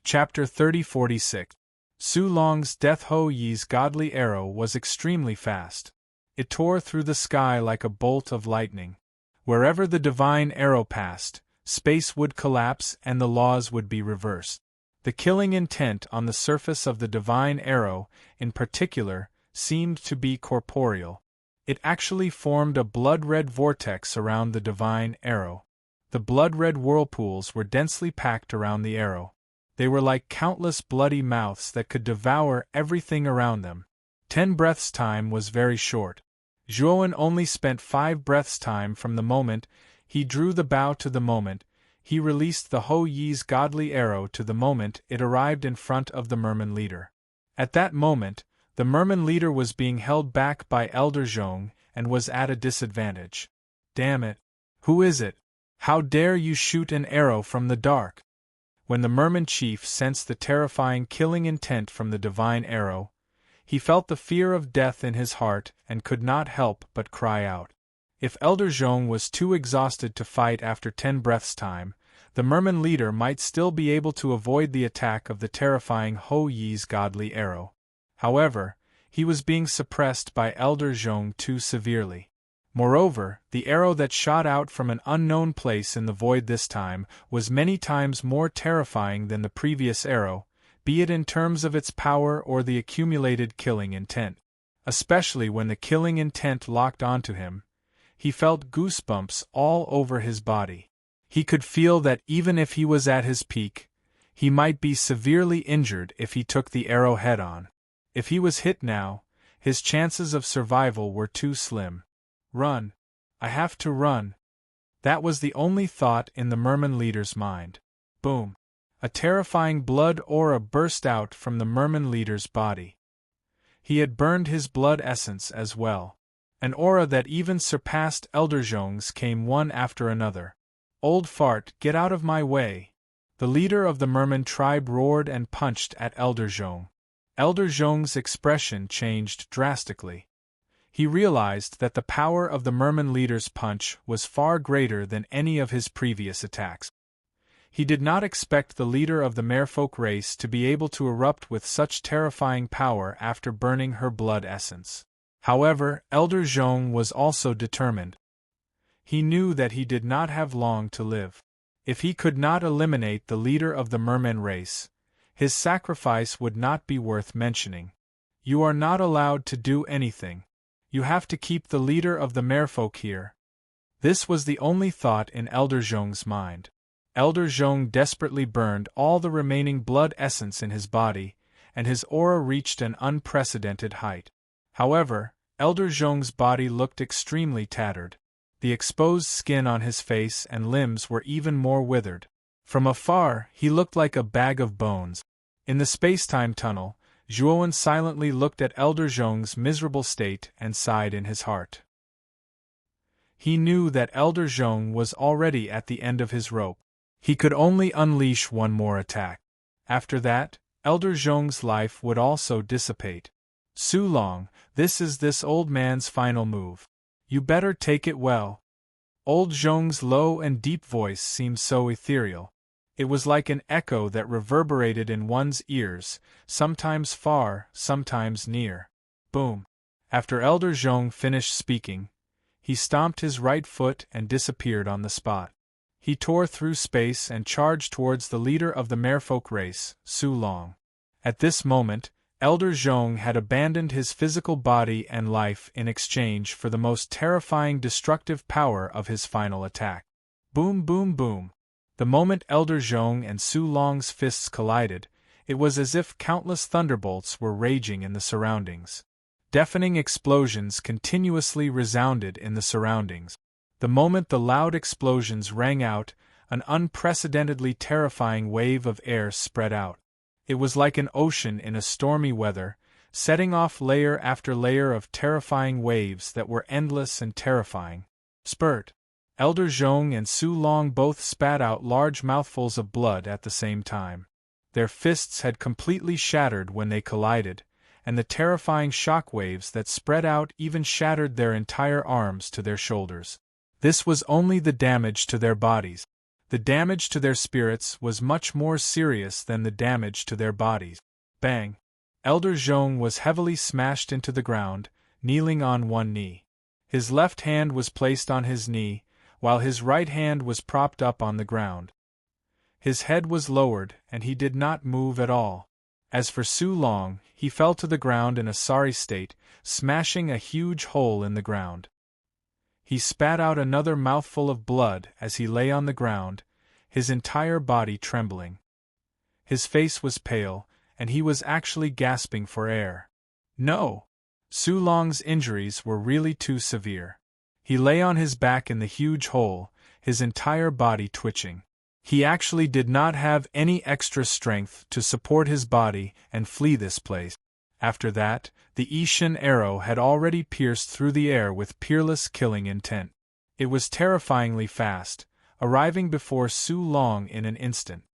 Chapter 3046. Su Long's Death Ho Yi's godly arrow was extremely fast. It tore through the sky like a bolt of lightning. Wherever the divine arrow passed, space would collapse and the laws would be reversed. The killing intent on the surface of the divine arrow, in particular, seemed to be corporeal. It actually formed a blood-red vortex around the divine arrow. The blood-red whirlpools were densely packed around the arrow. They were like countless bloody mouths that could devour everything around them. 10 breaths' time was very short. Zhuowen only spent 5 breaths' time from the moment he drew the bow to the moment he released the Ho Yi's godly arrow to the moment it arrived in front of the merman leader. At that moment, the merman leader was being held back by Elder Zhong and was at a disadvantage. Damn it! Who is it? How dare you shoot an arrow from the dark? When the merman chief sensed the terrifying killing intent from the divine arrow, he felt the fear of death in his heart and could not help but cry out. If Elder Zhong was too exhausted to fight after 10 breaths' time, the merman leader might still be able to avoid the attack of the terrifying Ho Yi's godly arrow. However, he was being suppressed by Elder Zhong too severely. Moreover, the arrow that shot out from an unknown place in the void this time was many times more terrifying than the previous arrow, be it in terms of its power or the accumulated killing intent. Especially when the killing intent locked onto him, he felt goosebumps all over his body. He could feel that even if he was at his peak, he might be severely injured if he took the arrow head-on. If he was hit now, his chances of survival were too slim. Run! I have to run! That was the only thought in the merman leader's mind. Boom! A terrifying blood aura burst out from the merman leader's body. He had burned his blood essence as well. An aura that even surpassed Elder Zhong's came one after another. Old fart, get out of my way! The leader of the merman tribe roared and punched at Elder Zhong. Elder Zhong's expression changed drastically. He realized that the power of the merman leader's punch was far greater than any of his previous attacks. He did not expect the leader of the merfolk race to be able to erupt with such terrifying power after burning her blood essence. However, Elder Zhong was also determined. He knew that he did not have long to live. If he could not eliminate the leader of the merman race, his sacrifice would not be worth mentioning. You are not allowed to do anything. You have to keep the leader of the merfolk here. This was the only thought in Elder Zhong's mind. Elder Zhong desperately burned all the remaining blood essence in his body, and his aura reached an unprecedented height. However, Elder Zhong's body looked extremely tattered. The exposed skin on his face and limbs were even more withered. From afar, he looked like a bag of bones. In the space-time tunnel, Zhuowen silently looked at Elder Zhong's miserable state and sighed in his heart. He knew that Elder Zhong was already at the end of his rope. He could only unleash one more attack. After that, Elder Zhong's life would also dissipate. Su Long, this is this old man's final move. You better take it well. Old Zhong's low and deep voice seemed so ethereal. It was like an echo that reverberated in one's ears, sometimes far, sometimes near. Boom! After Elder Zhong finished speaking, he stomped his right foot and disappeared on the spot. He tore through space and charged towards the leader of the merfolk race, Su Long. At this moment, Elder Zhong had abandoned his physical body and life in exchange for the most terrifying destructive power of his final attack. Boom, boom, boom. The moment Elder Zhong and Su Long's fists collided, it was as if countless thunderbolts were raging in the surroundings. Deafening explosions continuously resounded in the surroundings. The moment the loud explosions rang out, an unprecedentedly terrifying wave of air spread out. It was like an ocean in a stormy weather, setting off layer after layer of terrifying waves that were endless and terrifying. Spurt! Elder Zhong and Su Long both spat out large mouthfuls of blood at the same time. Their fists had completely shattered when they collided, and the terrifying shock waves that spread out even shattered their entire arms to their shoulders. This was only the damage to their bodies. The damage to their spirits was much more serious than the damage to their bodies. Bang! Elder Zhong was heavily smashed into the ground, kneeling on one knee. His left hand was placed on his knee, while his right hand was propped up on the ground. His head was lowered, and he did not move at all. As for Su Long, he fell to the ground in a sorry state, smashing a huge hole in the ground. He spat out another mouthful of blood as he lay on the ground, his entire body trembling. His face was pale, and he was actually gasping for air. No! Su Long's injuries were really too severe. He lay on his back in the huge hole, his entire body twitching. He actually did not have any extra strength to support his body and flee this place. After that, the Yishan arrow had already pierced through the air with peerless killing intent. It was terrifyingly fast, arriving before Su Long in an instant.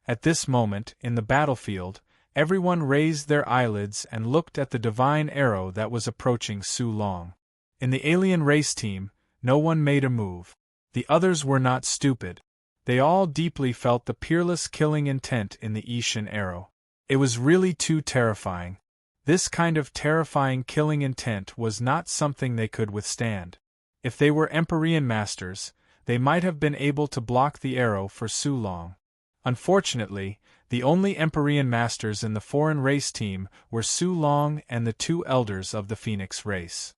At this moment, in the battlefield, everyone raised their eyelids and looked at the divine arrow that was approaching Su Long. In the alien race team, no one made a move. The others were not stupid. They all deeply felt the peerless killing intent in the Yishan arrow. It was really too terrifying. This kind of terrifying killing intent was not something they could withstand. If they were Empyrean masters, they might have been able to block the arrow for Su Long. Unfortunately, the only Empyrean masters in the foreign race team were Su Long and the two elders of the Phoenix race.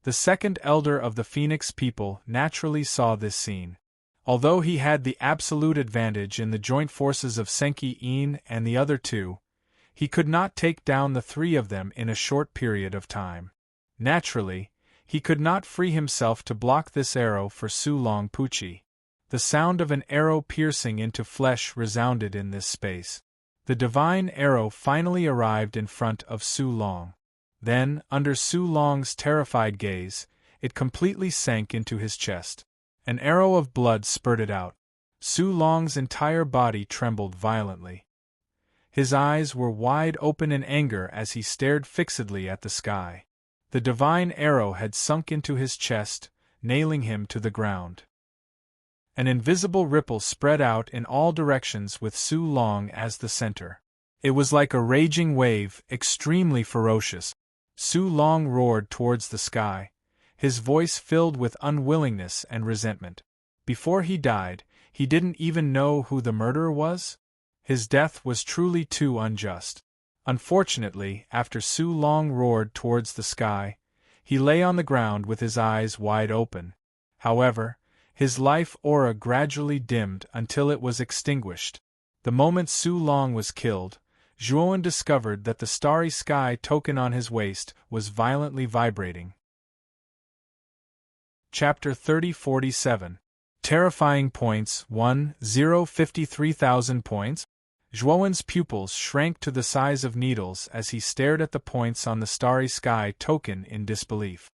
The second elder of the Phoenix people naturally saw this scene. Although he had the absolute advantage in the joint forces of Senki-in and the other two, he could not take down the three of them in a short period of time. Naturally, he could not free himself to block this arrow for Su Long Puchi. The sound of an arrow piercing into flesh resounded in this space. The divine arrow finally arrived in front of Su Long. Then, under Su Long's terrified gaze, it completely sank into his chest. An arrow of blood spurted out. Su Long's entire body trembled violently. His eyes were wide open in anger as he stared fixedly at the sky. The divine arrow had sunk into his chest, nailing him to the ground. An invisible ripple spread out in all directions with Su Long as the center. It was like a raging wave, extremely ferocious. Su Long roared towards the sky, his voice filled with unwillingness and resentment. Before he died, he didn't even know who the murderer was? His death was truly too unjust. Unfortunately, after Su Long roared towards the sky, he lay on the ground with his eyes wide open. However, his life aura gradually dimmed until it was extinguished. The moment Su Long was killed, Zhuowen discovered that the starry sky token on his waist was violently vibrating. Chapter 3047. Terrifying points 53,000 points. Zhuowen's pupils shrank to the size of needles as he stared at the points on the starry sky token in disbelief.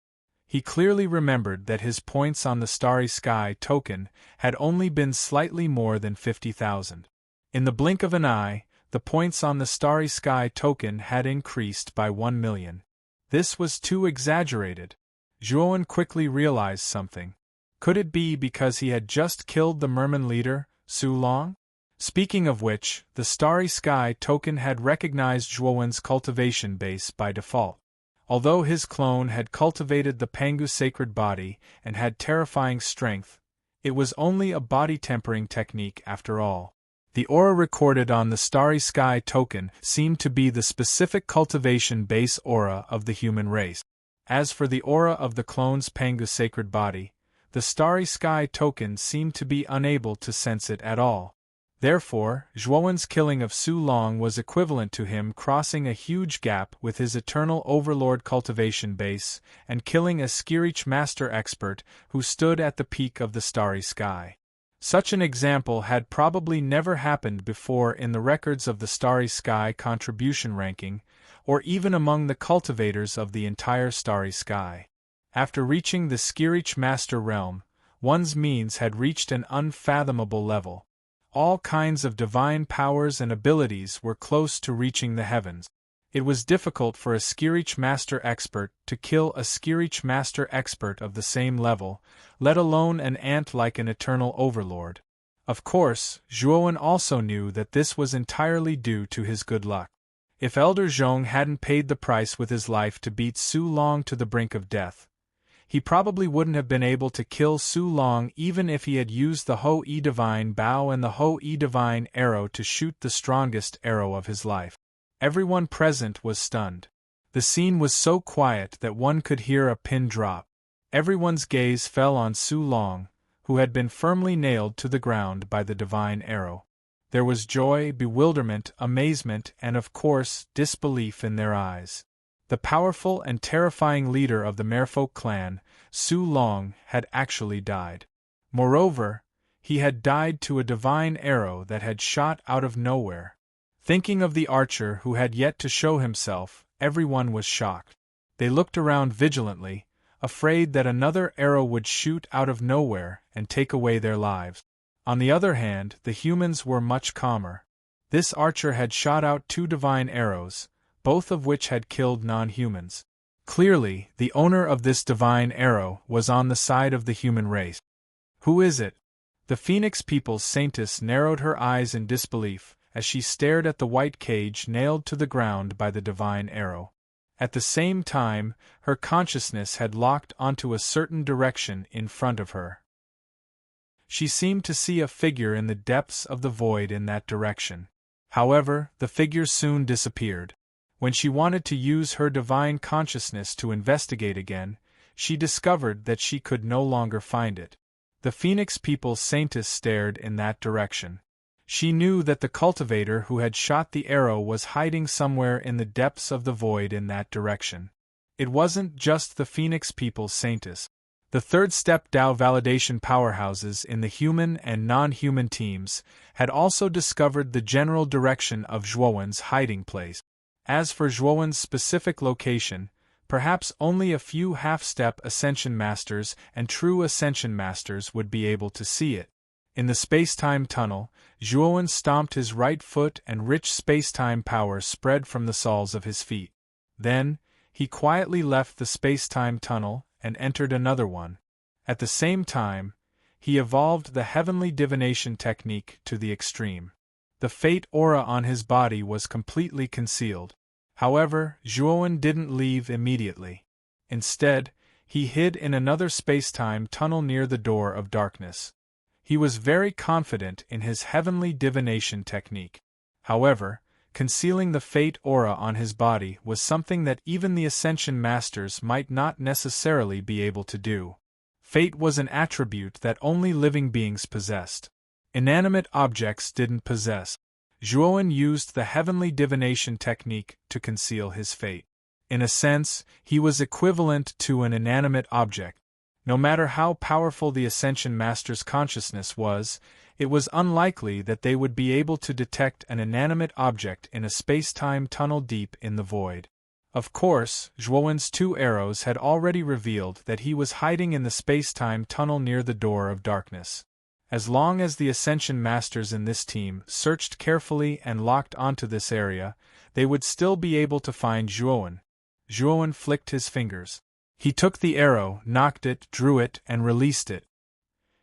He clearly remembered that his points on the starry sky token had only been slightly more than 50,000. In the blink of an eye, the points on the starry sky token had increased by 1 million. This was too exaggerated. Zhuowen quickly realized something. Could it be because he had just killed the merman leader, Su Long? Speaking of which, the starry sky token had recognized Zhuowen's cultivation base by default. Although his clone had cultivated the Pangu sacred body and had terrifying strength, it was only a body tempering technique after all. The aura recorded on the starry sky token seemed to be the specific cultivation base aura of the human race. As for the aura of the clone's Pangu sacred body, the starry sky token seemed to be unable to sense it at all. Therefore, Zhuowen's killing of Su Long was equivalent to him crossing a huge gap with his eternal overlord cultivation base and killing a Skirich master expert who stood at the peak of the starry sky. Such an example had probably never happened before in the records of the starry sky contribution ranking, or even among the cultivators of the entire starry sky. After reaching the Skirich master realm, one's means had reached an unfathomable level. All kinds of divine powers and abilities were close to reaching the heavens. It was difficult for a Skirich master expert to kill a Skirich master expert of the same level, let alone an ant like an eternal overlord. Of course, Zhuowen also knew that this was entirely due to his good luck. If Elder Zhong hadn't paid the price with his life to beat Su Long to the brink of death, he probably wouldn't have been able to kill Su Long even if he had used the Ho-E Divine Bow and the Ho-E Divine Arrow to shoot the strongest arrow of his life. Everyone present was stunned. The scene was so quiet that one could hear a pin drop. Everyone's gaze fell on Su Long, who had been firmly nailed to the ground by the divine arrow. There was joy, bewilderment, amazement, and of course, disbelief in their eyes. The powerful and terrifying leader of the Merfolk clan, Su Long, had actually died. Moreover, he had died to a divine arrow that had shot out of nowhere. Thinking of the archer who had yet to show himself, everyone was shocked. They looked around vigilantly, afraid that another arrow would shoot out of nowhere and take away their lives. On the other hand, the humans were much calmer. This archer had shot out 2 divine arrows, both of which had killed non-humans. Clearly, the owner of this divine arrow was on the side of the human race. Who is it? The Phoenix People's Saintess narrowed her eyes in disbelief as she stared at the white cage nailed to the ground by the divine arrow. At the same time, her consciousness had locked onto a certain direction in front of her. She seemed to see a figure in the depths of the void in that direction. However, the figure soon disappeared. When she wanted to use her divine consciousness to investigate again, she discovered that she could no longer find it. The Phoenix People's Saintess stared in that direction. She knew that the cultivator who had shot the arrow was hiding somewhere in the depths of the void in that direction. It wasn't just the Phoenix People's Saintess. The third-step Dao validation powerhouses in the human and non-human teams had also discovered the general direction of Zhuowen's hiding place. As for Zhuowen's specific location, perhaps only a few half-step Ascension Masters and true Ascension Masters would be able to see it. In the space-time tunnel, Zhuowen stomped his right foot and rich space-time power spread from the soles of his feet. Then, he quietly left the space-time tunnel and entered another one. At the same time, he evolved the heavenly divination technique to the extreme. The fate aura on his body was completely concealed. However, Zhuowen didn't leave immediately. Instead, he hid in another space-time tunnel near the door of darkness. He was very confident in his heavenly divination technique. However, concealing the fate aura on his body was something that even the Ascension Masters might not necessarily be able to do. Fate was an attribute that only living beings possessed. Inanimate objects didn't possess. Zhuowen used the heavenly divination technique to conceal his fate. In a sense, he was equivalent to an inanimate object. No matter how powerful the Ascension Master's consciousness was, it was unlikely that they would be able to detect an inanimate object in a space-time tunnel deep in the void. Of course, Zhuowen's 2 arrows had already revealed that he was hiding in the space-time tunnel near the door of darkness. As long as the Ascension Masters in this team searched carefully and locked onto this area, they would still be able to find Zhuowen. Zhuowen flicked his fingers. He took the arrow, knocked it, drew it, and released it.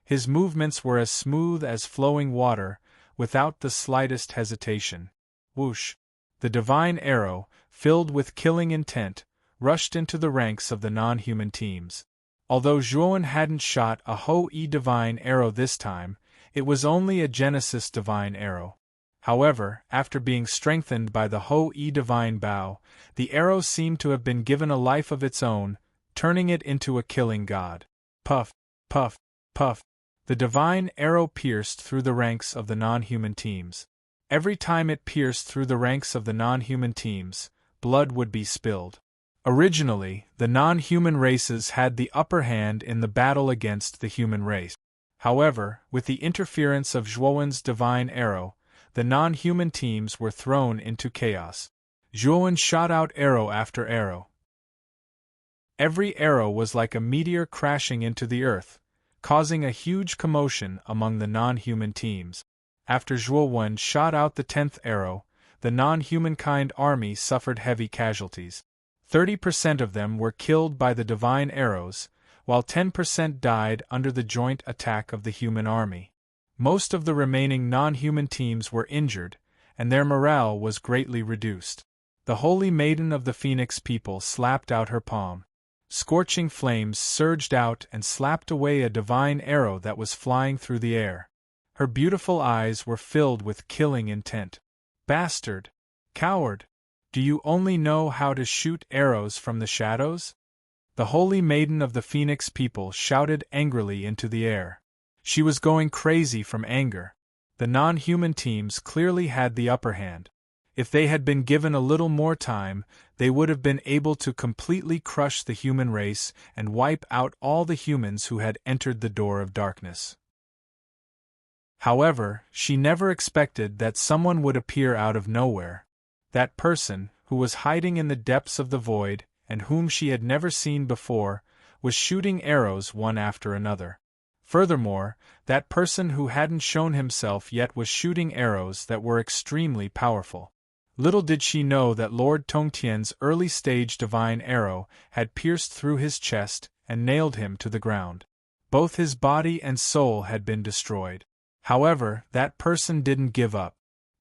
His movements were as smooth as flowing water, without the slightest hesitation. Whoosh! The divine arrow, filled with killing intent, rushed into the ranks of the non-human teams. Although Zhuowen hadn't shot a Ho-E divine arrow this time, it was only a Genesis divine arrow. However, after being strengthened by the Ho-E divine bow, the arrow seemed to have been given a life of its own, turning it into a killing god. Puff, puff, puff. The divine arrow pierced through the ranks of the non-human teams. Every time it pierced through the ranks of the non-human teams, blood would be spilled. Originally, the non-human races had the upper hand in the battle against the human race. However, with the interference of Zhuowen's divine arrow, the non-human teams were thrown into chaos. Zhuowen shot out arrow after arrow. Every arrow was like a meteor crashing into the earth, causing a huge commotion among the non-human teams. After Zhuowen shot out the 10th arrow, the non-humankind army suffered heavy casualties. 30% of them were killed by the divine arrows, while 10% died under the joint attack of the human army. Most of the remaining non-human teams were injured, and their morale was greatly reduced. The Holy Maiden of the Phoenix people slapped out her palm. Scorching flames surged out and slapped away a divine arrow that was flying through the air. Her beautiful eyes were filled with killing intent. Bastard! Coward! Do you only know how to shoot arrows from the shadows? The Holy Maiden of the Phoenix people shouted angrily into the air. She was going crazy from anger. The non-human teams clearly had the upper hand. If they had been given a little more time, they would have been able to completely crush the human race and wipe out all the humans who had entered the door of darkness. However, she never expected that someone would appear out of nowhere. That person, who was hiding in the depths of the void, and whom she had never seen before, was shooting arrows one after another. Furthermore, that person who hadn't shown himself yet was shooting arrows that were extremely powerful. Little did she know that Lord Tongtian's early-stage divine arrow had pierced through his chest and nailed him to the ground. Both his body and soul had been destroyed. However, that person didn't give up.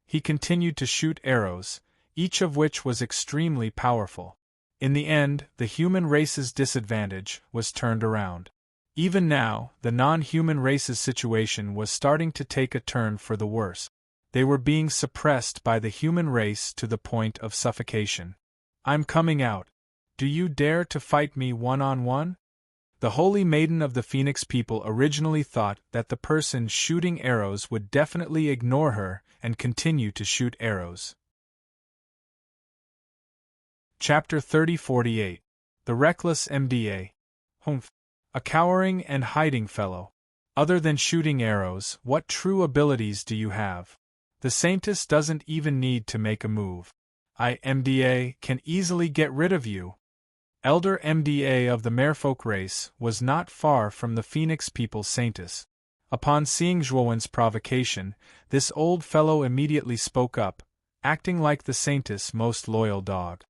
He continued to shoot arrows, each of which was extremely powerful. In the end, the human race's disadvantage was turned around. Even now, the non-human race's situation was starting to take a turn for the worse. They were being suppressed by the human race to the point of suffocation. I'm coming out. Do you dare to fight me one-on-one? The Holy Maiden of the Phoenix people originally thought that the person shooting arrows would definitely ignore her and continue to shoot arrows. Chapter 3048. The Reckless MDA. Humph. A cowering and hiding fellow. Other than shooting arrows, what true abilities do you have? The Saintess doesn't even need to make a move. MDA can easily get rid of you. Elder MDA of the Merfolk race was not far from the Phoenix people's Saintess. Upon seeing Zhuowen's provocation, this old fellow immediately spoke up, acting like the Saintess' most loyal dog.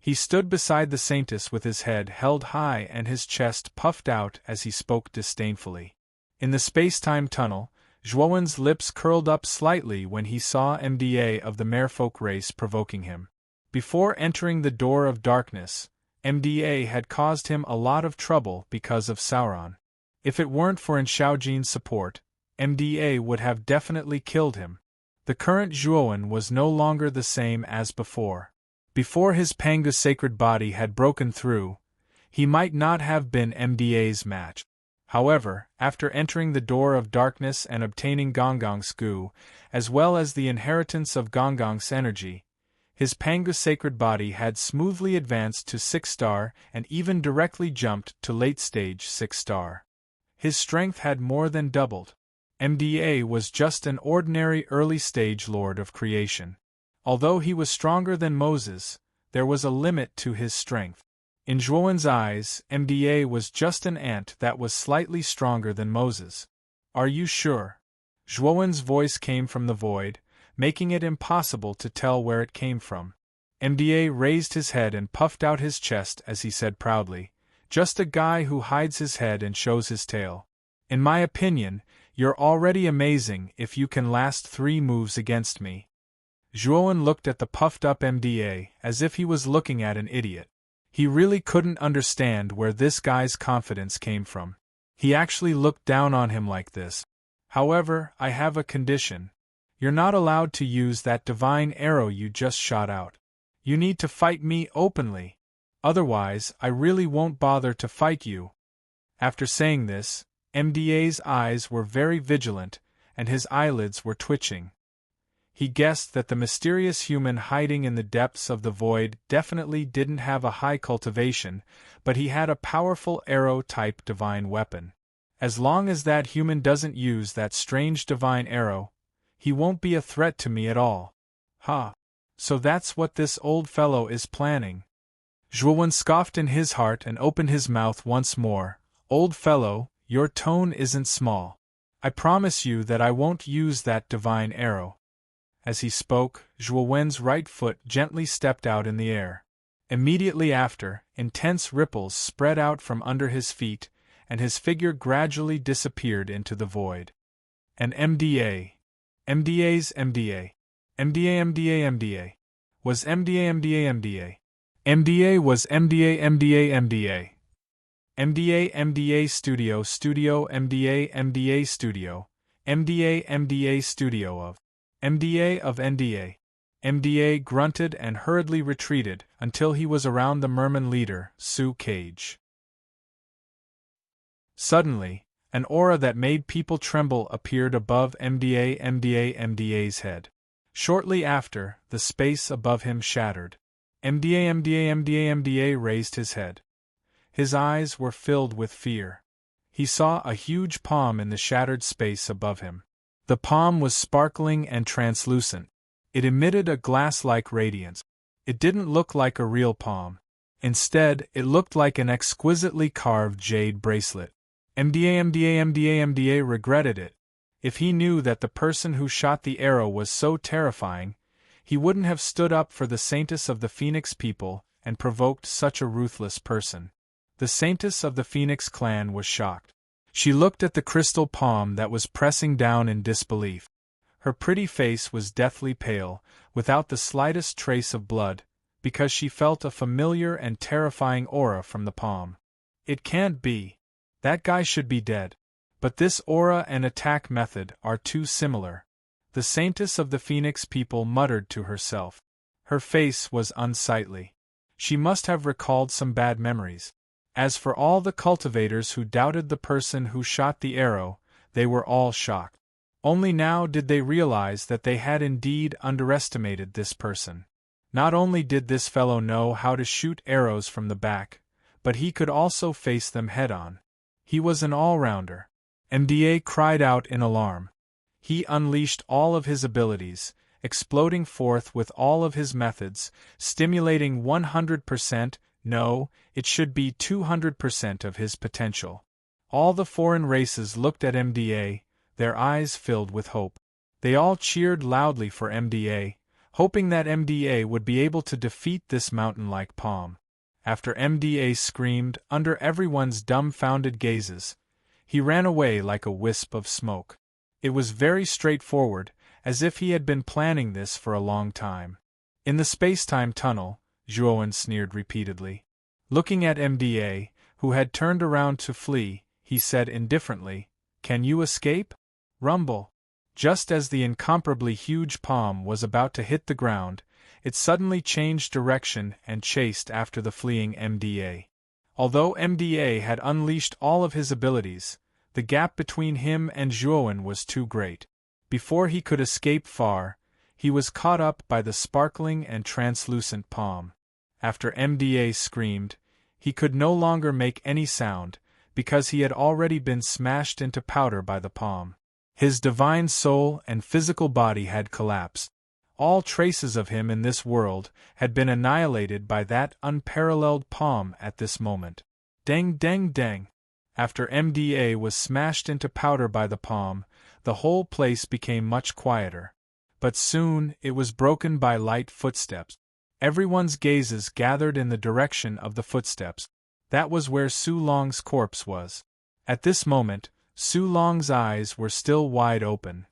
He stood beside the Saintess with his head held high and his chest puffed out as he spoke disdainfully. In the space-time tunnel, Zhuowen's lips curled up slightly when he saw MDA of the Merfolk race provoking him. Before entering the door of darkness, MDA had caused him a lot of trouble because of Sauron. If it weren't for Enshaojin's support, MDA would have definitely killed him. The current Zhuowen was no longer the same as before. Before his Panga's sacred body had broken through, he might not have been MDA's match. However, after entering the door of darkness and obtaining Gonggong's goo, as well as the inheritance of Gonggong's energy, his Panga's sacred body had smoothly advanced to 6-star and even directly jumped to late-stage 6-star. His strength had more than doubled. MDA was just an ordinary early-stage Lord of Creation. Although he was stronger than Moses, there was a limit to his strength. In Zhuowen's eyes, MDA was just an ant that was slightly stronger than Moses. Are you sure? Zhuowen's voice came from the void, making it impossible to tell where it came from. MDA raised his head and puffed out his chest as he said proudly, "Just a guy who hides his head and shows his tail. In my opinion, you're already amazing if you can last 3 moves against me." Zhuowen looked at the puffed-up MDA as if he was looking at an idiot. He really couldn't understand where this guy's confidence came from. He actually looked down on him like this. "However, I have a condition. You're not allowed to use that divine arrow you just shot out. You need to fight me openly. Otherwise, I really won't bother to fight you." After saying this, MDA's eyes were very vigilant, and his eyelids were twitching. He guessed that the mysterious human hiding in the depths of the void definitely didn't have a high cultivation, but he had a powerful arrow-type divine weapon. As long as that human doesn't use that strange divine arrow, he won't be a threat to me at all. Ha! So that's what this old fellow is planning. Zhuowen scoffed in his heart and opened his mouth once more. "Old fellow, your tone isn't small. I promise you that I won't use that divine arrow." As he spoke, Zhuowen's right foot gently stepped out in the air. Immediately after, intense ripples spread out from under his feet, and his figure gradually disappeared into the void. and MDA. MDA's MDA. MDA MDA MDA. Was MDA MDA MDA. MDA was MDA MDA MDA. MDA MDA Studio Studio MDA MDA Studio. MDA MDA Studio of. MDA of NDA. MDA grunted and hurriedly retreated until he was around the merman leader, Sue Cage. Suddenly, an aura that made people tremble appeared above MDA's head. Shortly after, the space above him shattered. MDA raised his head. His eyes were filled with fear. He saw a huge palm in the shattered space above him. The palm was sparkling and translucent. It emitted a glass-like radiance. It didn't look like a real palm. Instead, it looked like an exquisitely carved jade bracelet. MDA regretted it. If he knew that the person who shot the arrow was so terrifying, he wouldn't have stood up for the Saintess of the Phoenix people and provoked such a ruthless person. The Saintess of the Phoenix clan was shocked. She looked at the crystal palm that was pressing down in disbelief. Her pretty face was deathly pale, without the slightest trace of blood, because she felt a familiar and terrifying aura from the palm. It can't be. That guy should be dead. But this aura and attack method are too similar. The Saintess of the Phoenix people muttered to herself. Her face was unsightly. She must have recalled some bad memories. As for all the cultivators who doubted the person who shot the arrow, they were all shocked. Only now did they realize that they had indeed underestimated this person. Not only did this fellow know how to shoot arrows from the back, but he could also face them head-on. He was an all-rounder. MDA cried out in alarm. He unleashed all of his abilities, exploding forth with all of his methods, stimulating 100%, no, it should be 200% of his potential. All the foreign races looked at MDA, their eyes filled with hope. They all cheered loudly for MDA, hoping that MDA would be able to defeat this mountain-like palm. After MDA screamed, under everyone's dumbfounded gazes, he ran away like a wisp of smoke. It was very straightforward, as if he had been planning this for a long time. In the space-time tunnel, Zhuowen sneered repeatedly. Looking at MDA, who had turned around to flee, he said indifferently, "Can you escape?" Rumble. Just as the incomparably huge palm was about to hit the ground, it suddenly changed direction and chased after the fleeing MDA. Although MDA had unleashed all of his abilities, the gap between him and Zhuowen was too great. Before he could escape far, he was caught up by the sparkling and translucent palm. After MDA screamed, he could no longer make any sound, because he had already been smashed into powder by the palm. His divine soul and physical body had collapsed. All traces of him in this world had been annihilated by that unparalleled palm at this moment. Dang dang dang! After MDA was smashed into powder by the palm, the whole place became much quieter. But soon it was broken by light footsteps. Everyone's gazes gathered in the direction of the footsteps. That was where Su Long's corpse was. At this moment, Su Long's eyes were still wide open.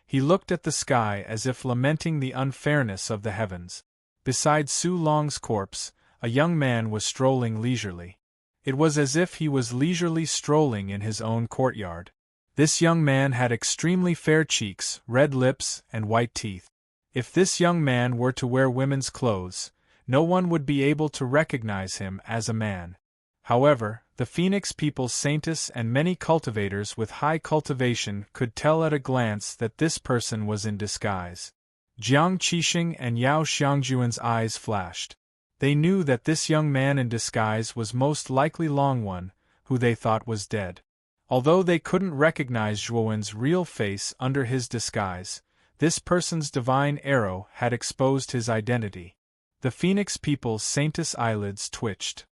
He looked at the sky as if lamenting the unfairness of the heavens. Beside Su Long's corpse, a young man was strolling leisurely. It was as if he was leisurely strolling in his own courtyard. This young man had extremely fair cheeks, red lips, and white teeth. If this young man were to wear women's clothes, no one would be able to recognize him as a man. However, the Phoenix people's Saintess and many cultivators with high cultivation could tell at a glance that this person was in disguise. Jiang Qixing and Yao Xiangjuan's eyes flashed. They knew that this young man in disguise was most likely Longwan, who they thought was dead. Although they couldn't recognize Zhuowen's real face under his disguise, this person's divine arrow had exposed his identity. The Phoenix people's Saintess' eyelids twitched.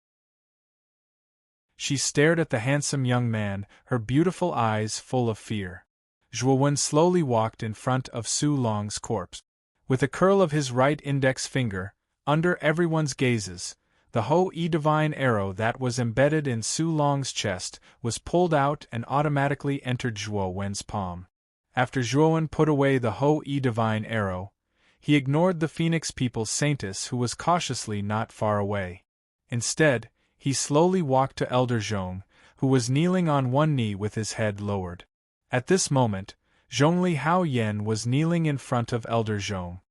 She stared at the handsome young man, her beautiful eyes full of fear. Zhuowen slowly walked in front of Su Long's corpse. With a curl of his right index finger, under everyone's gazes, the Ho-E divine arrow that was embedded in Su Long's chest was pulled out and automatically entered Zhuo Wen's palm. After Zhuo Wen put away the Ho-E divine arrow, he ignored the Phoenix People's Saintess who was cautiously not far away. Instead, he slowly walked to Elder Zhong, who was kneeling on one knee with his head lowered. At this moment, Zhongli Hao Yen was kneeling in front of Elder Zhong.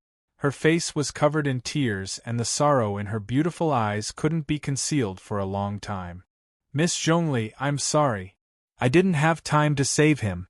Her face was covered in tears and the sorrow in her beautiful eyes couldn't be concealed for a long time. "Miss Zhongli, I'm sorry. I didn't have time to save him."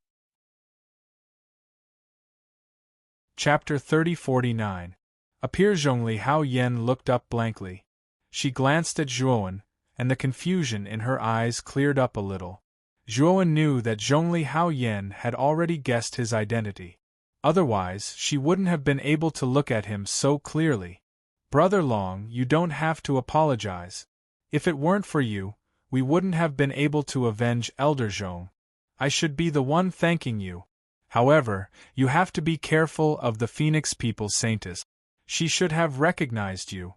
Chapter 3049. Appear. Zhongli Hao Yen looked up blankly. She glanced at Zhuowen, and the confusion in her eyes cleared up a little. Zhuowen knew that Zhongli Hao Yen had already guessed his identity. Otherwise, she wouldn't have been able to look at him so clearly. "Brother Long, you don't have to apologize. If it weren't for you, we wouldn't have been able to avenge Elder Zhong. I should be the one thanking you. However, you have to be careful of the Phoenix People's Saintess. She should have recognized you."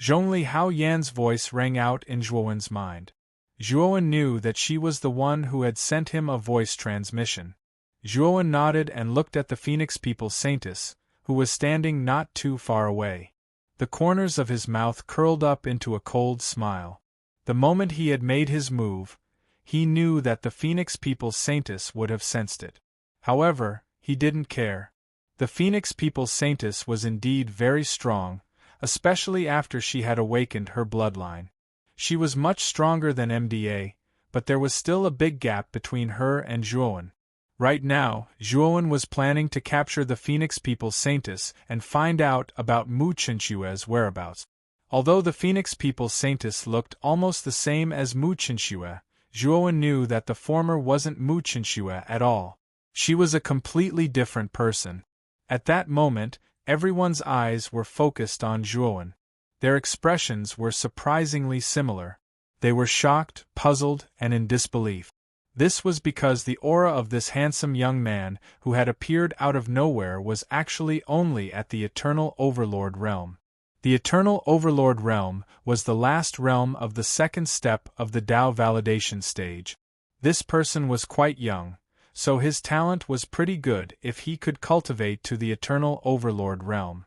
Zhongli Hao Yan's voice rang out in Zhuowen's mind. Zhuowen knew that she was the one who had sent him a voice transmission. Zhuowen nodded and looked at the Phoenix People's Saintess, who was standing not too far away. The corners of his mouth curled up into a cold smile. The moment he had made his move, he knew that the Phoenix People's Saintess would have sensed it. However, he didn't care. The Phoenix People's Saintess was indeed very strong, especially after she had awakened her bloodline. She was much stronger than MDA, but there was still a big gap between her and Zhuowen. Right now, Zhuowen was planning to capture the Phoenix People's Saintess and find out about Mu Chenxue's whereabouts. Although the Phoenix People's Saintess looked almost the same as Mu Chenxue, Zhuowen knew that the former wasn't Mu Chenxue at all. She was a completely different person. At that moment, everyone's eyes were focused on Zhuowen. Their expressions were surprisingly similar. They were shocked, puzzled, and in disbelief. This was because the aura of this handsome young man who had appeared out of nowhere was actually only at the Eternal Overlord realm. The Eternal Overlord realm was the last realm of the second step of the Dao validation stage. This person was quite young, so his talent was pretty good if he could cultivate to the Eternal Overlord realm.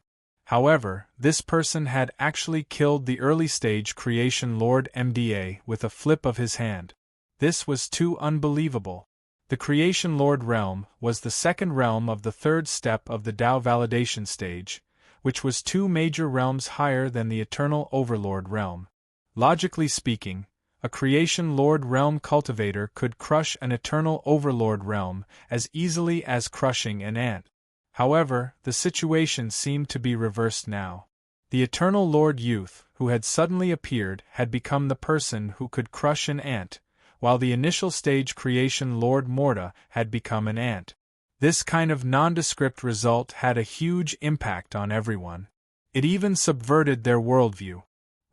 However, this person had actually killed the early stage Creation Lord MDA with a flip of his hand. This was too unbelievable. The Creation Lord realm was the second realm of the third step of the Dao validation stage, which was two major realms higher than the Eternal Overlord realm. Logically speaking, a Creation Lord realm cultivator could crush an Eternal Overlord realm as easily as crushing an ant. However, the situation seemed to be reversed now. The Eternal Lord Youth, who had suddenly appeared, had become the person who could crush an ant, while the initial stage Creation Lord Morta had become an ant. This kind of nondescript result had a huge impact on everyone. It even subverted their worldview.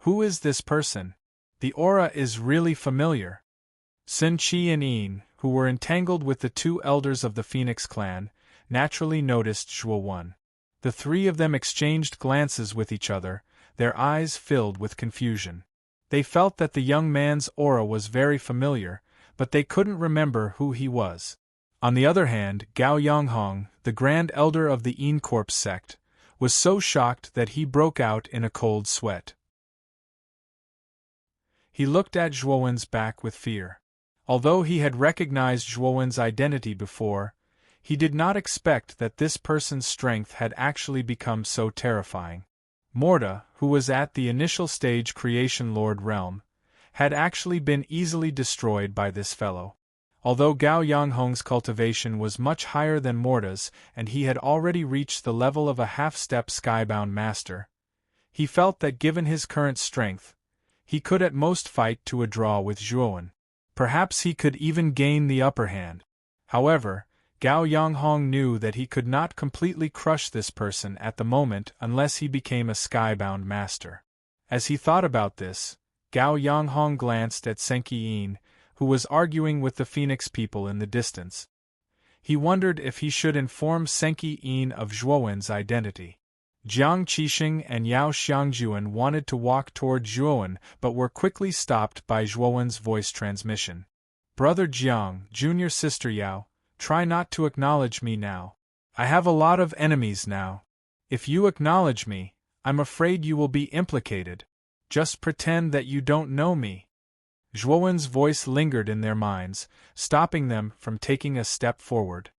Who is this person? The aura is really familiar. Sun Qi and Yin, who were entangled with the two elders of the Phoenix clan, naturally noticed Zhuowen. The three of them exchanged glances with each other, their eyes filled with confusion. They felt that the young man's aura was very familiar, but they couldn't remember who he was. On the other hand, Gao Yonghong, the Grand Elder of the Yin Corps sect, was so shocked that he broke out in a cold sweat. He looked at Zhuowen's back with fear. Although he had recognized Zhuowen's identity before, he did not expect that this person's strength had actually become so terrifying. Morta, who was at the initial stage Creation Lord realm, had actually been easily destroyed by this fellow. Although Gao Yonghong's cultivation was much higher than Morta's and he had already reached the level of a half-step skybound master, he felt that given his current strength, he could at most fight to a draw with Zhuowen. Perhaps he could even gain the upper hand. However, Gao Yonghong knew that he could not completely crush this person at the moment unless he became a skybound master. As he thought about this, Gao Yonghong glanced at Senki Yin, who was arguing with the Phoenix people in the distance. He wondered if he should inform Senki Yin of Zhuowen's identity. Jiang Qixing and Yao Xiangjuan wanted to walk toward Zhuowen but were quickly stopped by Zhuowen's voice transmission. Brother Jiang, junior sister Yao, try not to acknowledge me now. I have a lot of enemies now. If you acknowledge me, I'm afraid you will be implicated. Just pretend that you don't know me. Zhuowen's voice lingered in their minds, stopping them from taking a step forward.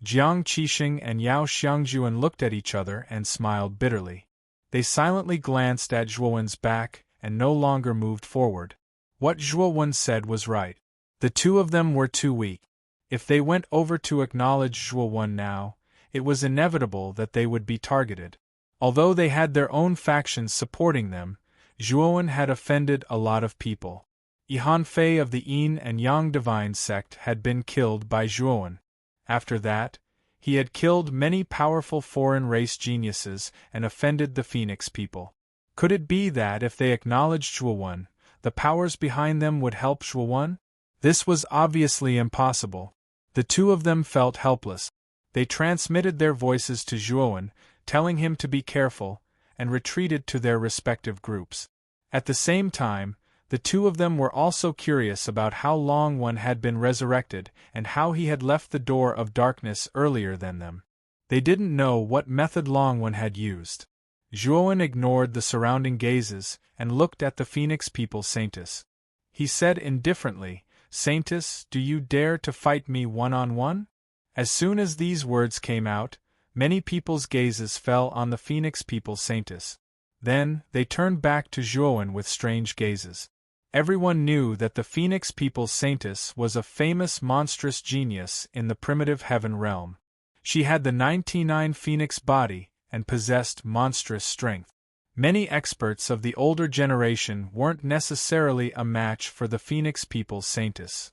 Jiang Qixing and Yao Xiangjuan looked at each other and smiled bitterly. They silently glanced at Zhuowen's back and no longer moved forward. What Zhuowen said was right. The two of them were too weak. If they went over to acknowledge Zhuowen now, it was inevitable that they would be targeted. Although they had their own factions supporting them, Zhuowen had offended a lot of people. Yihan Fei of the Yin and Yang divine sect had been killed by Zhuowen. After that, he had killed many powerful foreign race geniuses and offended the Phoenix people. Could it be that if they acknowledged Zhuowen, the powers behind them would help Zhuowen? This was obviously impossible. The two of them felt helpless. They transmitted their voices to Zhuowen, telling him to be careful, and retreated to their respective groups. At the same time, the two of them were also curious about how Long One had been resurrected and how he had left the door of darkness earlier than them. They didn't know what method Long One had used. Zhuowen ignored the surrounding gazes and looked at the Phoenix people Saintus. He said indifferently, "Saintus, do you dare to fight me one-on-one?" As soon as these words came out, many people's gazes fell on the Phoenix people Saintus. Then, they turned back to Zhuowen with strange gazes. Everyone knew that the Phoenix people Saintus was a famous monstrous genius in the primitive heaven realm. She had the 99 Phoenix body and possessed monstrous strength. Many experts of the older generation weren't necessarily a match for the Phoenix people Saintus.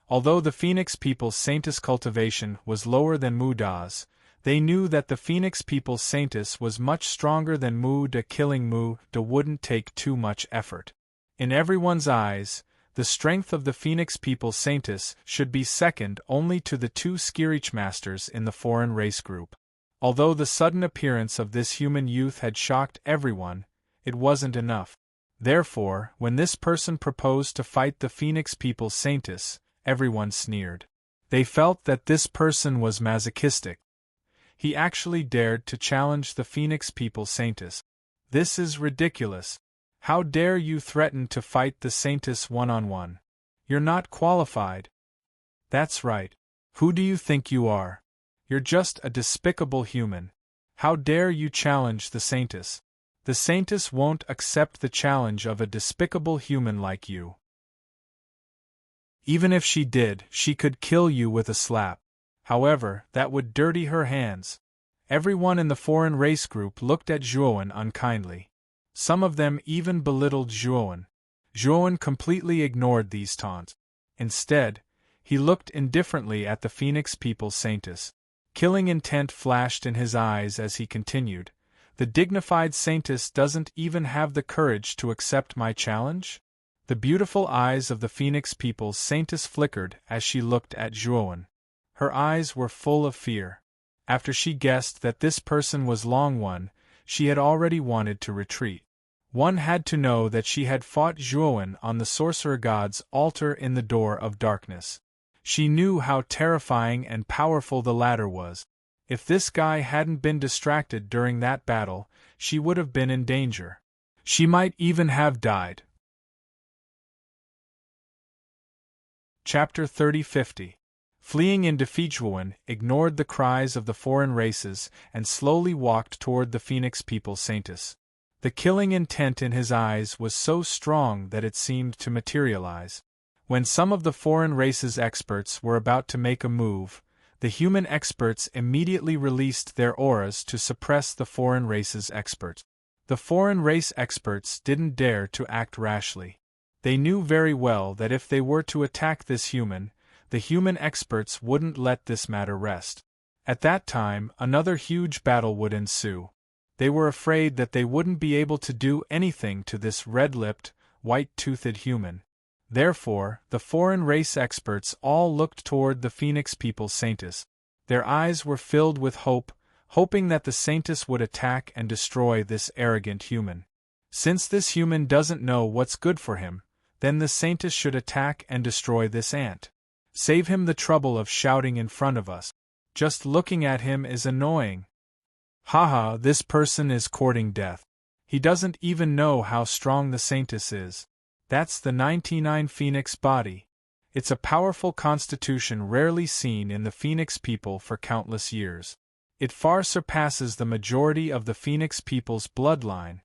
Although the Phoenix people Saintus cultivation was lower than Mu Da's, they knew that the Phoenix people Saintus was much stronger than Mu Da. Killing Mu Da wouldn't take too much effort. In everyone's eyes, the strength of the Phoenix people Saintus should be second only to the two Skirich masters in the foreign race group. Although the sudden appearance of this human youth had shocked everyone, it wasn't enough. Therefore, when this person proposed to fight the Phoenix people Saintus, everyone sneered. They felt that this person was masochistic. He actually dared to challenge the Phoenix people Saintus. This is ridiculous. How dare you threaten to fight the Saintus one-on-one? You're not qualified. That's right. Who do you think you are? You're just a despicable human. How dare you challenge the Saintus? The Saintus won't accept the challenge of a despicable human like you. Even if she did, she could kill you with a slap. However, that would dirty her hands. Everyone in the foreign race group looked at Zhuowen unkindly. Some of them even belittled Zhuowen. Zhuowen completely ignored these taunts. Instead, he looked indifferently at the Phoenix people Saintus. Killing intent flashed in his eyes as he continued, "The dignified Saintus doesn't even have the courage to accept my challenge?" The beautiful eyes of the Phoenix people Saintus flickered as she looked at Zhuowen. Her eyes were full of fear. After she guessed that this person was Long One, she had already wanted to retreat. One had to know that she had fought Zhuowen on the sorcerer god's altar in the door of darkness. She knew how terrifying and powerful the latter was. If this guy hadn't been distracted during that battle, she would have been in danger. She might even have died. Chapter 30-50. Fleeing in defeat, Zhuowen ignored the cries of the foreign races and slowly walked toward the Phoenix people Saintus. The killing intent in his eyes was so strong that it seemed to materialize. When some of the foreign races experts were about to make a move, the human experts immediately released their auras to suppress the foreign races experts. The foreign race experts didn't dare to act rashly. They knew very well that if they were to attack this human, the human experts wouldn't let this matter rest. At that time, another huge battle would ensue. They were afraid that they wouldn't be able to do anything to this red-lipped, white-toothed human. Therefore, the foreign race experts all looked toward the Phoenix people Saintus. Their eyes were filled with hope, hoping that the Saintess would attack and destroy this arrogant human. Since this human doesn't know what's good for him, then the Saintess should attack and destroy this ant. Save him the trouble of shouting in front of us. Just looking at him is annoying. Haha, this person is courting death. He doesn't even know how strong the Saintess is. That's the 99 Phoenix body. It's a powerful constitution rarely seen in the Phoenix people for countless years. It far surpasses the majority of the Phoenix people's bloodline.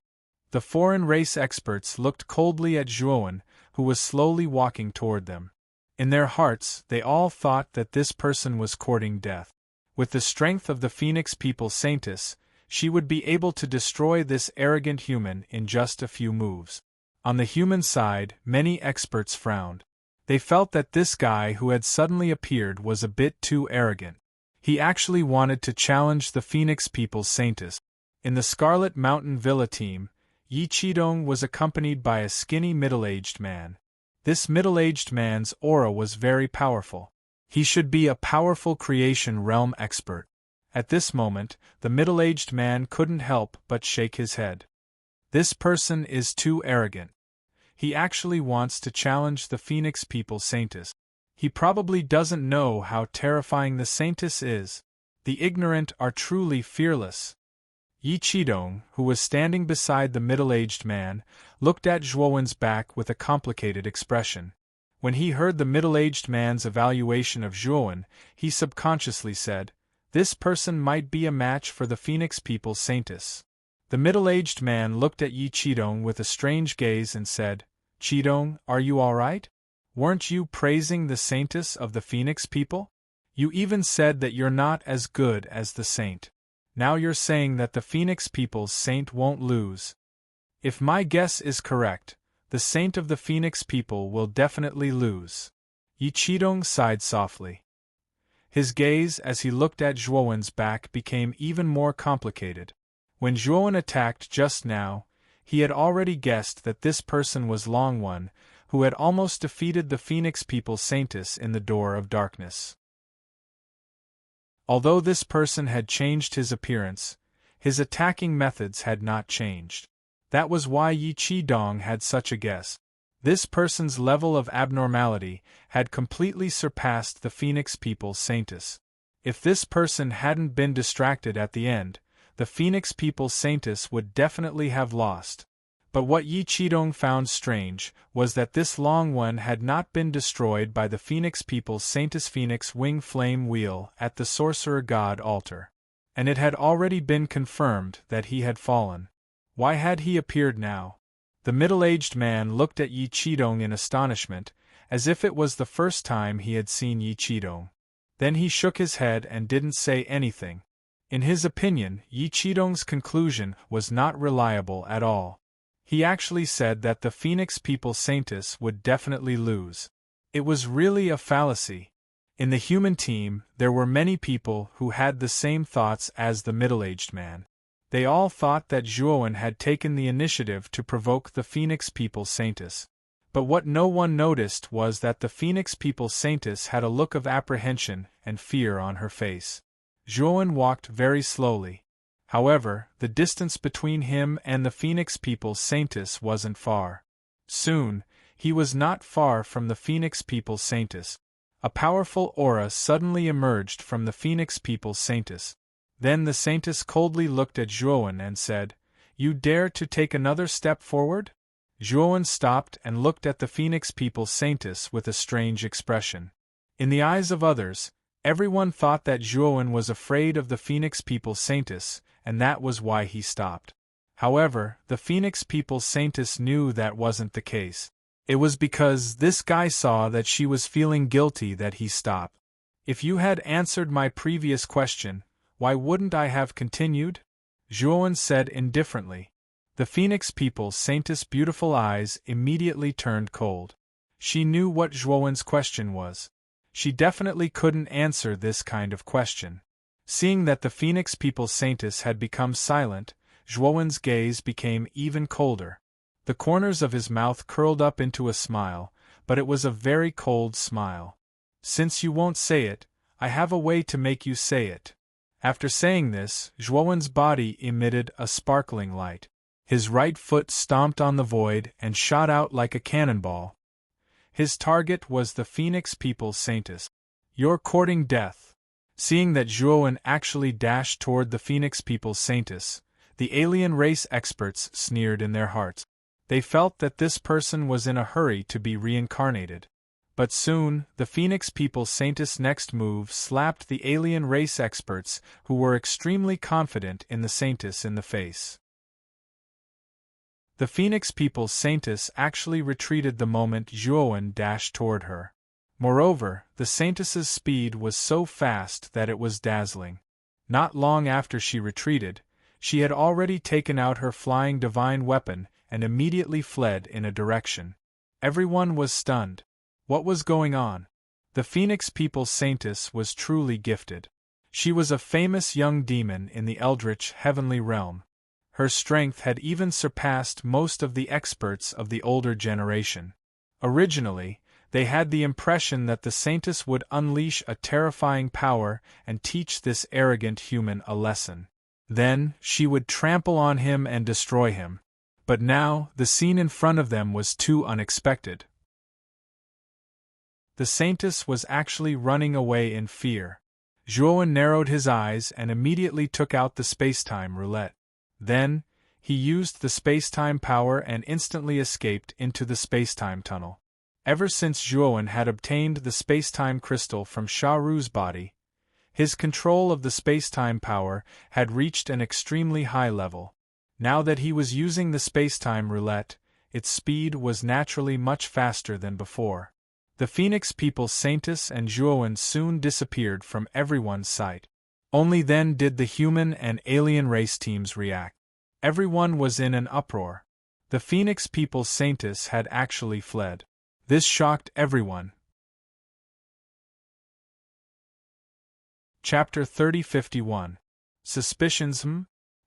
The foreign race experts looked coldly at Zhuowen, who was slowly walking toward them. In their hearts, they all thought that this person was courting death. With the strength of the Phoenix people's Saintess, she would be able to destroy this arrogant human in just a few moves. On the human side, many experts frowned. They felt that this guy who had suddenly appeared was a bit too arrogant. He actually wanted to challenge the Phoenix people's Saintess. In the Scarlet Mountain Villa team, Yi Qidong was accompanied by a skinny middle-aged man. This middle-aged man's aura was very powerful. He should be a powerful creation realm expert. At this moment, the middle-aged man couldn't help but shake his head. This person is too arrogant. He actually wants to challenge the Phoenix people's Saintess. He probably doesn't know how terrifying the Saintess is. The ignorant are truly fearless. Yi Qidong, who was standing beside the middle-aged man, looked at Zhuowen's back with a complicated expression. When he heard the middle-aged man's evaluation of Zhuowen, he subconsciously said, "This person might be a match for the Phoenix people's Saintess." The middle-aged man looked at Yi Qidong with a strange gaze and said, "Qidong, are you all right? Weren't you praising the Saintess of the Phoenix people? You even said that you're not as good as the Saint. Now you're saying that the Phoenix people's Saint won't lose. If my guess is correct, the Saint of the Phoenix people will definitely lose." Yi Qidong sighed softly. His gaze as he looked at Zhuowen's back became even more complicated. When Zhuowen attacked just now, he had already guessed that this person was Longone, who had almost defeated the Phoenix people's Saintess in the Door of Darkness. Although this person had changed his appearance, his attacking methods had not changed. That was why Yi Qidong had such a guess. This person's level of abnormality had completely surpassed the Phoenix people's Saintess. If this person hadn't been distracted at the end, the Phoenix people's Saintess would definitely have lost. But what Yi Qidong found strange was that this Longone had not been destroyed by the Phoenix people's Saintess Phoenix Wing Flame Wheel at the Sorcerer God altar. And it had already been confirmed that he had fallen. Why had he appeared now? The middle-aged man looked at Yi Qidong in astonishment, as if it was the first time he had seen Yi Qidong. Then he shook his head and didn't say anything. In his opinion, Yi Qidong's conclusion was not reliable at all. He actually said that the Phoenix people's Saintess would definitely lose. It was really a fallacy. In the human team, there were many people who had the same thoughts as the middle-aged man. They all thought that Zhuowen had taken the initiative to provoke the Phoenix people's Saintess. But what no one noticed was that the Phoenix people's Saintess had a look of apprehension and fear on her face. Zhuowen walked very slowly. However, the distance between him and the Phoenix people's Saintess wasn't far. Soon, he was not far from the Phoenix people's Saintess. A powerful aura suddenly emerged from the Phoenix people's Saintess. Then the Saintess coldly looked at Zhuowen and said, "You dare to take another step forward?" Zhuowen stopped and looked at the Phoenix people's Saintess with a strange expression. In the eyes of others, everyone thought that Zhuowen was afraid of the Phoenix people's Saintess, and that was why he stopped. However, the Phoenix people's Saintess knew that wasn't the case. It was because this guy saw that she was feeling guilty that he stopped. "If you had answered my previous question, why wouldn't I have continued?" Zhuowen said indifferently. The Phoenix people's Saintess' beautiful eyes immediately turned cold. She knew what Zhuowen's question was. She definitely couldn't answer this kind of question. Seeing that the Phoenix people's Saintess had become silent, Zhuowen's gaze became even colder. The corners of his mouth curled up into a smile, but it was a very cold smile. "Since you won't say it, I have a way to make you say it." After saying this, Zhuowen's body emitted a sparkling light. His right foot stomped on the void and shot out like a cannonball. His target was the Phoenix People's Saintess. "You're courting death." Seeing that Zhuowen actually dashed toward the Phoenix People's Saintess, the alien race experts sneered in their hearts. They felt that this person was in a hurry to be reincarnated. But soon, the Phoenix People's Saintess' next move slapped the alien race experts who were extremely confident in the Saintess in the face. The Phoenix People's Saintess actually retreated the moment Zhuowen dashed toward her. Moreover, the Saintess's speed was so fast that it was dazzling. Not long after she retreated, she had already taken out her flying divine weapon and immediately fled in a direction. Everyone was stunned. What was going on? The Phoenix People's Saintess was truly gifted. She was a famous young demon in the eldritch heavenly realm. Her strength had even surpassed most of the experts of the older generation. Originally, they had the impression that the Saintess would unleash a terrifying power and teach this arrogant human a lesson. Then, she would trample on him and destroy him. But now, the scene in front of them was too unexpected. The Saintess was actually running away in fear. Zhuowen narrowed his eyes and immediately took out the spacetime roulette. Then, he used the spacetime power and instantly escaped into the spacetime tunnel. Ever since Zhuowen had obtained the spacetime crystal from Sha Ru's body, his control of the spacetime power had reached an extremely high level. Now that he was using the spacetime roulette, its speed was naturally much faster than before. The Phoenix People's Saintess and Zhuowen soon disappeared from everyone's sight. Only then did the human and alien race teams react. Everyone was in an uproar. The Phoenix People's Saintess had actually fled. This shocked everyone. Chapter 3051. Suspicions.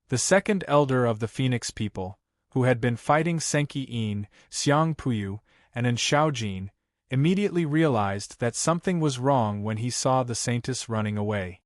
The second elder of the Phoenix people, who had been fighting Senki Yin, Xiang Puyu, and An Shaojin, immediately realized that something was wrong when he saw the Saintess running away.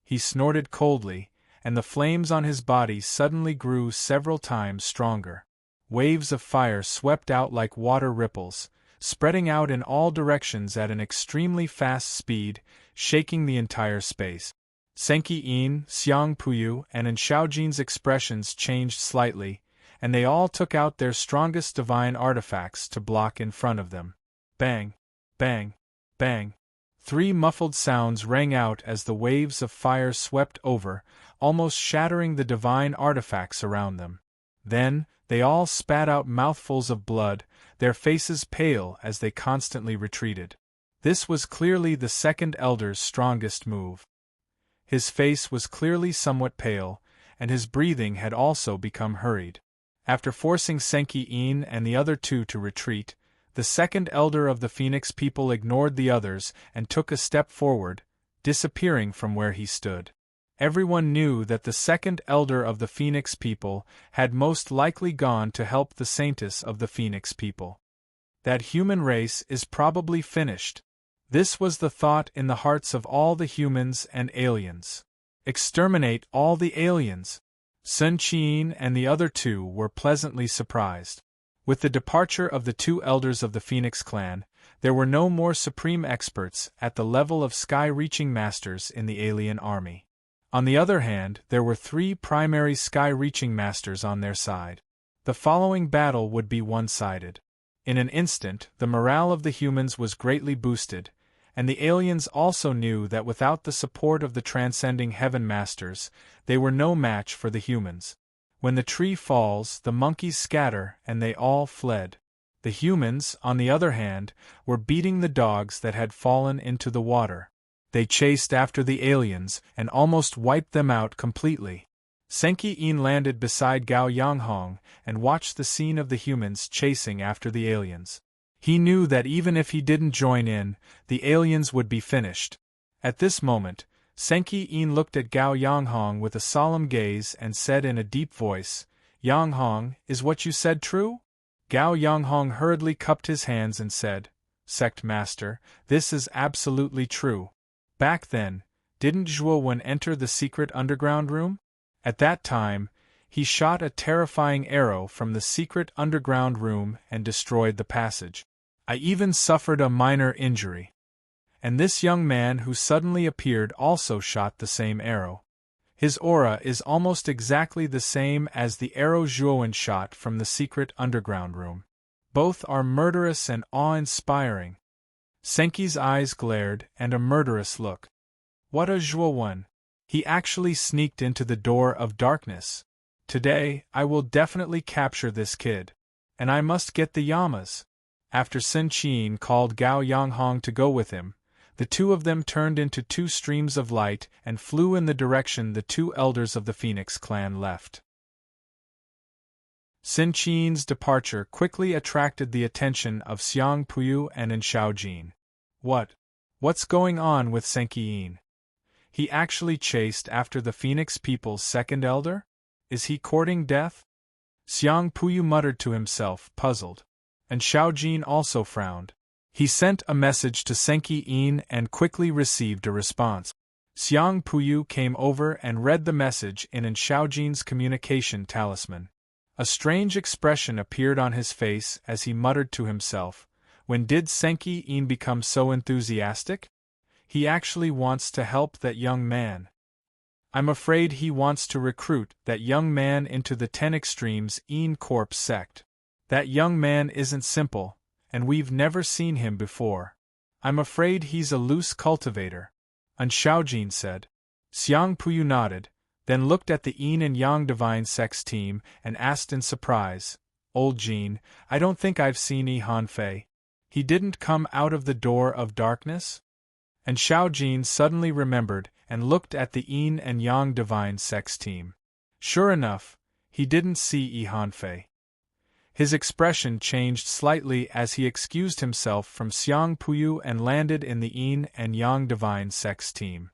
He snorted coldly, and the flames on his body suddenly grew several times stronger. Waves of fire swept out like water ripples, spreading out in all directions at an extremely fast speed, shaking the entire space. Senki Yin, Xiang Puyu, and An Shaojin's expressions changed slightly, and they all took out their strongest divine artifacts to block in front of them. Bang! Bang! Bang! 3 muffled sounds rang out as the waves of fire swept over, almost shattering the divine artifacts around them. Then, they all spat out mouthfuls of blood, their faces pale as they constantly retreated. This was clearly the second elder's strongest move. His face was clearly somewhat pale, and his breathing had also become hurried. After forcing Senki Yin and the other 2 to retreat, the second elder of the Phoenix people ignored the others and took a step forward, disappearing from where he stood. Everyone knew that the second elder of the Phoenix people had most likely gone to help the Saintess of the Phoenix people. That human race is probably finished. This was the thought in the hearts of all the humans and aliens. Exterminate all the aliens. Sun Qian and the other 2 were pleasantly surprised. With the departure of the 2 elders of the Phoenix clan, there were no more supreme experts at the level of sky-reaching masters in the alien army. On the other hand, there were 3 primary sky-reaching masters on their side. The following battle would be one-sided. In an instant, the morale of the humans was greatly boosted, and the aliens also knew that without the support of the transcending heaven masters, they were no match for the humans. When the tree falls, the monkeys scatter, and they all fled. The humans, on the other hand, were beating the dogs that had fallen into the water. They chased after the aliens and almost wiped them out completely. Senki Yin landed beside Gao Yanghong and watched the scene of the humans chasing after the aliens. He knew that even if he didn't join in, the aliens would be finished. At this moment, Senki Yin looked at Gao Yanghong with a solemn gaze and said in a deep voice, "Yanghong, is what you said true?" Gao Yanghong hurriedly cupped his hands and said, "Sect Master, this is absolutely true." Back then, Didn't Zhuowen enter the secret underground room? At that time, he shot a terrifying arrow from the secret underground room and destroyed the passage. I even suffered a minor injury. And this young man who suddenly appeared also shot the same arrow. His aura is almost exactly the same as the arrow Zhuowen shot from the secret underground room. Both are murderous and awe-inspiring. Senki's eyes glared, and a murderous look. What a Zhuowen! He actually sneaked into the door of darkness. Today, I will definitely capture this kid. And I must get the llamas. After Sun Qian called Gao Yanghong to go with him, the two of them turned into two streams of light and flew in the direction the two elders of the Phoenix clan left. Sun Qian's departure quickly attracted the attention of Xiang Puyu and An Shaojin. What's going on with Senki? He actually chased after the Phoenix people's second elder? Is he courting death? Xiang Puyu muttered to himself, puzzled. And Shaojin also frowned. He sent a message to Senki Yin and quickly received a response. Xiang Puyu came over and read the message in An Shaojin's communication talisman. A strange expression appeared on his face as he muttered to himself, when did Senki Yin become so enthusiastic? He actually wants to help that young man. I'm afraid he wants to recruit that young man into the 10 Extremes Yin Corp sect. That young man isn't simple, and we've never seen him before. I'm afraid he's a loose cultivator, An Shaojin said. Xiang Puyu nodded, then looked at the Yin and Yang Divine Sex team and asked in surprise, Old Jin, I don't think I've seen Yi Hanfei. He didn't come out of the door of darkness? And Shaojin suddenly remembered and looked at the Yin and Yang Divine Sex team. Sure enough, he didn't see Yi Hanfei. His expression changed slightly as he excused himself from Xiang Puyu and landed in the Yin and Yang Divine Sex team.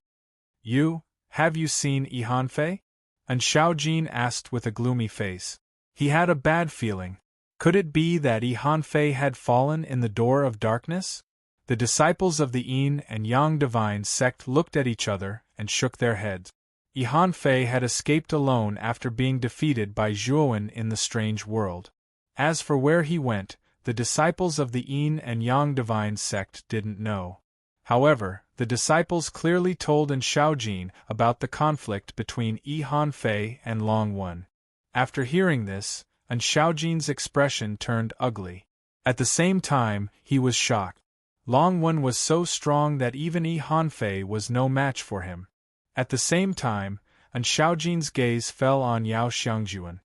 Have you seen Yi Hanfei? An Shaojin asked with a gloomy face. He had a bad feeling. Could it be that Yi Hanfei had fallen in the door of darkness? The disciples of the Yin and Yang Divine sect looked at each other and shook their heads. Yi Hanfei had escaped alone after being defeated by Zhuowen in the strange world. As for where he went, the disciples of the Yin and Yang Divine sect didn't know. However, the disciples clearly told An Shaojin about the conflict between Yi Hanfei and Longwen. After hearing this, An Shaojin's expression turned ugly. At the same time, he was shocked. Longwen was so strong that even Yi Hanfei was no match for him. At the same time, An Shaojin's gaze fell on Yao Xiangjuan.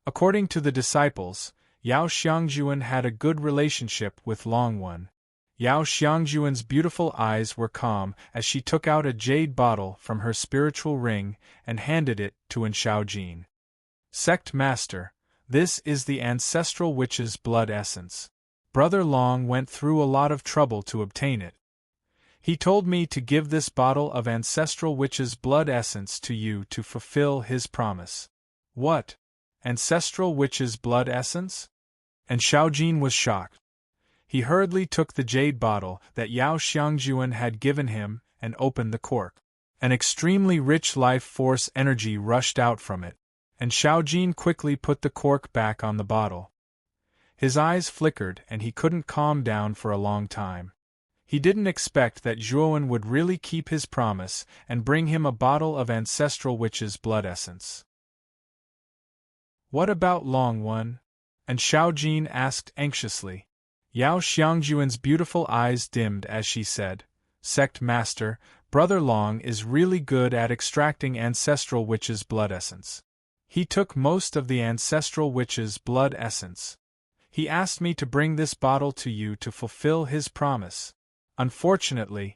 According to the disciples, Yao Xiangjuan had a good relationship with Longwen. Yao Xiangjuan's beautiful eyes were calm as she took out a jade bottle from her spiritual ring and handed it to An Shaojin. Sect Master, this is the ancestral witch's blood essence. Brother Long went through a lot of trouble to obtain it. He told me to give this bottle of ancestral witch's blood essence to you to fulfill his promise. What? Ancestral witch's blood essence? And Shaojin was shocked. He hurriedly took the jade bottle that Yao Xiangjuan had given him and opened the cork. An extremely rich life force energy rushed out from it, and Shaojin quickly put the cork back on the bottle. His eyes flickered and he couldn't calm down for a long time. He didn't expect that Zhuowen would really keep his promise and bring him a bottle of ancestral witch's blood essence. What about Longwen? And Shaojin asked anxiously. Yao Xiangjuan's beautiful eyes dimmed as she said, Sect Master, Brother Long is really good at extracting ancestral witch's blood essence. He took most of the ancestral witch's blood essence. He asked me to bring this bottle to you to fulfill his promise. Unfortunately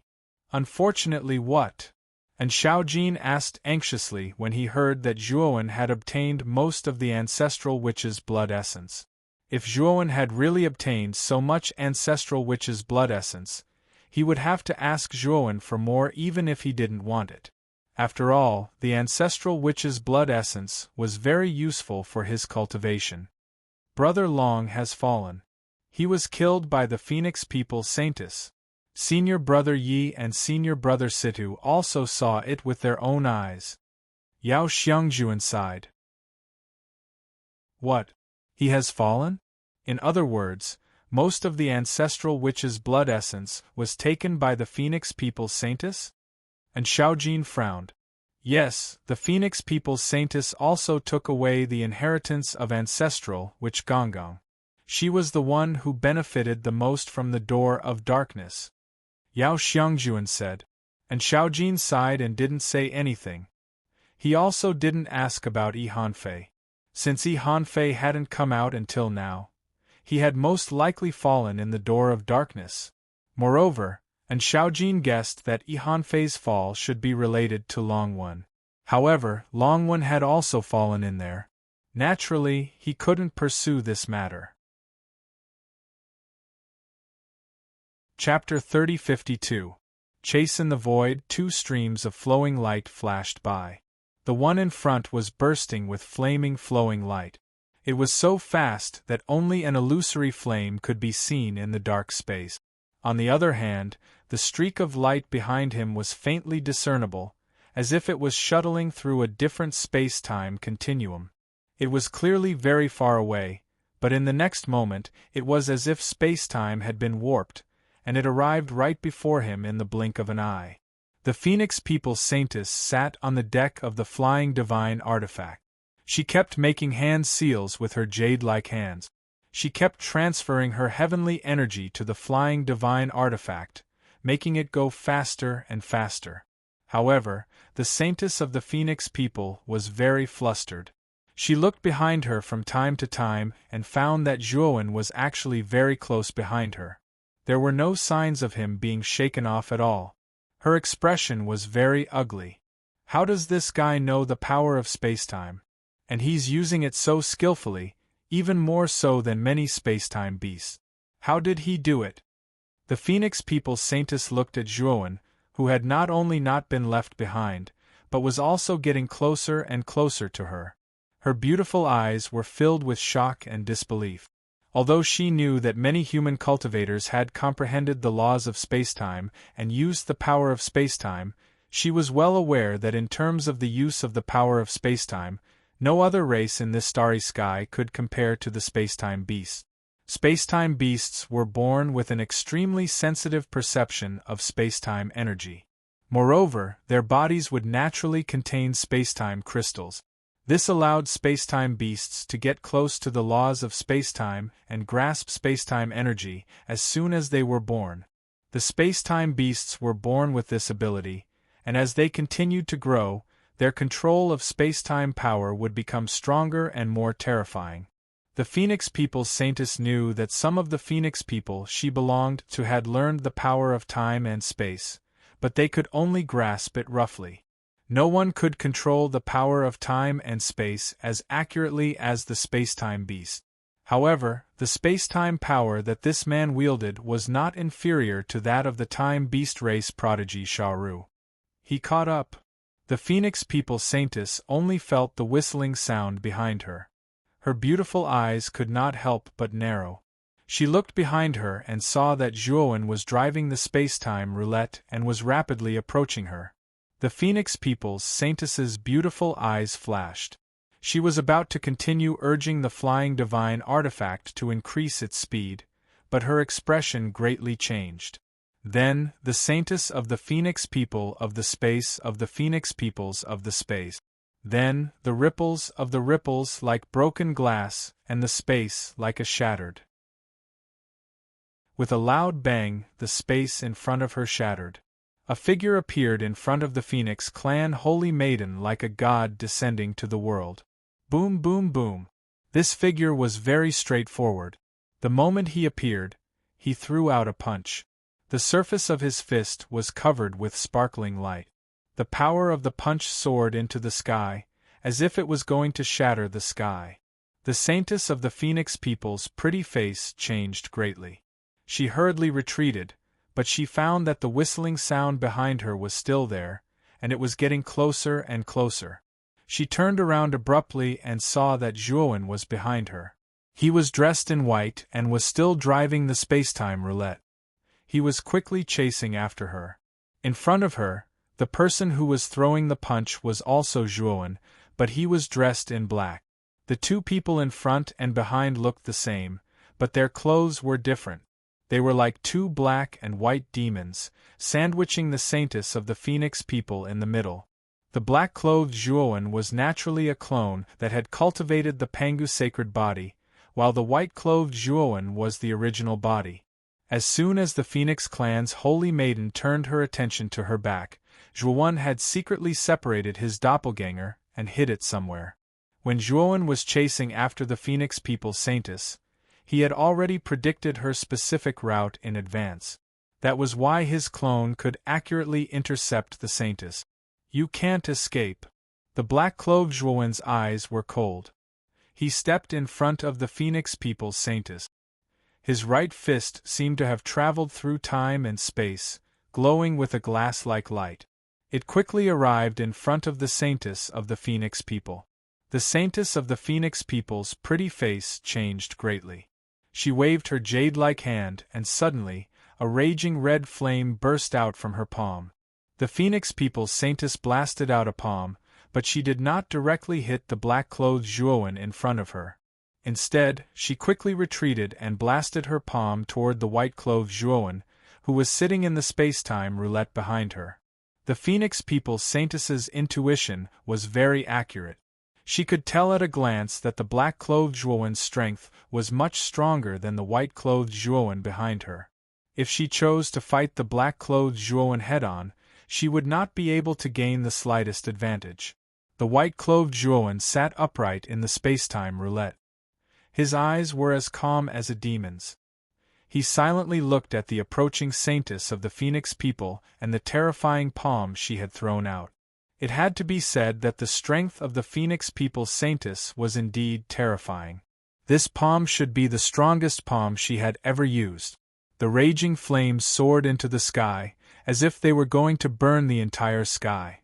what? And Shaojin asked anxiously when he heard that Zhuowen had obtained most of the ancestral witch's blood essence. If Zhuowen had really obtained so much ancestral witch's blood essence, he would have to ask Zhuowen for more even if he didn't want it. After all, the ancestral witch's blood essence was very useful for his cultivation. Brother Long has fallen. He was killed by the Phoenix people Saintus. Senior Brother Yi and Senior Brother Situ also saw it with their own eyes. Yao Xiangjuan sighed. What? He has fallen? In other words, most of the ancestral witch's blood essence was taken by the Phoenix People's Saintess? And Xiaojin frowned. Yes, the Phoenix People's Saintess also took away the inheritance of ancestral witch Gonggong. She was the one who benefited the most from the Door of Darkness. Yao Xiangjuan said. And Xiaojin sighed and didn't say anything. He also didn't ask about Yi Hanfei. Since Yi Hanfei hadn't come out until now, he had most likely fallen in the Door of Darkness. Moreover, and Xiaojin guessed that Yi Hanfei's fall should be related to Longwen. However, Longwen had also fallen in there. Naturally, he couldn't pursue this matter. Chapter 3052. Chase in the Void. 2 streams of flowing light flashed by. The one in front was bursting with flaming flowing light. It was so fast that only an illusory flame could be seen in the dark space. On the other hand, the streak of light behind him was faintly discernible, as if it was shuttling through a different space-time continuum. It was clearly very far away, but in the next moment it was as if space-time had been warped, and it arrived right before him in the blink of an eye. The Phoenix People's Saintess sat on the deck of the flying divine artifact. She kept making hand seals with her jade-like hands. She kept transferring her heavenly energy to the flying divine artifact, making it go faster and faster. However, the Saintess of the Phoenix People was very flustered. She looked behind her from time to time and found that Zhuowen was actually very close behind her. There were no signs of him being shaken off at all. Her expression was very ugly. How does this guy know the power of spacetime? And he's using it so skillfully, even more so than many spacetime beasts. How did he do it? The Phoenix People's Saintess looked at Zhuowen, who had not only not been left behind, but was also getting closer and closer to her. Her beautiful eyes were filled with shock and disbelief. Although she knew that many human cultivators had comprehended the laws of spacetime and used the power of spacetime, she was well aware that in terms of the use of the power of spacetime, no other race in this starry sky could compare to the spacetime beasts. Spacetime beasts were born with an extremely sensitive perception of spacetime energy. Moreover, their bodies would naturally contain spacetime crystals. This allowed spacetime beasts to get close to the laws of spacetime and grasp spacetime energy as soon as they were born. The spacetime beasts were born with this ability, and as they continued to grow, their control of spacetime power would become stronger and more terrifying. The Phoenix People's Saintess knew that some of the Phoenix people she belonged to had learned the power of time and space, but they could only grasp it roughly. No one could control the power of time and space as accurately as the spacetime beast. However, the spacetime power that this man wielded was not inferior to that of the time beast race prodigy Shaoru. He caught up. The Phoenix People's Saintess only felt the whistling sound behind her. Her beautiful eyes could not help but narrow. She looked behind her and saw that Zhuowen was driving the spacetime roulette and was rapidly approaching her. The Phoenix People's Saintess's beautiful eyes flashed. She was about to continue urging the flying divine artifact to increase its speed, but her expression greatly changed. Then, the Saintess of the Phoenix People of the Space of the Phoenix Peoples of the Space. Then, the ripples of the ripples like broken glass, and the space like a shattered. With a loud bang, the space in front of her shattered. A figure appeared in front of the Phoenix Clan Holy Maiden like a god descending to the world. Boom boom boom. This figure was very straightforward. The moment he appeared, he threw out a punch. The surface of his fist was covered with sparkling light. The power of the punch soared into the sky, as if it was going to shatter the sky. The Saintess of the Phoenix People's pretty face changed greatly. She hurriedly retreated, but she found that the whistling sound behind her was still there, and it was getting closer and closer. She turned around abruptly and saw that Zhuowen was behind her. He was dressed in white and was still driving the spacetime roulette. He was quickly chasing after her. In front of her, the person who was throwing the punch was also Zhuowen, but he was dressed in black. The two people in front and behind looked the same, but their clothes were different. They were like two black and white demons, sandwiching the saintess of the Phoenix people in the middle. The black-clothed Zhuowen was naturally a clone that had cultivated the Pangu sacred body, while the white-clothed Zhuowen was the original body. As soon as the Phoenix clan's holy maiden turned her attention to her back, Zhuowen had secretly separated his doppelganger and hid it somewhere. When Zhuowen was chasing after the Phoenix people's saintess, he had already predicted her specific route in advance. That was why his clone could accurately intercept the saintess. "You can't escape." The black-clothed Zhuowen's eyes were cold. He stepped in front of the Phoenix people's saintess. His right fist seemed to have traveled through time and space, glowing with a glass-like light. It quickly arrived in front of the saintess of the Phoenix people. The saintess of the Phoenix people's pretty face changed greatly. She waved her jade-like hand, and suddenly, a raging red flame burst out from her palm. The Phoenix people's saintess blasted out a palm, but she did not directly hit the black-clothed Zhuowen in front of her. Instead, she quickly retreated and blasted her palm toward the white-clothed Zhuowen, who was sitting in the space-time roulette behind her. The Phoenix people's saintess's intuition was very accurate. She could tell at a glance that the black-clothed Zhuowen's strength was much stronger than the white-clothed Zhuowen behind her. If she chose to fight the black-clothed Zhuowen head-on, she would not be able to gain the slightest advantage. The white-clothed Zhuowen sat upright in the space-time roulette. His eyes were as calm as a demon's. He silently looked at the approaching saintess of the Phoenix people and the terrifying palm she had thrown out. It had to be said that the strength of the Phoenix people's saintess was indeed terrifying. This palm should be the strongest palm she had ever used. The raging flames soared into the sky, as if they were going to burn the entire sky.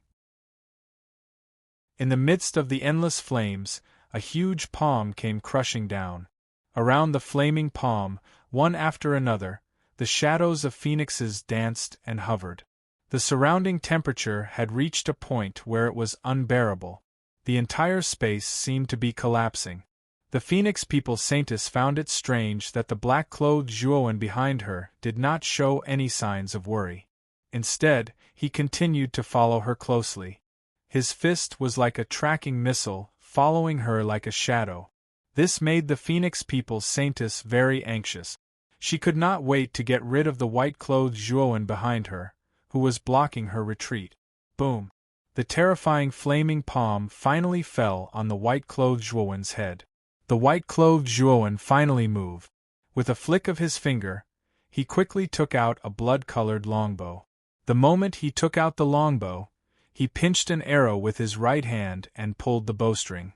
In the midst of the endless flames, a huge palm came crushing down. Around the flaming palm, one after another, the shadows of phoenixes danced and hovered. The surrounding temperature had reached a point where it was unbearable. The entire space seemed to be collapsing. The Phoenix people's saintess found it strange that the black-clothed Zhuowen behind her did not show any signs of worry. Instead, he continued to follow her closely. His fist was like a tracking missile, following her like a shadow. This made the Phoenix people's saintess very anxious. She could not wait to get rid of the white-clothed Zhuowen behind her, who was blocking her retreat. Boom! The terrifying flaming palm finally fell on the white-clothed Zhuowen's head. The white-clothed Zhuowen finally moved. With a flick of his finger, he quickly took out a blood-colored longbow. The moment he took out the longbow, he pinched an arrow with his right hand and pulled the bowstring.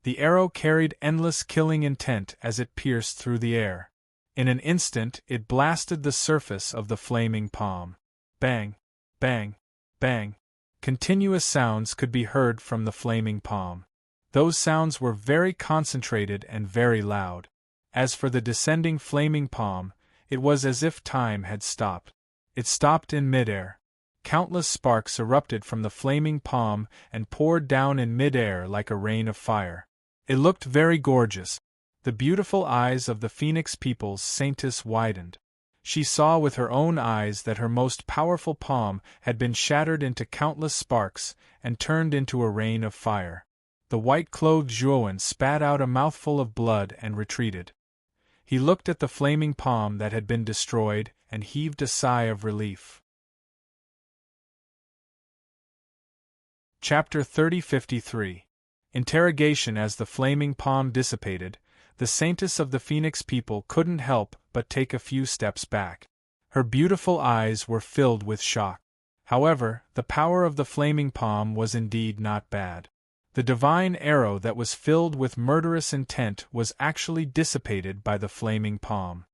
The arrow carried endless killing intent as it pierced through the air. In an instant it blasted the surface of the flaming palm. Bang! Bang! Bang! Continuous sounds could be heard from the flaming palm. Those sounds were very concentrated and very loud. As for the descending flaming palm, it was as if time had stopped. It stopped in midair. Countless sparks erupted from the flaming palm and poured down in midair like a rain of fire. It looked very gorgeous. The beautiful eyes of the Phoenix people's saintess widened. She saw with her own eyes that her most powerful palm had been shattered into countless sparks and turned into a rain of fire. The white-clothed Zhuowen spat out a mouthful of blood and retreated. He looked at the flaming palm that had been destroyed and heaved a sigh of relief. Chapter 3053. Interrogation. As the flaming palm dissipated, the saintess of the Phoenix people couldn't help but take a few steps back. Her beautiful eyes were filled with shock. However, the power of the flaming palm was indeed not bad. The divine arrow that was filled with murderous intent was actually dissipated by the flaming palm.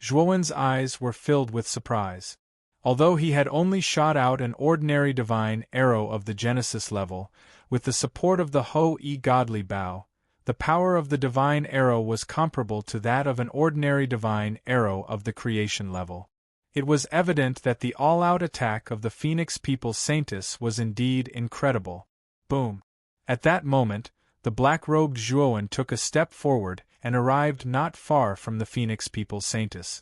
Zhuowen's eyes were filled with surprise. Although he had only shot out an ordinary divine arrow of the Genesis level, with the support of the Ho-E godly bow, The power of the divine arrow was comparable to that of an ordinary divine arrow of the creation level. It was evident that the all-out attack of the Phoenix People's Saintess was indeed incredible. Boom! At that moment, the black-robed Zhuowen took a step forward and arrived not far from the Phoenix People's Saintess.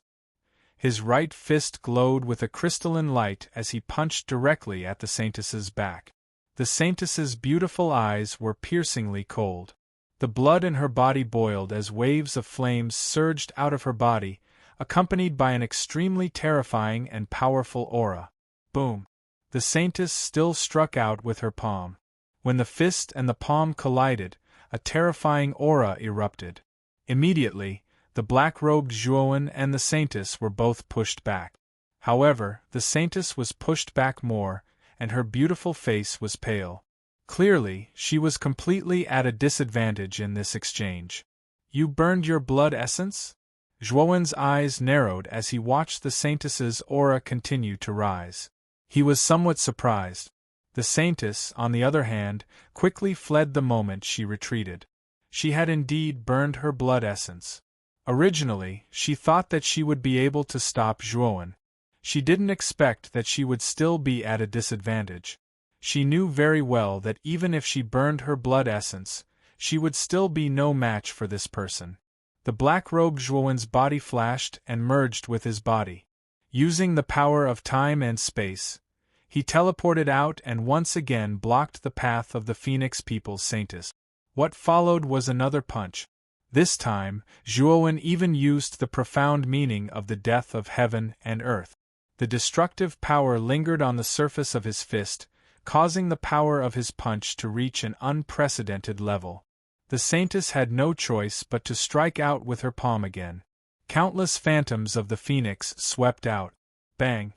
His right fist glowed with a crystalline light as he punched directly at the Saintess's back. The Saintess's beautiful eyes were piercingly cold. The blood in her body boiled as waves of flames surged out of her body, accompanied by an extremely terrifying and powerful aura. Boom! The Saintess still struck out with her palm. When the fist and the palm collided, a terrifying aura erupted. Immediately, the black-robed Zhuowen and the Saintess were both pushed back. However, the Saintess was pushed back more, and her beautiful face was pale. Clearly, she was completely at a disadvantage in this exchange. "You burned your blood essence?" Zhuowen's eyes narrowed as he watched the Saintess's aura continue to rise. He was somewhat surprised. The Saintess, on the other hand, quickly fled the moment she retreated. She had indeed burned her blood essence. Originally, she thought that she would be able to stop Zhuowen. She didn't expect that she would still be at a disadvantage. She knew very well that even if she burned her blood essence, she would still be no match for this person. The black-robed Zhuowen's body flashed and merged with his body. Using the power of time and space, he teleported out and once again blocked the path of the Phoenix People's Saintess. What followed was another punch. This time, Zhuowen even used the profound meaning of the death of heaven and earth. The destructive power lingered on the surface of his fist, causing the power of his punch to reach an unprecedented level. The Saintess had no choice but to strike out with her palm again. Countless phantoms of the Phoenix swept out. Bang!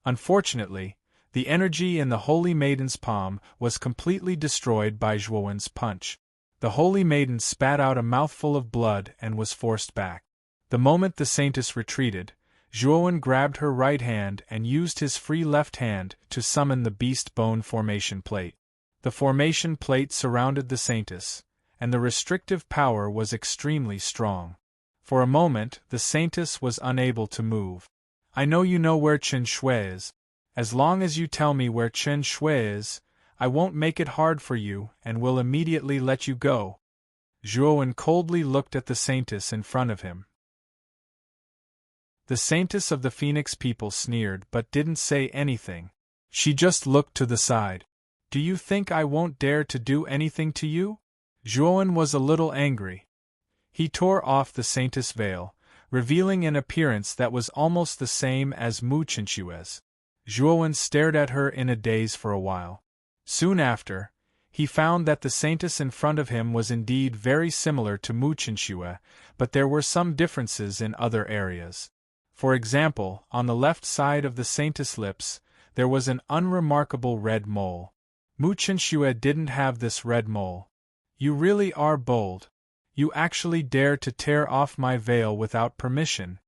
Unfortunately, the energy in the Holy Maiden's palm was completely destroyed by Zhuowen's punch. The Holy Maiden spat out a mouthful of blood and was forced back. The moment the Saintess retreated, Zhuowen grabbed her right hand and used his free left hand to summon the Beast Bone Formation Plate. The Formation Plate surrounded the Saintess, and the restrictive power was extremely strong. For a moment, the Saintess was unable to move. "I know you know where Chen Shui is. As long as you tell me where Chen Shui is, I won't make it hard for you and will immediately let you go." Zhuowen coldly looked at the Saintess in front of him. The Saintess of the Phoenix people sneered but didn't say anything. She just looked to the side. "Do you think I won't dare to do anything to you?" Zhuowen was a little angry. He tore off the Saintess' veil, revealing an appearance that was almost the same as Mu Qinshue's. Zhuowen stared at her in a daze for a while. Soon after, he found that the Saintess in front of him was indeed very similar to Mu Qinshu, but there were some differences in other areas. For example, on the left side of the Saintess' lips, there was an unremarkable red mole. Mu Qinshu didn't have this red mole. "You really are bold. You actually dare to tear off my veil without permission,"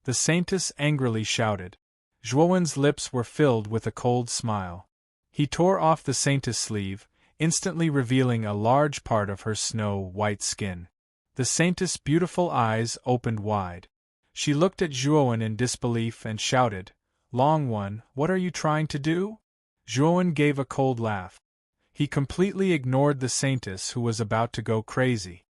the Saintess angrily shouted. Zhuowen's lips were filled with a cold smile. He tore off the Saintess' sleeve, instantly revealing a large part of her snow-white skin. The Saintess' beautiful eyes opened wide. She looked at Zhuowen in disbelief and shouted, "Long One, what are you trying to do?" Zhuowen gave a cold laugh. He completely ignored the Saintess who was about to go crazy.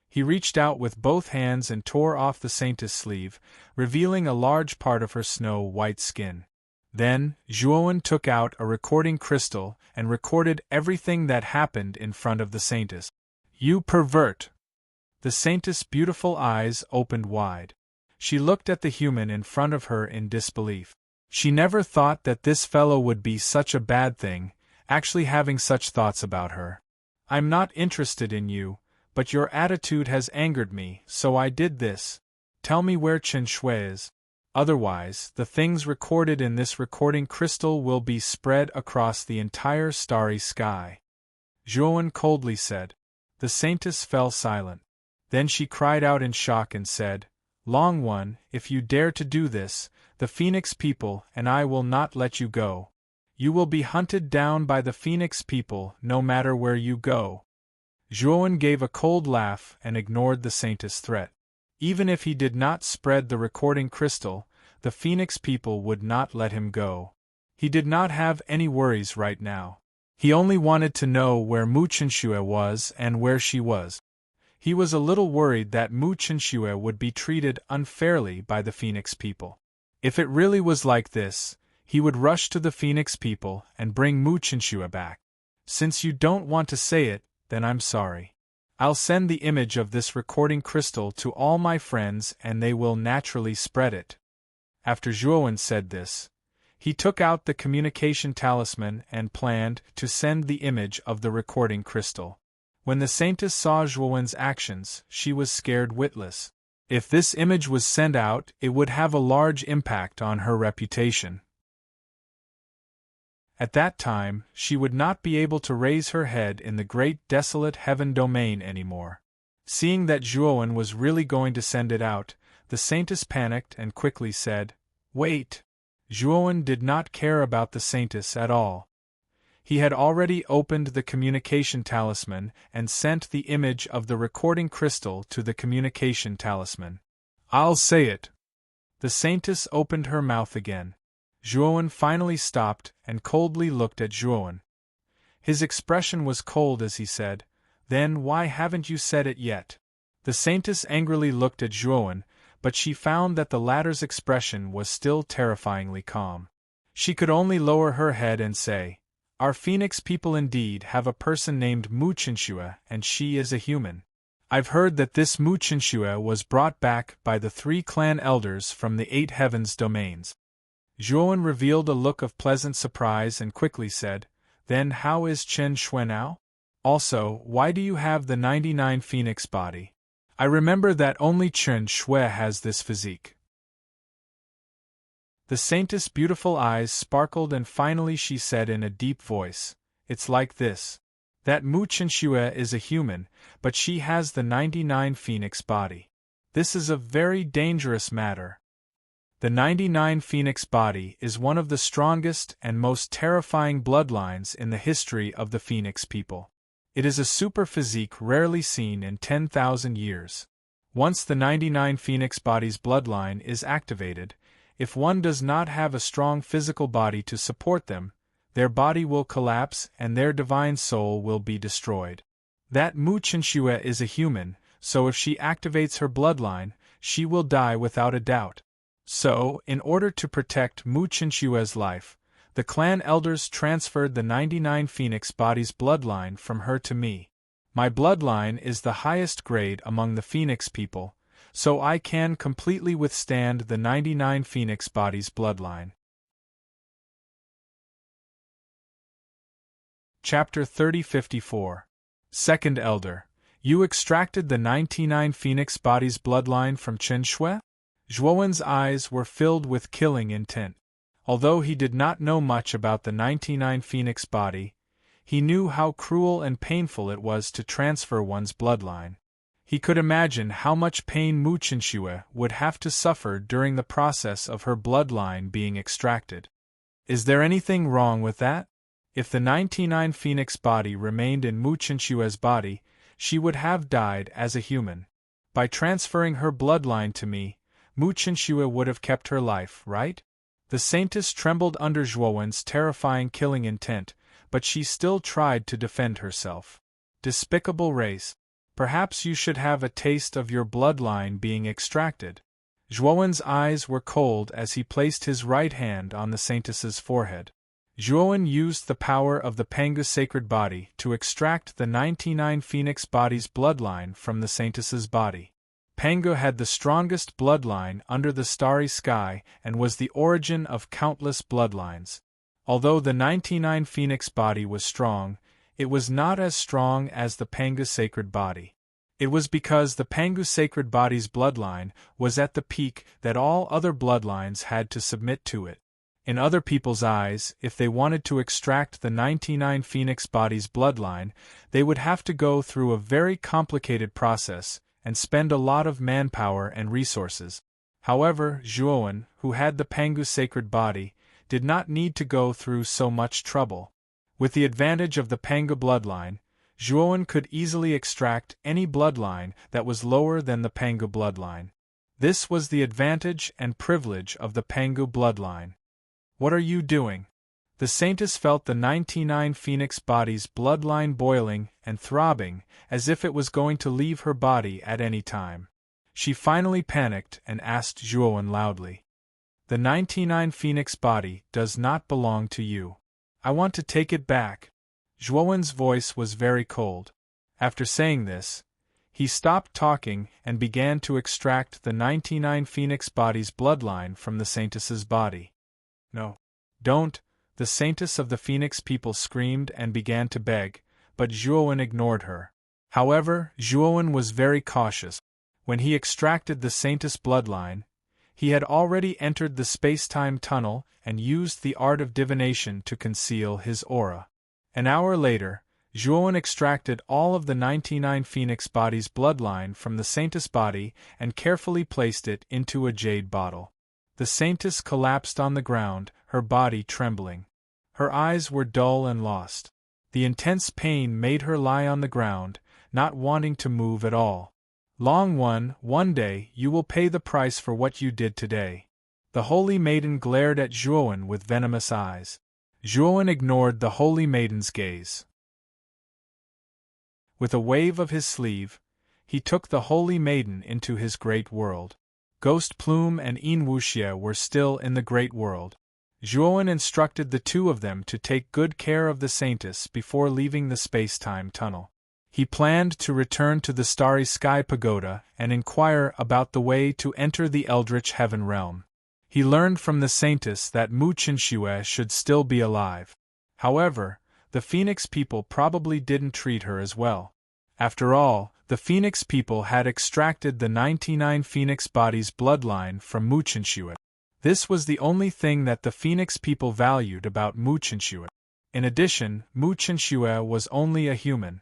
He reached out with both hands and tore off the Saintess' sleeve, revealing a large part of her snow-white skin. Then, Zhuowen took out a recording crystal and recorded everything that happened in front of the Saintess. "You pervert!" The Saintess' beautiful eyes opened wide. She looked at the human in front of her in disbelief. She never thought that this fellow would be such a bad thing, actually having such thoughts about her. "I'm not interested in you, but your attitude has angered me, so I did this. Tell me where Chen Shui is. Otherwise, the things recorded in this recording crystal will be spread across the entire starry sky," Zhuowen coldly said. The Saintess fell silent. Then she cried out in shock and said, "Long One, if you dare to do this, the Phoenix people and I will not let you go. You will be hunted down by the Phoenix people no matter where you go." Zhuowen gave a cold laugh and ignored the Saintess' threat. Even if he did not spread the recording crystal, the Phoenix people would not let him go. He did not have any worries right now. He only wanted to know where Mu Chenxue was and where she was. He was a little worried that Mu Chenxue would be treated unfairly by the Phoenix people. If it really was like this, he would rush to the Phoenix people and bring Mu Chenxue back. Since you don't want to say it, then I'm sorry. I'll send the image of this recording crystal to all my friends and they will naturally spread it. After Zhuowen said this, he took out the communication talisman and planned to send the image of the recording crystal. When the Saintess saw Zhuowen's actions, she was scared witless. If this image was sent out, it would have a large impact on her reputation. At that time, she would not be able to raise her head in the great desolate heaven domain anymore. Seeing that Zhuowen was really going to send it out, the Saintess panicked and quickly said, "Wait!" Zhuowen did not care about the Saintess at all. He had already opened the communication talisman and sent the image of the recording crystal to the communication talisman. "I'll say it." The Saintess opened her mouth again. Zhuowen finally stopped and coldly looked at Zhuowen. His expression was cold as he said, "Then why haven't you said it yet?" The Saintess angrily looked at Zhuowen, but she found that the latter's expression was still terrifyingly calm. She could only lower her head and say, "Our Phoenix people indeed have a person named Mu Chenxue, and she is a human. I've heard that this Mu Chenxue was brought back by the 3 clan elders from the 8 heavens domains." Zhuowen revealed a look of pleasant surprise and quickly said, "Then how is Chen Shui now? Also, why do you have the 99 Phoenix body? I remember that only Chen Shui has this physique." The Saintess' beautiful eyes sparkled and finally she said in a deep voice, "It's like this. That Mu Chenxue is a human, but she has the 99 Phoenix body. This is a very dangerous matter. The 99 Phoenix body is one of the strongest and most terrifying bloodlines in the history of the Phoenix people. It is a super physique rarely seen in 10,000 years. Once the 99 Phoenix body's bloodline is activated, if one does not have a strong physical body to support them, their body will collapse and their divine soul will be destroyed. That Mu Chenxue is a human, so if she activates her bloodline, she will die without a doubt. So, in order to protect Mu Chenxue's life, the clan elders transferred the 99 Phoenix body's bloodline from her to me. My bloodline is the highest grade among the Phoenix people, so I can completely withstand the 99 Phoenix body's bloodline. Chapter 3054. Second Elder. You extracted the 99 Phoenix body's bloodline from Chen Shui? Zhuowen's eyes were filled with killing intent. Although he did not know much about the 99 Phoenix body, he knew how cruel and painful it was to transfer one's bloodline. He could imagine how much pain Mu Chenxue would have to suffer during the process of her bloodline being extracted. Is there anything wrong with that? If the 99 Phoenix body remained in Mu Chenxue's body, she would have died as a human. By transferring her bloodline to me, Mu Chenxue would have kept her life, right? The Saintess trembled under Zhuowen's terrifying killing intent, but she still tried to defend herself. Despicable race. Perhaps you should have a taste of your bloodline being extracted. Zhuowen's eyes were cold as he placed his right hand on the Saintess's forehead. Zhuowen used the power of the Pangu sacred body to extract the 99 Phoenix body's bloodline from the Saintess's body. Pangu had the strongest bloodline under the starry sky and was the origin of countless bloodlines. Although the 99 Phoenix body was strong, it was not as strong as the Pangu sacred body. It was because the Pangu sacred body's bloodline was at the peak that all other bloodlines had to submit to it. In other people's eyes, if they wanted to extract the 99 Phoenix body's bloodline, they would have to go through a very complicated process and spend a lot of manpower and resources. However, Zhuowen, who had the Pangu sacred body, did not need to go through so much trouble. With the advantage of the Pangu bloodline, Zhuowen could easily extract any bloodline that was lower than the Pangu bloodline. This was the advantage and privilege of the Pangu bloodline. What are you doing? The Saintess felt the 99 Phoenix body's bloodline boiling and throbbing as if it was going to leave her body at any time. She finally panicked and asked Zhuowen loudly. The 99 Phoenix body does not belong to you. I want to take it back. Zhuowen's voice was very cold. After saying this, he stopped talking and began to extract the 99 Phoenix body's bloodline from the Saintess's body. No. Don't, the Saintess of the Phoenix people screamed and began to beg, but Zhuowen ignored her. However, Zhuowen was very cautious. When he extracted the Saintess bloodline, he had already entered the space-time tunnel and used the art of divination to conceal his aura. An hour later, Zhuowen extracted all of the 99 Phoenix body's bloodline from the Saintess body and carefully placed it into a jade bottle. The Saintess collapsed on the ground, her body trembling. Her eyes were dull and lost. The intense pain made her lie on the ground, not wanting to move at all. Long one day you will pay the price for what you did today. The Holy Maiden glared at Zhuowen with venomous eyes. Zhuowen ignored the Holy Maiden's gaze. With a wave of his sleeve, he took the Holy Maiden into his great world. Ghost Plume and Yin Wuxie were still in the great world. Zhuowen instructed the two of them to take good care of the Saintess before leaving the space-time tunnel. He planned to return to the Starry Sky Pagoda and inquire about the way to enter the Eldritch Heaven realm. He learned from the Saintess that Mu Qinxue should still be alive. However, the Phoenix people probably didn't treat her as well. After all, the Phoenix people had extracted the 99 Phoenix body's bloodline from Mu Qinxue. This was the only thing that the Phoenix people valued about Mu Qinxue. In addition, Mu Qinxue was only a human.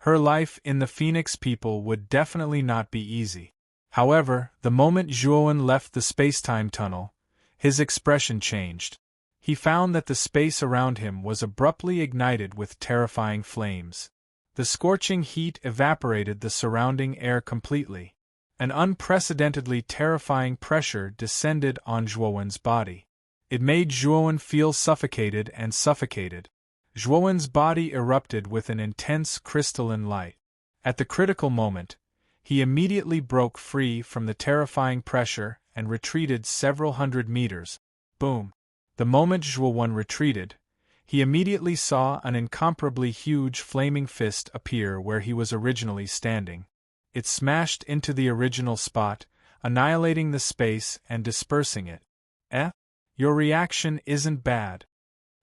Her life in the Phoenix people would definitely not be easy. However, the moment Zhuowen left the space-time tunnel, his expression changed. He found that the space around him was abruptly ignited with terrifying flames. The scorching heat evaporated the surrounding air completely. An unprecedentedly terrifying pressure descended on Zhuowen's body. It made Zhuowen feel suffocated and suffocated. Zhuowen's body erupted with an intense crystalline light. At the critical moment, he immediately broke free from the terrifying pressure and retreated several hundred meters. Boom! The moment Zhuowen retreated, he immediately saw an incomparably huge flaming fist appear where he was originally standing. It smashed into the original spot, annihilating the space and dispersing it. Your reaction isn't bad.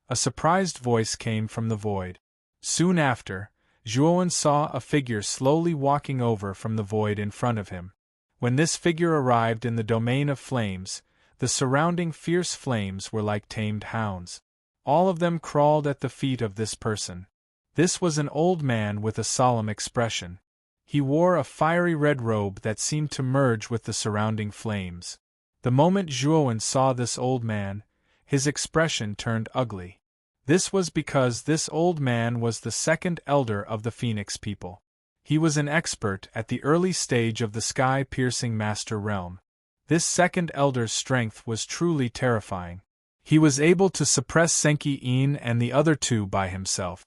A surprised voice came from the void. Soon after, Zhuowen saw a figure slowly walking over from the void in front of him. When this figure arrived in the domain of flames, the surrounding fierce flames were like tamed hounds. All of them crawled at the feet of this person. This was an old man with a solemn expression. He wore a fiery red robe that seemed to merge with the surrounding flames. The moment Zhuowen saw this old man, his expression turned ugly. This was because this old man was the second elder of the Phoenix people. He was an expert at the early stage of the sky-piercing master realm. This second elder's strength was truly terrifying. He was able to suppress Senki Yin and the other two by himself.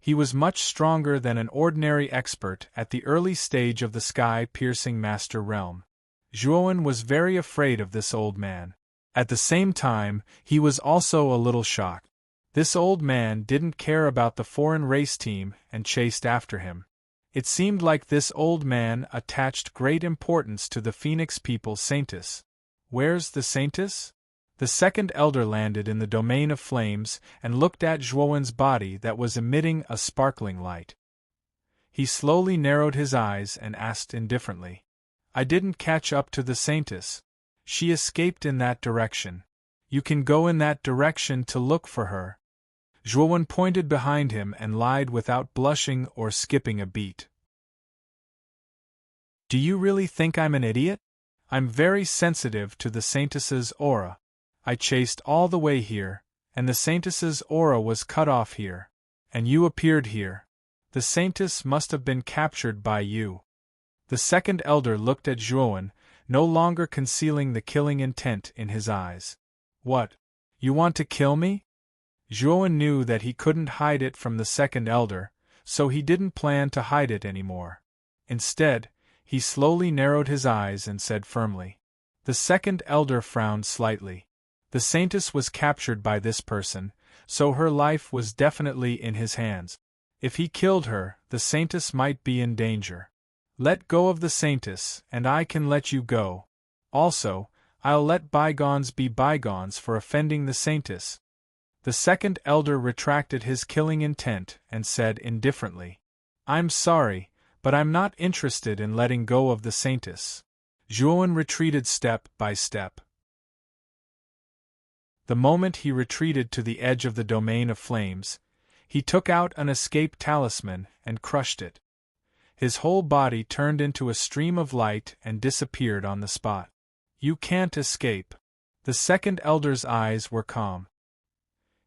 He was much stronger than an ordinary expert at the early stage of the sky-piercing master realm. Zhuowen was very afraid of this old man. At the same time, he was also a little shocked. This old man didn't care about the foreign race team and chased after him. It seemed like this old man attached great importance to the Phoenix people's Saintess. Where's the Saintess? The second elder landed in the domain of flames and looked at Zhuowen's body that was emitting a sparkling light. He slowly narrowed his eyes and asked indifferently, I didn't catch up to the Saintess. She escaped in that direction. You can go in that direction to look for her. Zhuowen pointed behind him and lied without blushing or skipping a beat. Do you really think I'm an idiot? I'm very sensitive to the Saintess's aura. I chased all the way here, and the Saintess's aura was cut off here. And you appeared here. The Saintess must have been captured by you. The second elder looked at Zhuan, no longer concealing the killing intent in his eyes. What? You want to kill me? Zhuan knew that he couldn't hide it from the second elder, so he didn't plan to hide it anymore. Instead, he slowly narrowed his eyes and said firmly. The second elder frowned slightly. The Saintess was captured by this person, so her life was definitely in his hands. If he killed her, the Saintess might be in danger. Let go of the Saintess, and I can let you go. Also, I'll let bygones be bygones for offending the Saintess. The second elder retracted his killing intent and said indifferently, I'm sorry, but I'm not interested in letting go of the Saintess. Zhuan retreated step by step. The moment he retreated to the edge of the domain of flames, he took out an escape talisman and crushed it. His whole body turned into a stream of light and disappeared on the spot. You can't escape. The second elder's eyes were calm.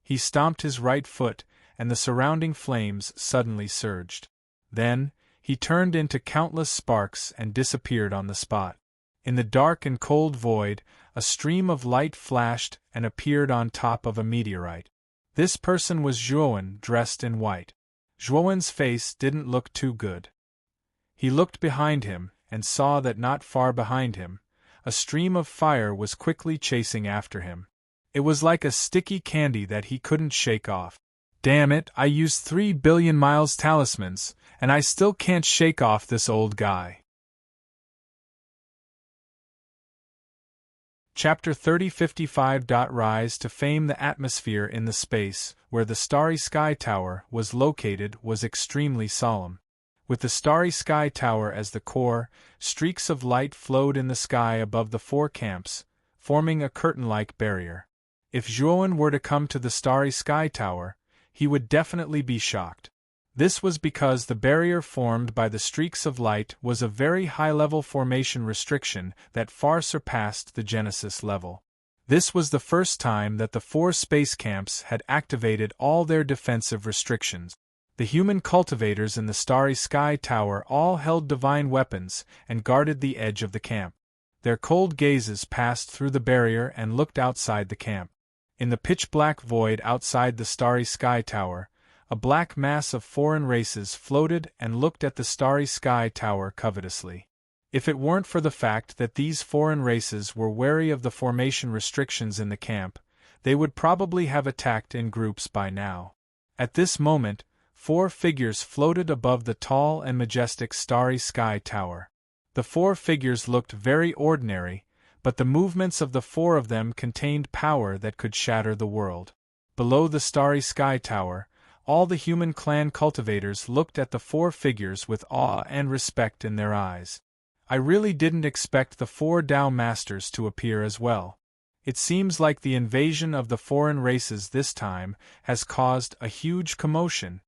He stomped his right foot, and the surrounding flames suddenly surged. Then, he turned into countless sparks and disappeared on the spot. In the dark and cold void, a stream of light flashed and appeared on top of a meteorite. This person was Zhuan, dressed in white. Zhuan's face didn't look too good. He looked behind him, and saw that not far behind him, a stream of fire was quickly chasing after him. It was like a sticky candy that he couldn't shake off. Damn it, I used 3 billion miles talismans, and I still can't shake off this old guy. Chapter 3055. Rise to fame. The atmosphere in the space where the Starry Sky Tower was located was extremely solemn. With the Starry Sky Tower as the core, streaks of light flowed in the sky above the 4 camps, forming a curtain-like barrier. If Zhuan were to come to the Starry Sky Tower, he would definitely be shocked. This was because the barrier formed by the streaks of light was a very high-level formation restriction that far surpassed the Genesis level. This was the first time that the 4 space camps had activated all their defensive restrictions. The human cultivators in the Starry Sky Tower all held divine weapons and guarded the edge of the camp. Their cold gazes passed through the barrier and looked outside the camp. In the pitch-black void outside the Starry Sky Tower, a black mass of foreign races floated and looked at the Starry Sky Tower covetously. If it weren't for the fact that these foreign races were wary of the formation restrictions in the camp, they would probably have attacked in groups by now. At this moment, 4 figures floated above the tall and majestic Starry Sky Tower. The 4 figures looked very ordinary, but the movements of the 4 of them contained power that could shatter the world. Below the Starry Sky Tower, all the human clan cultivators looked at the 4 figures with awe and respect in their eyes. I really didn't expect the 4 Tao Masters to appear as well. It seems like the invasion of the foreign races this time has caused a huge commotion.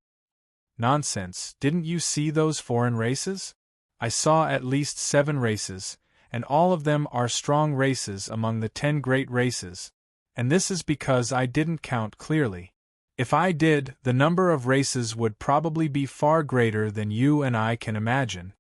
Nonsense, didn't you see those foreign races? I saw at least 7 races, and all of them are strong races among the 10 great races. And this is because I didn't count clearly. If I did, the number of races would probably be far greater than you and I can imagine.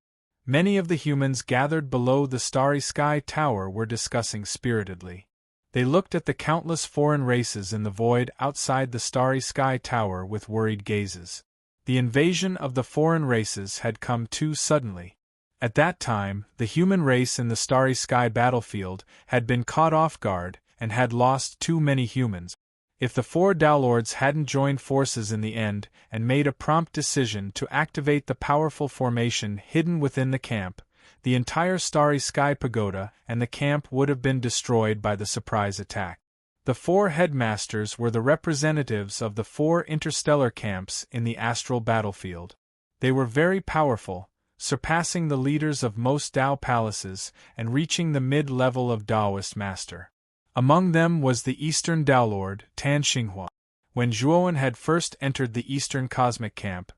Many of the humans gathered below the Starry Sky Tower were discussing spiritedly. They looked at the countless foreign races in the void outside the Starry Sky Tower with worried gazes. The invasion of the foreign races had come too suddenly. At that time, the human race in the Starry Sky battlefield had been caught off guard and had lost too many humans. If the 4 Tao Lords hadn't joined forces in the end and made a prompt decision to activate the powerful formation hidden within the camp, the entire Starry Sky Pagoda and the camp would have been destroyed by the surprise attack. The 4 headmasters were the representatives of the 4 interstellar camps in the astral battlefield. They were very powerful, surpassing the leaders of most Tao palaces and reaching the mid-level of Taoist master. Among them was the Eastern Tao Lord, Tan Xinghua. When Zhuan had first entered the Eastern Cosmic Camp,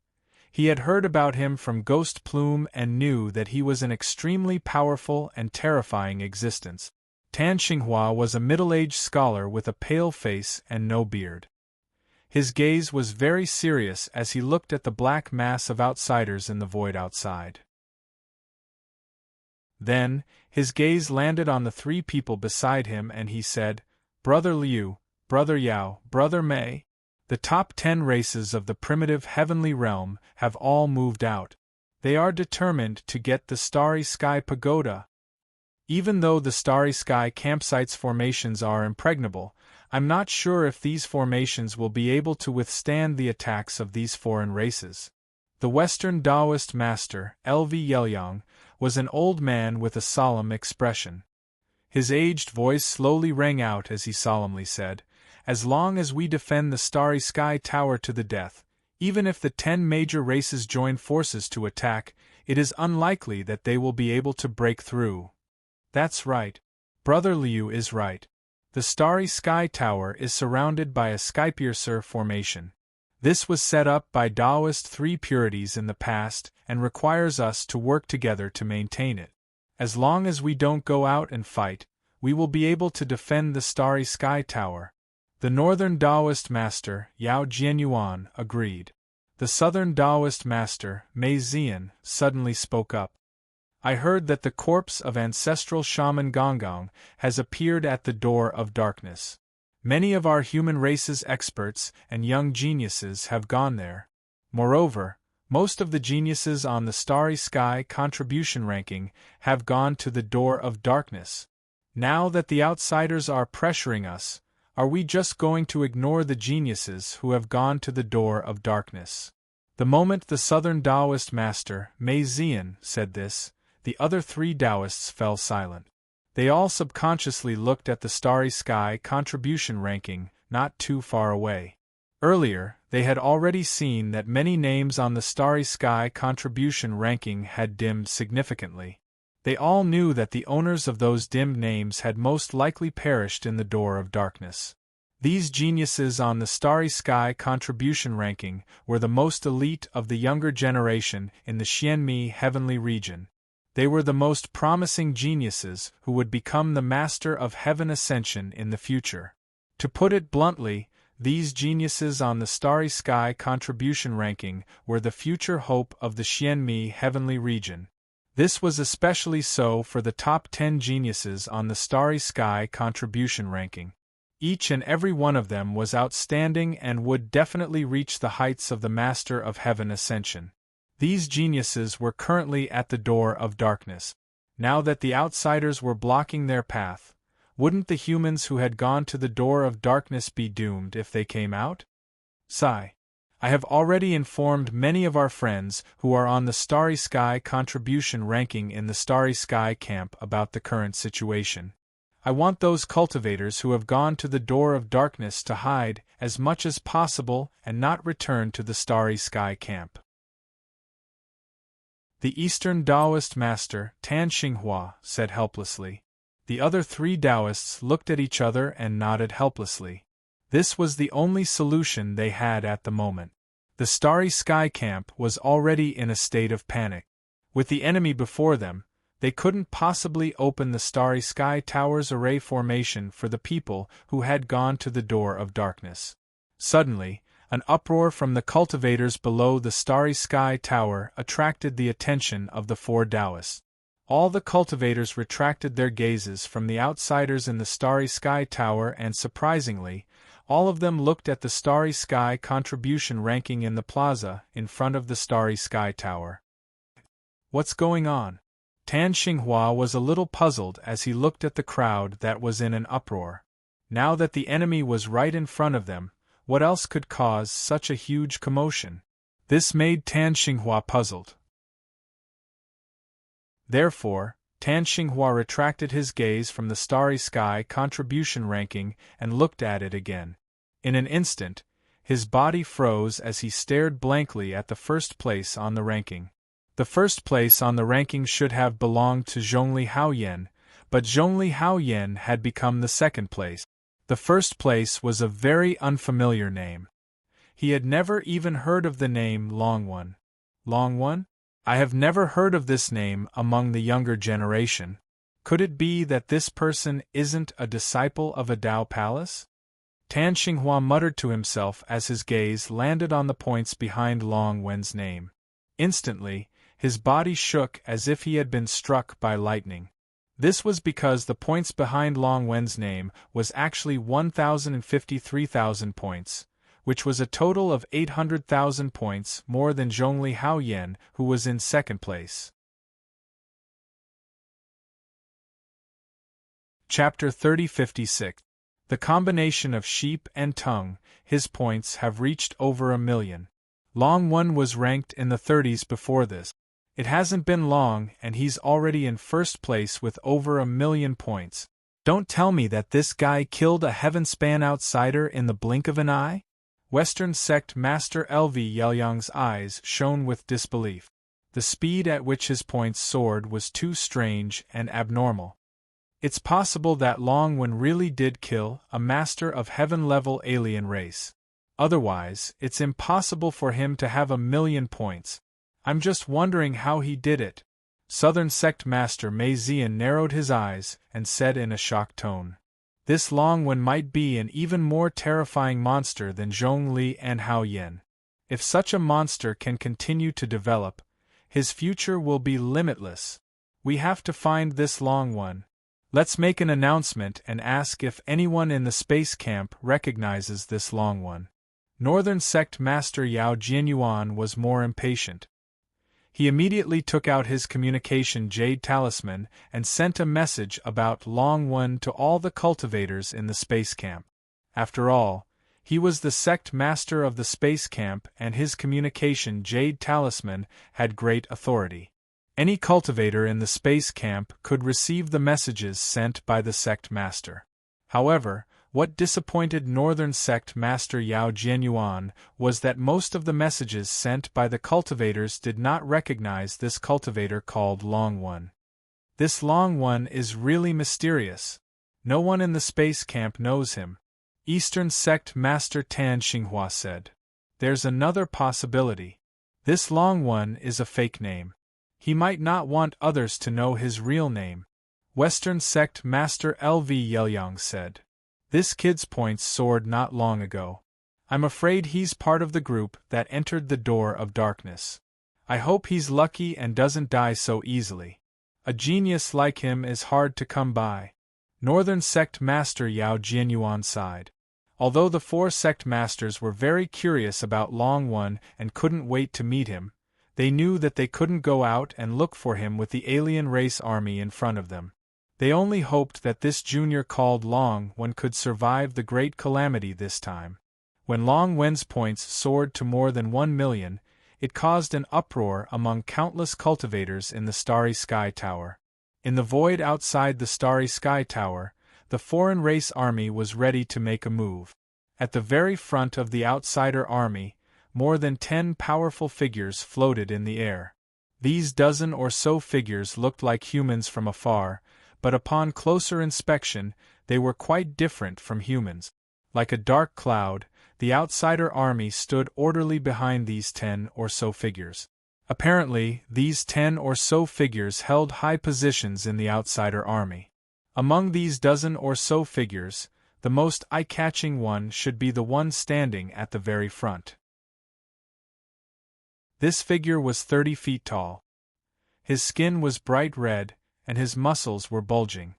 he had heard about him from Ghost Plume and knew that he was an extremely powerful and terrifying existence. Tan Xinghua was a middle-aged scholar with a pale face and no beard. His gaze was very serious as he looked at the black mass of outsiders in the void outside. Then, his gaze landed on the three people beside him and he said, "Brother Liu, Brother Yao, Brother Mei, the top 10 races of the primitive heavenly realm have all moved out. They are determined to get the Starry Sky Pagoda. Even though the Starry Sky campsite's formations are impregnable, I'm not sure if these formations will be able to withstand the attacks of these foreign races." The Western Taoist master, Lv Yelyang, was an old man with a solemn expression. His aged voice slowly rang out as he solemnly said, "As long as we defend the Starry Sky Tower to the death, even if the 10 major races join forces to attack, it is unlikely that they will be able to break through." That's right. Brother Liu is right. The Starry Sky Tower is surrounded by a skypiercer formation. This was set up by Taoist 3 purities in the past and requires us to work together to maintain it. As long as we don't go out and fight, we will be able to defend the Starry Sky Tower. The Northern Taoist master, Yao Jianyuan, agreed. The Southern Taoist master, Mei Zian, suddenly spoke up. "I heard that the corpse of ancestral shaman Gonggong has appeared at the door of darkness. Many of our human race's experts and young geniuses have gone there. Moreover, most of the geniuses on the Starry Sky contribution ranking have gone to the door of darkness. Now that the outsiders are pressuring us, are we just going to ignore the geniuses who have gone to the door of darkness?" The moment the Southern Taoist master, Mei Zian, said this, the other 3 Taoists fell silent. They all subconsciously looked at the Starry Sky contribution ranking, not too far away. Earlier, they had already seen that many names on the Starry Sky contribution ranking had dimmed significantly. They all knew that the owners of those dimmed names had most likely perished in the door of darkness. These geniuses on the Starry Sky contribution ranking were the most elite of the younger generation in the Xianmi heavenly region. They were the most promising geniuses who would become the master of heaven ascension in the future. To put it bluntly, these geniuses on the Starry Sky contribution ranking were the future hope of the Xianmi heavenly region. This was especially so for the top 10 geniuses on the Starry Sky contribution ranking. Each and every one of them was outstanding and would definitely reach the heights of the Master of Heaven Ascension. These geniuses were currently at the door of darkness. Now that the outsiders were blocking their path, wouldn't the humans who had gone to the door of darkness be doomed if they came out? Sigh. I have already informed many of our friends who are on the Starry Sky contribution ranking in the Starry Sky camp about the current situation. I want those cultivators who have gone to the door of darkness to hide as much as possible and not return to the Starry Sky camp. The Eastern Taoist master, Tan Xinghua, said helplessly. The other 3 Taoists looked at each other and nodded helplessly. This was the only solution they had at the moment. The Starry Sky camp was already in a state of panic. With the enemy before them, they couldn't possibly open the Starry Sky Tower's array formation for the people who had gone to the door of darkness. Suddenly, an uproar from the cultivators below the Starry Sky Tower attracted the attention of the 4 Taoists. All the cultivators retracted their gazes from the outsiders in the Starry Sky Tower and surprisingly, all of them looked at the Starry Sky contribution ranking in the plaza in front of the Starry Sky Tower. What's going on? Tan Xinghua was a little puzzled as he looked at the crowd that was in an uproar. Now that the enemy was right in front of them, what else could cause such a huge commotion? This made Tan Xinghua puzzled. Therefore, Tan Xinghua retracted his gaze from the Starry Sky contribution ranking and looked at it again. In an instant, his body froze as he stared blankly at the first place on the ranking. The first place on the ranking should have belonged to Zhongli Haoyan, but Zhongli Haoyan had become the second place. The first place was a very unfamiliar name. He had never even heard of the name Long One. Long One? I have never heard of this name among the younger generation. Could it be that this person isn't a disciple of a Tao Palace? Tan Xinghua muttered to himself as his gaze landed on the points behind Long Wen's name. Instantly, his body shook as if he had been struck by lightning. This was because the points behind Long Wen's name was actually 1,053,000 points, which was a total of 800,000 points more than Zhongli Haoyan, who was in second place. Chapter 3056. The combination of sheep and tongue, his points have reached over 1,000,000. Long Wen was ranked in the 30s before this. It hasn't been long and he's already in first place with over 1,000,000 points. Don't tell me that this guy killed a heaven-span outsider in the blink of an eye? Western Sect Master LV Yelyang's eyes shone with disbelief. The speed at which his points soared was too strange and abnormal. It's possible that Long Wen really did kill a master of heaven-level alien race. Otherwise, it's impossible for him to have 1,000,000 points. I'm just wondering how he did it. Southern Sect Master Mei Zian narrowed his eyes and said in a shocked tone. This Long Wen might be an even more terrifying monster than Zhongli and Hao Yan. If such a monster can continue to develop, his future will be limitless. We have to find this Long Wen. Let's make an announcement and ask if anyone in the space camp recognizes this Long Wen. Northern Sect Master Yao Jianyuan was more impatient. He immediately took out his communication jade talisman and sent a message about Long Wen to all the cultivators in the space camp. After all, he was the sect master of the space camp and his communication jade talisman had great authority. Any cultivator in the space camp could receive the messages sent by the sect master. However, what disappointed Northern Sect Master Yao Jianyuan was that most of the messages sent by the cultivators did not recognize this cultivator called Long Wen. This Long Wen is really mysterious. No one in the space camp knows him. Eastern Sect Master Tan Xinghua said. There's another possibility. This Long Wen is a fake name. He might not want others to know his real name. Western Sect Master LV Yelyang said. This kid's points soared not long ago. I'm afraid he's part of the group that entered the door of darkness. I hope he's lucky and doesn't die so easily. A genius like him is hard to come by. Northern Sect Master Yao Jianyuan sighed. Although the 4 sect masters were very curious about Long Wen and couldn't wait to meet him, they knew that they couldn't go out and look for him with the alien race army in front of them. They only hoped that this junior called Long Wen could survive the great calamity this time. When Long Wen's points soared to more than 1,000,000, it caused an uproar among countless cultivators in the Starry Sky Tower. In the void outside the Starry Sky Tower, the foreign race army was ready to make a move. At the very front of the outsider army, more than 10 powerful figures floated in the air. These dozen or so figures looked like humans from afar, but upon closer inspection, they were quite different from humans. Like a dark cloud, the outsider army stood orderly behind these 10 or so figures. Apparently, these 10 or so figures held high positions in the outsider army. Among these dozen or so figures, the most eye-catching one should be the one standing at the very front. This figure was 30 feet tall. His skin was bright red, and his muscles were bulging.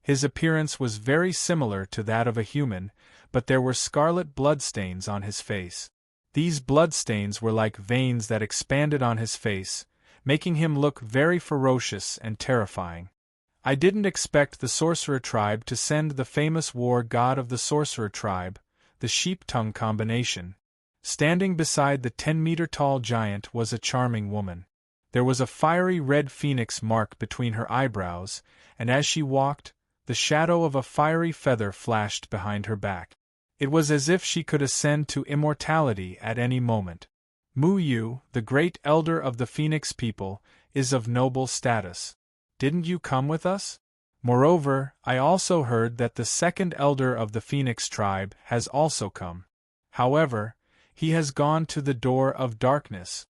His appearance was very similar to that of a human, but there were scarlet bloodstains on his face. These bloodstains were like veins that expanded on his face, making him look very ferocious and terrifying. I didn't expect the sorcerer tribe to send the famous war god of the sorcerer tribe, the sheep-tongue combination. Standing beside the 10-meter-tall giant was a charming woman. There was a fiery red phoenix mark between her eyebrows, and as she walked, the shadow of a fiery feather flashed behind her back. It was as if she could ascend to immortality at any moment. Mu Yu, the great elder of the Phoenix people, is of noble status. Didn't you come with us? Moreover, I also heard that the second elder of the Phoenix tribe has also come. However, he has gone to the door of darkness.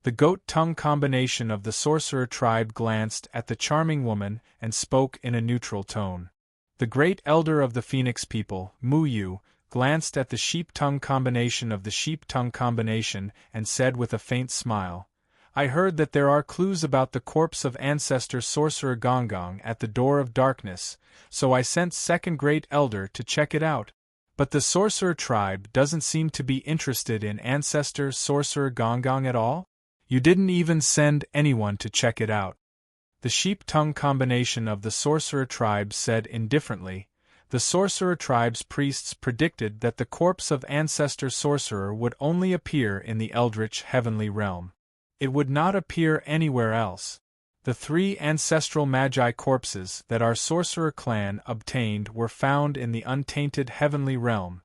The goat-tongue combination of the sorcerer tribe glanced at the charming woman and spoke in a neutral tone. The great elder of the Phoenix people, Mu Yu, glanced at the sheep-tongue combination of the sheep-tongue combination, and said with a faint smile, "I heard that there are clues about the corpse of ancestor sorcerer Gongong at the door of darkness, so I sent second great elder to check it out. But the sorcerer tribe doesn't seem to be interested in ancestor sorcerer Gongong at all? You didn't even send anyone to check it out." The sheep-tongue combination of the sorcerer tribe said indifferently, "The sorcerer tribe's priests predicted that the corpse of ancestor sorcerer would only appear in the eldritch heavenly realm. It would not appear anywhere else. The 3 ancestral magi corpses that our sorcerer clan obtained were found in the untainted heavenly realm."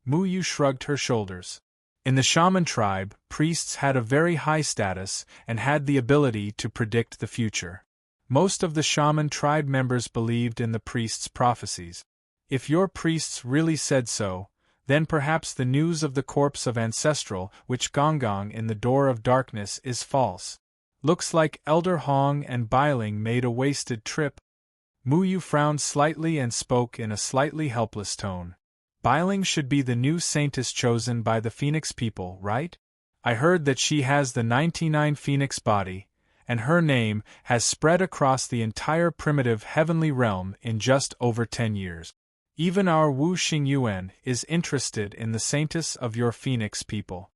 Mu Yu shrugged her shoulders. In the shaman tribe, priests had a very high status and had the ability to predict the future. Most of the shaman tribe members believed in the priests' prophecies. If your priests really said so, then perhaps the news of the corpse of ancestral which Gongong in the door of darkness is false. Looks like Elder Hong and Biling made a wasted trip. Mu Yu frowned slightly and spoke in a slightly helpless tone. Biling should be the new saintess chosen by the Phoenix people, right? I heard that she has the 99 Phoenix body, and her name has spread across the entire primitive heavenly realm in just over 10 years. Even our Wu Xingyuan is interested in the saintess of your Phoenix people.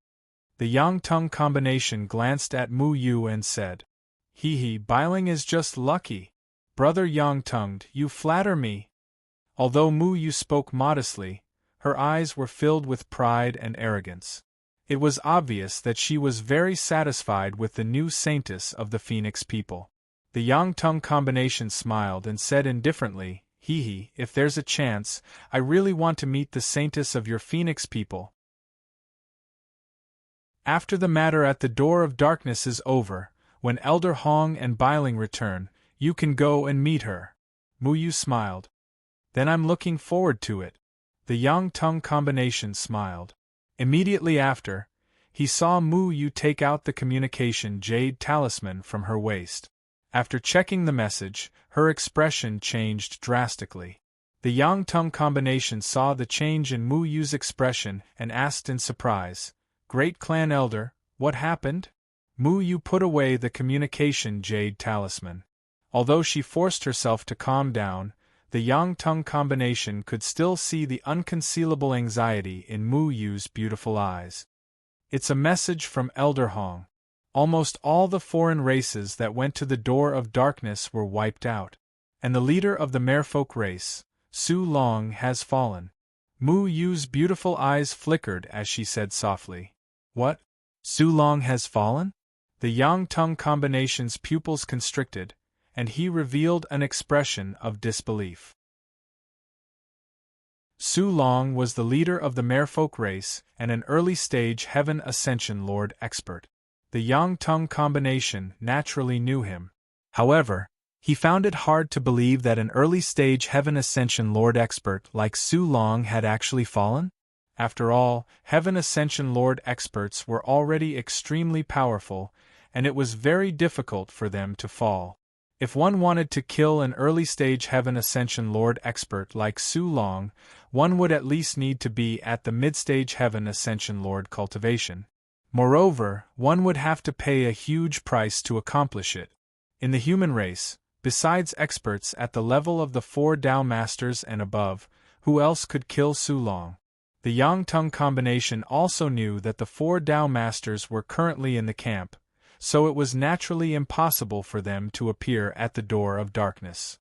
The Yang-Tung combination glanced at Mu Yu and said, "Hee, Biling is just lucky. Brother Yang-Tunged, you flatter me." Although Mu Yu spoke modestly, her eyes were filled with pride and arrogance. It was obvious that she was very satisfied with the new saintess of the Phoenix people. The Yang-Tung combination smiled and said indifferently, "Hee, if there's a chance, I really want to meet the saintess of your Phoenix people. After the matter at the door of darkness is over, when Elder Hong and Biling return, you can go and meet her." Mu Yu smiled. "Then I'm looking forward to it." The Yang-Tung combination smiled. Immediately after, he saw Mu Yu take out the communication jade talisman from her waist. After checking the message, her expression changed drastically. The Yang-Tung combination saw the change in Mu Yu's expression and asked in surprise, "Great Clan Elder, what happened?" Mu Yu put away the communication jade talisman. Although she forced herself to calm down, the Yang-Tung combination could still see the unconcealable anxiety in Mu Yu's beautiful eyes. "It's a message from Elder Hong. Almost all the foreign races that went to the door of darkness were wiped out. And the leader of the merfolk race, Su Long, has fallen." Mu Yu's beautiful eyes flickered as she said softly, "What? Su Long has fallen?" The Yang-Tung combination's pupils constricted, and he revealed an expression of disbelief. Su Long was the leader of the merfolk race and an early-stage Heaven Ascension Lord expert. The Yang-Tung combination naturally knew him. However, he found it hard to believe that an early-stage Heaven Ascension Lord expert like Su Long had actually fallen. After all, Heaven Ascension Lord experts were already extremely powerful, and it was very difficult for them to fall. If one wanted to kill an early-stage Heaven Ascension Lord expert like Su Long, one would at least need to be at the mid-stage Heaven Ascension Lord cultivation. Moreover, one would have to pay a huge price to accomplish it. In the human race, besides experts at the level of the 4 Dao Masters and above, who else could kill Su Long? The Yang-Tung combination also knew that the 4 Dao Masters were currently in the camp, so it was naturally impossible for them to appear at the door of darkness.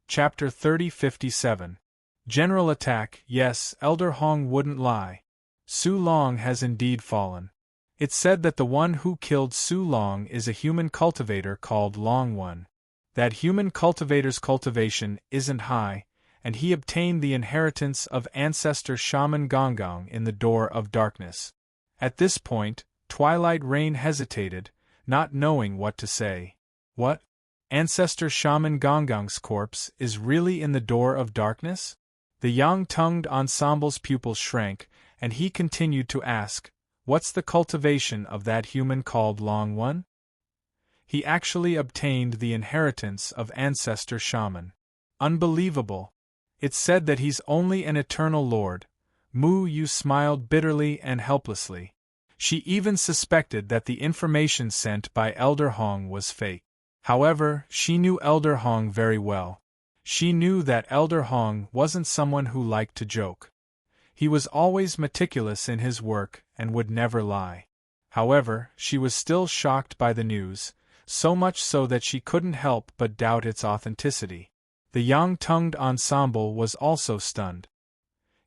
Chapter 3057. General Attack. Yes, Elder Hong wouldn't lie. Su Long has indeed fallen. It's said that the one who killed Su Long is a human cultivator called Long One. That human cultivator's cultivation isn't high, and he obtained the inheritance of ancestor Shaman Gongong in the door of darkness. At this point, Twilight Rain hesitated, not knowing what to say. What? Ancestor Shaman Gongong's corpse is really in the door of darkness? The Yang-Tunged ensemble's pupils shrank, and he continued to ask, "What's the cultivation of that human called Long One?" He actually obtained the inheritance of ancestor Shaman. Unbelievable. It's said that he's only an eternal lord. Mu Yu smiled bitterly and helplessly. She even suspected that the information sent by Elder Hong was fake. However, she knew Elder Hong very well. She knew that Elder Hong wasn't someone who liked to joke. He was always meticulous in his work and would never lie. However, she was still shocked by the news, so much so that she couldn't help but doubt its authenticity. The yang-tongued ensemble was also stunned.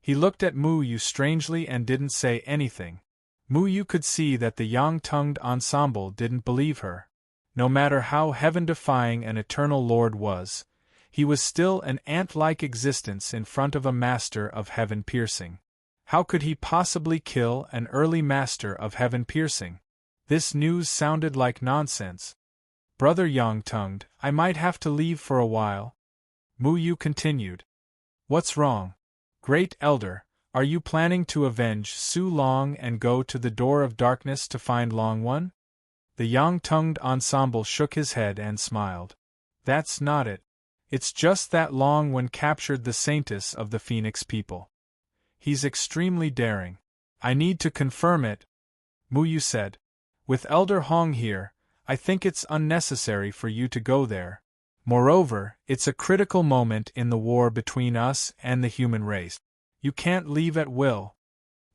He looked at Mu Yu strangely and didn't say anything. Mu Yu could see that the yang-tongued ensemble didn't believe her. No matter how heaven-defying an eternal lord was, he was still an ant-like existence in front of a master of heaven-piercing. How could he possibly kill an early master of heaven-piercing? This news sounded like nonsense. Brother Yang-tongued, I might have to leave for a while. Mu Yu continued. What's wrong? Great Elder, are you planning to avenge Su Long and go to the Door of Darkness to find Long One? The yang-tongued ensemble shook his head and smiled. That's not it. It's just that Long One captured the saintess of the Phoenix people. He's extremely daring. I need to confirm it, Mu Yu said. With Elder Hong here, I think it's unnecessary for you to go there. Moreover, it's a critical moment in the war between us and the human race. You can't leave at will.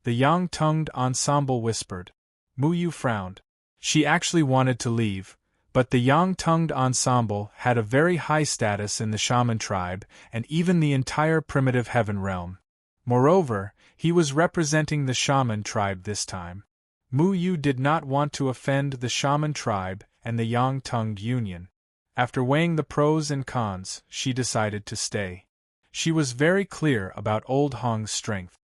The yang-tongued ensemble whispered. Mu Yu frowned. She actually wanted to leave, but the yang-tongued ensemble had a very high status in the shaman tribe and even the entire primitive heaven realm. Moreover, he was representing the shaman tribe this time. Mu Yu did not want to offend the shaman tribe and the yang-tongued union. After weighing the pros and cons, she decided to stay. She was very clear about Old Hong's strength.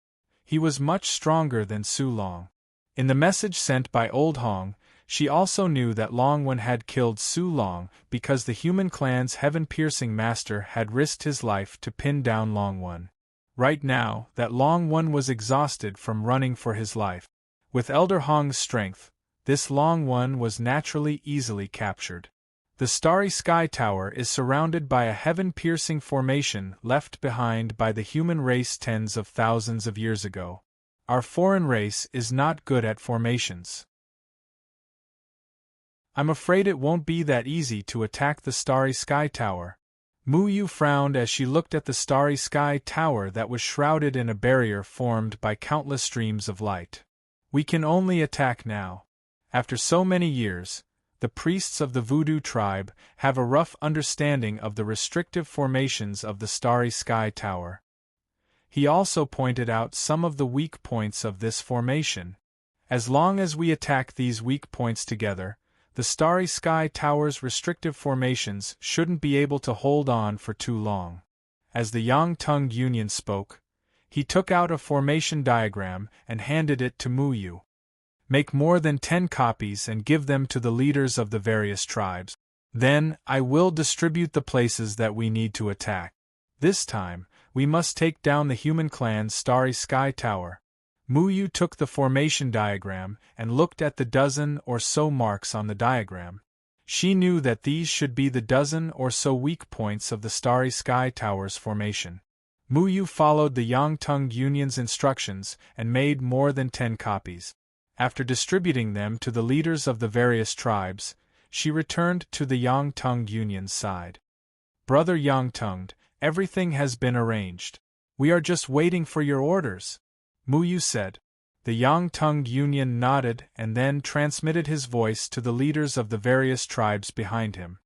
He was much stronger than Su Long. In the message sent by Old Hong, she also knew that Long One had killed Su Long because the human clan's heaven-piercing master had risked his life to pin down Long One. Right now, that Long One was exhausted from running for his life. With Elder Hong's strength, this Long One was naturally easily captured. The Starry Sky Tower is surrounded by a heaven-piercing formation left behind by the human race tens of thousands of years ago. Our foreign race is not good at formations. I'm afraid it won't be that easy to attack the Starry Sky Tower. Mu Yu frowned as she looked at the Starry Sky Tower that was shrouded in a barrier formed by countless streams of light. We can only attack now. After so many years, the priests of the Voodoo tribe have a rough understanding of the restrictive formations of the Starry Sky Tower. He also pointed out some of the weak points of this formation. As long as we attack these weak points together, the Starry Sky Tower's restrictive formations shouldn't be able to hold on for too long. As the yang-tongued union spoke, he took out a formation diagram and handed it to Mu Yu. Make more than 10 copies and give them to the leaders of the various tribes. Then, I will distribute the places that we need to attack. This time, we must take down the human clan's Starry Sky Tower. Mu Yu took the formation diagram and looked at the dozen or so marks on the diagram. She knew that these should be the dozen or so weak points of the Starry Sky Tower's formation. Mu Yu followed the yang-tongued union's instructions and made more than 10 copies. After distributing them to the leaders of the various tribes, she returned to the yang-tongued union's side. Brother Yang-tongued, everything has been arranged. We are just waiting for your orders, Mu Yu said. The yang-tongued union nodded and then transmitted his voice to the leaders of the various tribes behind him.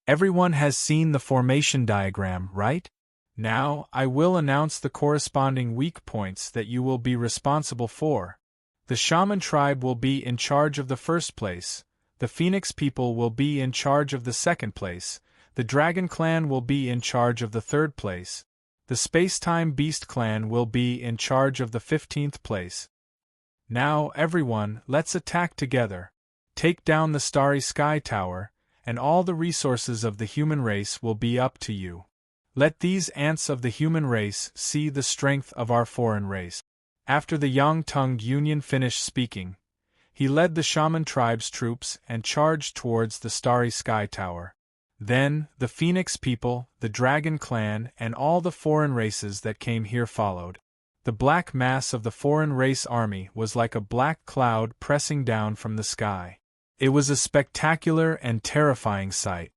Everyone has seen the formation diagram, right? Now, I will announce the corresponding weak points that you will be responsible for. The shaman tribe will be in charge of the first place, the Phoenix people will be in charge of the second place, the Dragon clan will be in charge of the third place, the Space-Time Beast clan will be in charge of the 15th place. Now, everyone, let's attack together. Take down the Starry Sky Tower, and all the resources of the human race will be up to you. Let these ants of the human race see the strength of our foreign race. After the yang-tongued union finished speaking, he led the shaman tribe's troops and charged towards the Starry Sky Tower. Then, the Phoenix people, the Dragon clan, and all the foreign races that came here followed. The black mass of the foreign race army was like a black cloud pressing down from the sky. It was a spectacular and terrifying sight.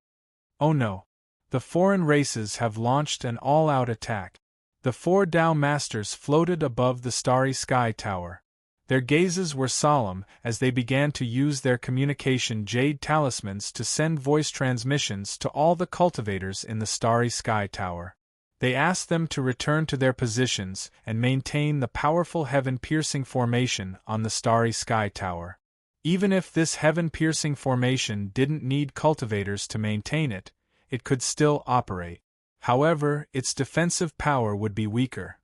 Oh no! The foreign races have launched an all-out attack. The 4 Tao Masters floated above the starry sky tower. Their gazes were solemn as they began to use their communication jade talismans to send voice transmissions to all the cultivators in the starry sky tower. They asked them to return to their positions and maintain the powerful heaven-piercing formation on the starry sky tower. Even if this heaven-piercing formation didn't need cultivators to maintain it, it could still operate. However, its defensive power would be weaker.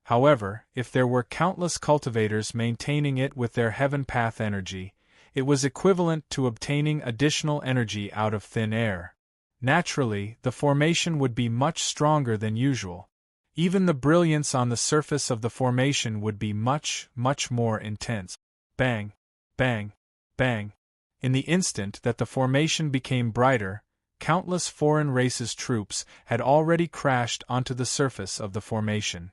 However, if there were countless cultivators maintaining it with their heaven path energy, it was equivalent to obtaining additional energy out of thin air. Naturally, the formation would be much stronger than usual. Even the brilliance on the surface of the formation would be much, much more intense. Bang! Bang! Bang! In the instant that the formation became brighter, countless foreign races' troops had already crashed onto the surface of the formation.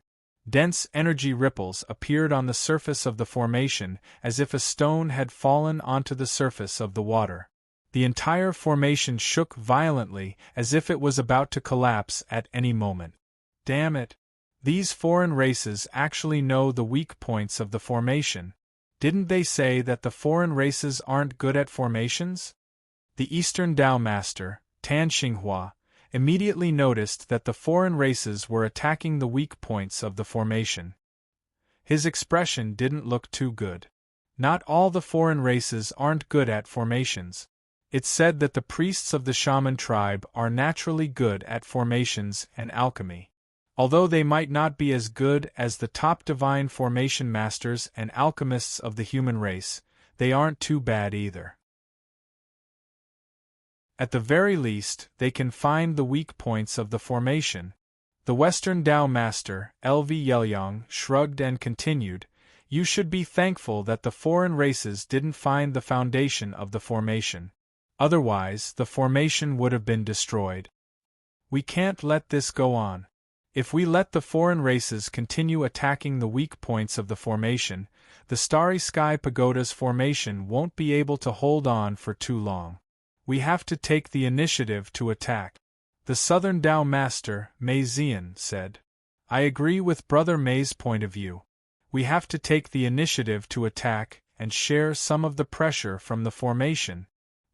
Dense energy ripples appeared on the surface of the formation as if a stone had fallen onto the surface of the water. The entire formation shook violently as if it was about to collapse at any moment. Damn it! These foreign races actually know the weak points of the formation. Didn't they say that the foreign races aren't good at formations? The Eastern Tao Master, Tan Xinghua, immediately noticed that the foreign races were attacking the weak points of the formation. His expression didn't look too good. Not all the foreign races aren't good at formations. It's said that the priests of the shaman tribe are naturally good at formations and alchemy. Although they might not be as good as the top divine formation masters and alchemists of the human race, they aren't too bad either. At the very least, they can find the weak points of the formation. The Western Tao Master, LV Yelyong, shrugged and continued, "You should be thankful that the foreign races didn't find the foundation of the formation. Otherwise, the formation would have been destroyed. We can't let this go on. If we let the foreign races continue attacking the weak points of the formation, the Starry Sky Pagoda's formation won't be able to hold on for too long. We have to take the initiative to attack." The Southern Tao Master, Mei Zian, said, "I agree with Brother Mei's point of view. We have to take the initiative to attack and share some of the pressure from the formation."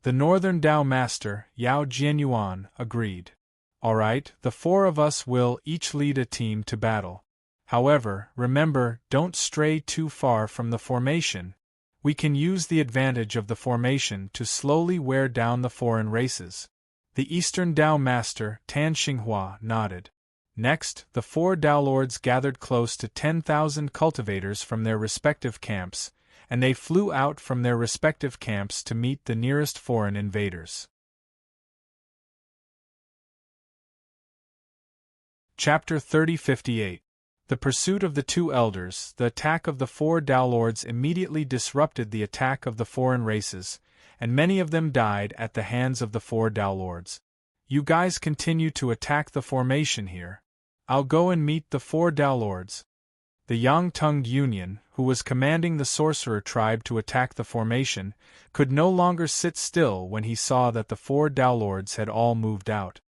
The Northern Tao Master, Yao Jianyuan, agreed. "All right, the 4 of us will each lead a team to battle. However, remember, don't stray too far from the formation. We can use the advantage of the formation to slowly wear down the foreign races." The Eastern Tao Master, Tan Xinghua, nodded. Next, the 4 Tao Lords gathered close to 10,000 cultivators from their respective camps, and they flew out from their respective camps to meet the nearest foreign invaders. Chapter 3058. The pursuit of the 2 elders. The attack of the 4 Tao Lords immediately disrupted the attack of the foreign races, and many of them died at the hands of the 4 Tao Lords. "You guys continue to attack the formation here. I'll go and meet the 4 Tao Lords." The Yang-tongued Union, who was commanding the sorcerer tribe to attack the formation, could no longer sit still when he saw that the 4 Tao Lords had all moved out.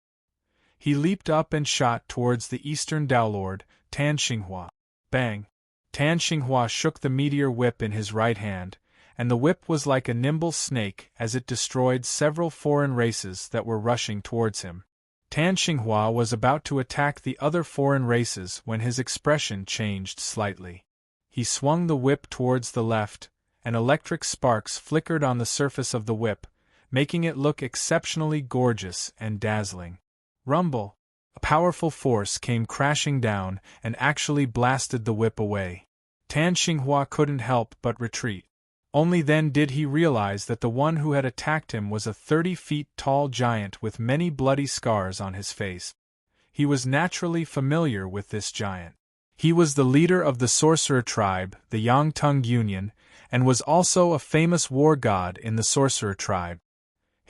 He leaped up and shot towards the Eastern Tao Lord, Tan Xinghua. Bang! Tan Xinghua shook the meteor whip in his right hand, and the whip was like a nimble snake as it destroyed several foreign races that were rushing towards him. Tan Xinghua was about to attack the other foreign races when his expression changed slightly. He swung the whip towards the left, and electric sparks flickered on the surface of the whip, making it look exceptionally gorgeous and dazzling. Rumble! A powerful force came crashing down and actually blasted the whip away. Tan Xinghua couldn't help but retreat. Only then did he realize that the one who had attacked him was a 30-feet-tall giant with many bloody scars on his face. He was naturally familiar with this giant. He was the leader of the sorcerer tribe, the Yang-tongued Union, and was also a famous war god in the sorcerer tribe.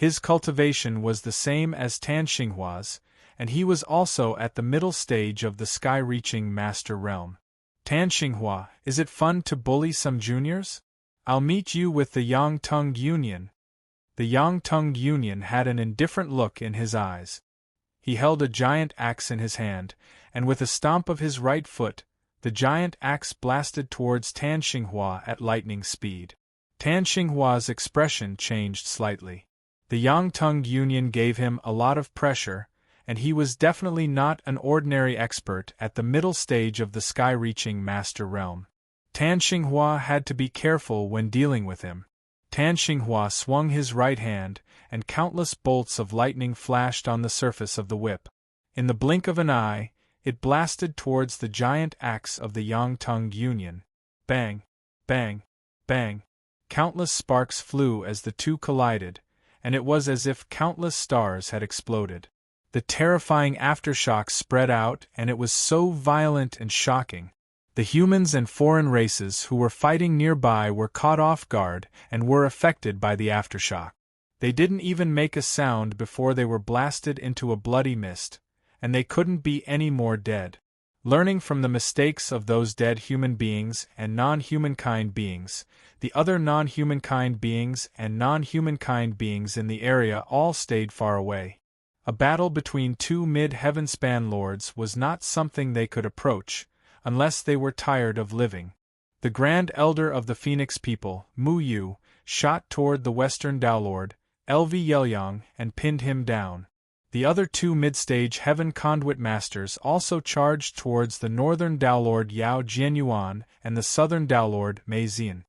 His cultivation was the same as Tan Xinghua's, and he was also at the middle stage of the sky-reaching master realm. Tan Xinghua, is it fun to bully some juniors? I'll meet you with the Yangtung Union. The Yangtung Union had an indifferent look in his eyes. He held a giant axe in his hand, and with a stomp of his right foot, the giant axe blasted towards Tan Xinghua at lightning speed. Tan Xinghua's expression changed slightly. The Yangtung Union gave him a lot of pressure, and he was definitely not an ordinary expert at the middle stage of the sky-reaching master realm. Tan Xinghua had to be careful when dealing with him. Tan Xinghua swung his right hand, and countless bolts of lightning flashed on the surface of the whip. In the blink of an eye, it blasted towards the giant axe of the Yangtung Union. Bang! Bang! Bang! Countless sparks flew as the two collided, and it was as if countless stars had exploded. The terrifying aftershocks spread out, and it was so violent and shocking. The humans and foreign races who were fighting nearby were caught off guard and were affected by the aftershock. They didn't even make a sound before they were blasted into a bloody mist, and they couldn't be any more dead. Learning from the mistakes of those dead human beings and non-humankind beings, the other non-humankind beings and non-humankind beings in the area all stayed far away. A battle between two mid-heaven span lords was not something they could approach, unless they were tired of living. The Grand Elder of the Phoenix people, Mu Yu, shot toward the Western Daolord, LV Yelyang, and pinned him down. The other two mid-stage Heaven Conduit Masters also charged towards the Northern Daolord Yao Jianyuan and the Southern Daolord Mei Zian.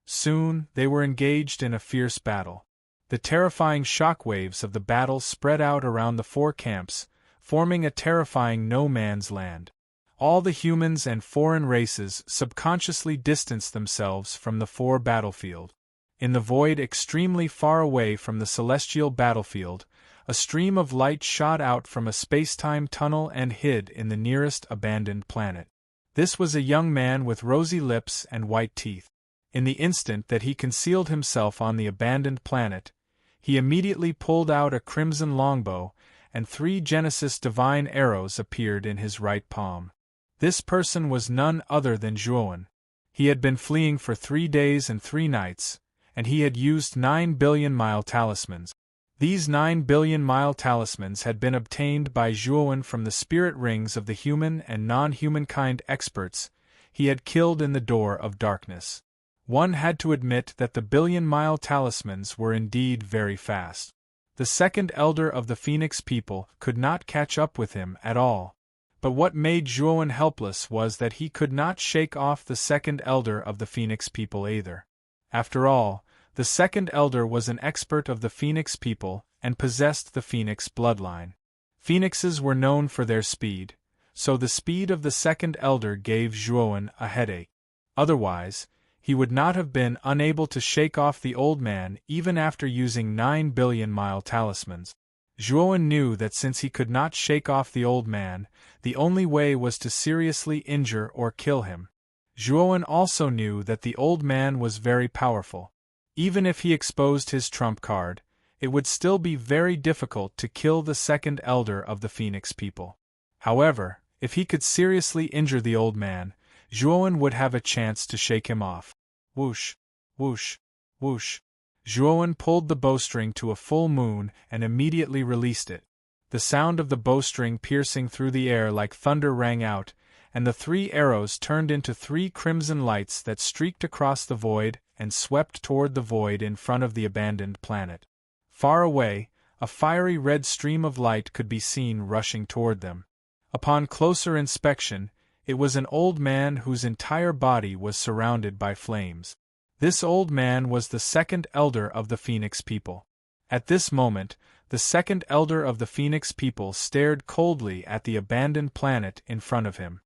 Soon, they were engaged in a fierce battle. The terrifying shockwaves of the battle spread out around the four camps, forming a terrifying no-man's land. All the humans and foreign races subconsciously distanced themselves from the four battlefield. In the void extremely far away from the celestial battlefield, a stream of light shot out from a space-time tunnel and hid in the nearest abandoned planet. This was a young man with rosy lips and white teeth. In the instant that he concealed himself on the abandoned planet, he immediately pulled out a crimson longbow, and 3 Genesis divine arrows appeared in his right palm. This person was none other than Zhuowen. He had been fleeing for 3 days and 3 nights, and he had used 9 billion mile talismans. These 9 billion mile talismans had been obtained by Zhuowen from the spirit rings of the human and non-humankind experts he had killed in the Door of Darkness. One had to admit that the billion-mile talismans were indeed very fast. The second elder of the Phoenix people could not catch up with him at all. But what made Zhuowen helpless was that he could not shake off the second elder of the Phoenix people either. After all, the second elder was an expert of the Phoenix people and possessed the Phoenix bloodline. Phoenixes were known for their speed, so the speed of the second elder gave Zhuowen a headache. Otherwise, he would not have been unable to shake off the old man even after using 9 billion mile talismans. Zhuowen knew that since he could not shake off the old man, the only way was to seriously injure or kill him. Zhuowen also knew that the old man was very powerful. Even if he exposed his trump card, it would still be very difficult to kill the second elder of the Phoenix people. However, if he could seriously injure the old man, Zhuowen would have a chance to shake him off. Whoosh, whoosh, whoosh. Zhuowen pulled the bowstring to a full moon and immediately released it. The sound of the bowstring piercing through the air like thunder rang out, and the 3 arrows turned into 3 crimson lights that streaked across the void and swept toward the void in front of the abandoned planet. Far away, a fiery red stream of light could be seen rushing toward them. Upon closer inspection, it was an old man whose entire body was surrounded by flames. This old man was the second elder of the Phoenix people. At this moment, the second elder of the Phoenix people stared coldly at the abandoned planet in front of him.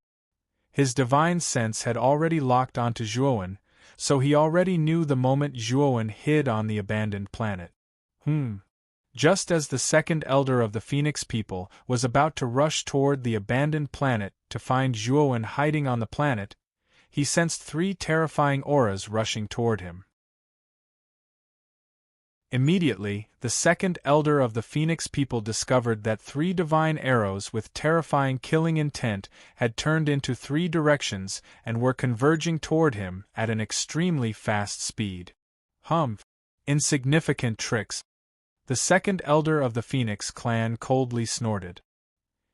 His divine sense had already locked onto Zhuowen, so he already knew the moment Zhuowen hid on the abandoned planet. Just as the second elder of the Phoenix people was about to rush toward the abandoned planet to find Zhuowen hiding on the planet, he sensed 3 terrifying auras rushing toward him. Immediately, the second elder of the Phoenix people discovered that 3 divine arrows with terrifying killing intent had turned into 3 directions and were converging toward him at an extremely fast speed. Humph! Insignificant tricks! The second elder of the Phoenix clan coldly snorted.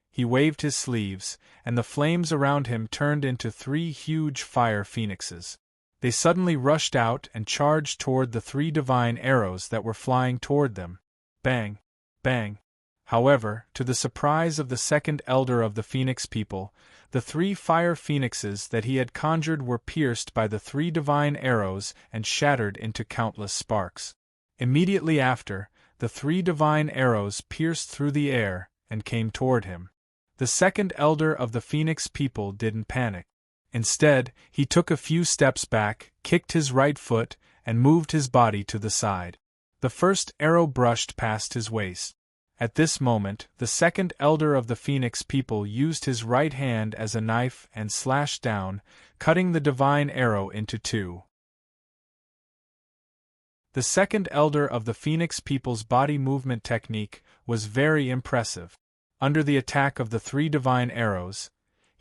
He waved his sleeves, and the flames around him turned into 3 huge fire phoenixes. They suddenly rushed out and charged toward the 3 divine arrows that were flying toward them. Bang! Bang! However, to the surprise of the second elder of the Phoenix people, the 3 fire phoenixes that he had conjured were pierced by the 3 divine arrows and shattered into countless sparks. Immediately after, the 3 divine arrows pierced through the air and came toward him. The second elder of the Phoenix people didn't panic. Instead, he took a few steps back, kicked his right foot, and moved his body to the side. The first arrow brushed past his waist. At this moment, the second elder of the Phoenix people used his right hand as a knife and slashed down, cutting the divine arrow into 2. The second elder of the Phoenix people's body movement technique was very impressive. Under the attack of the 3 divine arrows,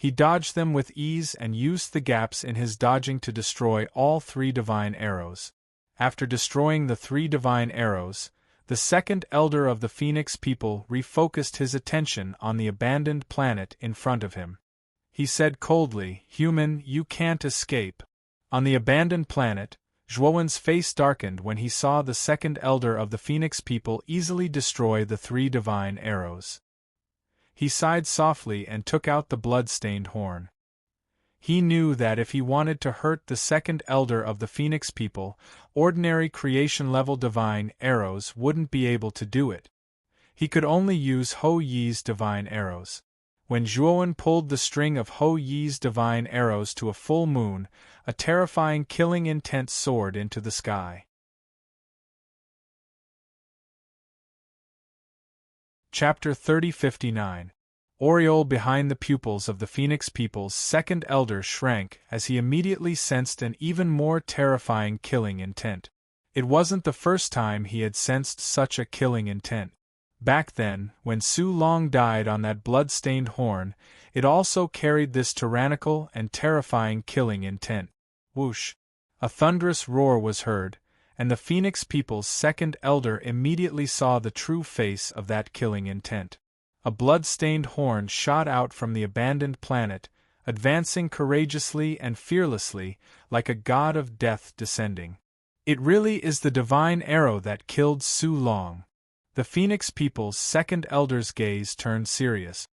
he dodged them with ease and used the gaps in his dodging to destroy all 3 divine arrows. After destroying the 3 divine arrows, the second elder of the Phoenix people refocused his attention on the abandoned planet in front of him. He said coldly, "Human, you can't escape." On the abandoned planet, Zhuowen's face darkened when he saw the second elder of the Phoenix people easily destroy the 3 divine arrows. He sighed softly and took out the blood-stained horn. He knew that if he wanted to hurt the second elder of the Phoenix people, ordinary creation-level divine arrows wouldn't be able to do it. He could only use Hou Yi's divine arrows. When Zhuowen pulled the string of Hou Yi's divine arrows to a full moon, a terrifying killing intent soared into the sky. Chapter 3059. Aureole behind the pupils of the Phoenix people's second elder shrank as he immediately sensed an even more terrifying killing intent. It wasn't the first time he had sensed such a killing intent. Back then, when Su Long died on that blood-stained horn, it also carried this tyrannical and terrifying killing intent. Whoosh! A thunderous roar was heard, and the Phoenix people's second elder immediately saw the true face of that killing intent. A blood-stained horn shot out from the abandoned planet, advancing courageously and fearlessly, like a god of death descending. It really is the divine arrow that killed Su Long. The Phoenix people's second elder's gaze turned serious.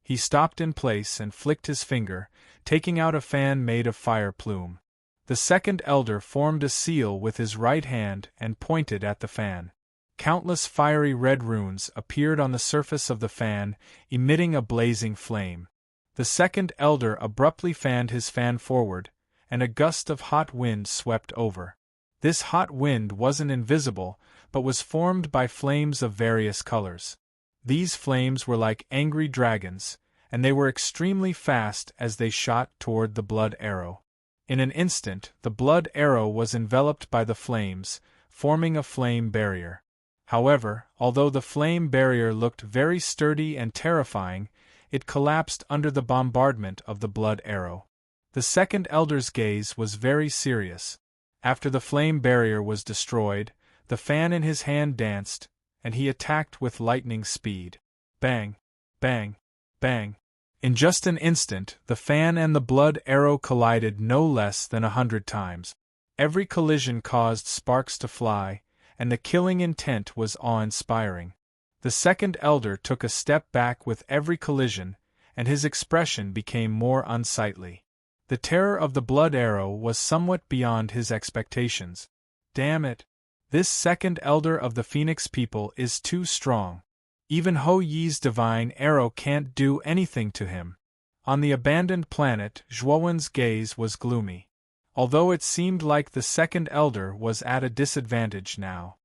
He stopped in place and flicked his finger, taking out a fan made of fire plume. The second elder formed a seal with his right hand and pointed at the fan. Countless fiery red runes appeared on the surface of the fan, emitting a blazing flame. The second elder abruptly fanned his fan forward, and a gust of hot wind swept over. This hot wind wasn't invisible, but was formed by flames of various colors. These flames were like angry dragons, and they were extremely fast as they shot toward the blood arrow. In an instant, the blood arrow was enveloped by the flames, forming a flame barrier. However, although the flame barrier looked very sturdy and terrifying, it collapsed under the bombardment of the blood arrow. The second elder's gaze was very serious. After the flame barrier was destroyed, the fan in his hand danced, and he attacked with lightning speed. Bang! Bang! Bang! In just an instant, the fan and the blood arrow collided no less than 100 times. Every collision caused sparks to fly, and the killing intent was awe-inspiring. The second elder took a step back with every collision, and his expression became more unsightly. The terror of the blood arrow was somewhat beyond his expectations. Damn it! This second elder of the Phoenix people is too strong. Even Hou Yi's divine arrow can't do anything to him. On the abandoned planet, Zhuowen's gaze was gloomy. Although it seemed like the second elder was at a disadvantage now.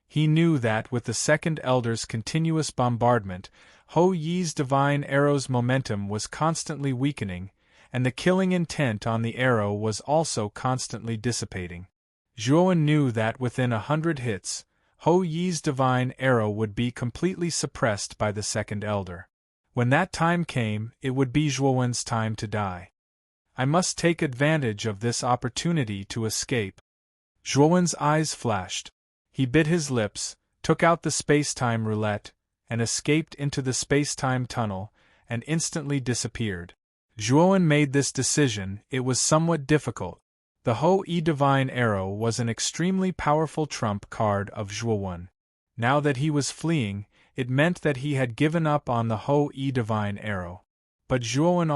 He knew that with the second elder's continuous bombardment, Hou Yi's divine arrow's momentum was constantly weakening, and the killing intent on the arrow was also constantly dissipating. Zhuowen knew that within 100 hits, Hou Yi's divine arrow would be completely suppressed by the second elder. When that time came, it would be Zhuowen's time to die. I must take advantage of this opportunity to escape. Zhuowen's eyes flashed. He bit his lips, took out the space-time roulette, and escaped into the space-time tunnel, and instantly disappeared. Zhuowen made this decision. It was somewhat difficult. The Hou Yi divine arrow was an extremely powerful trump card of Zhuowen. Now that he was fleeing, it meant that he had given up on the Hou Yi divine arrow. But Zhuowen,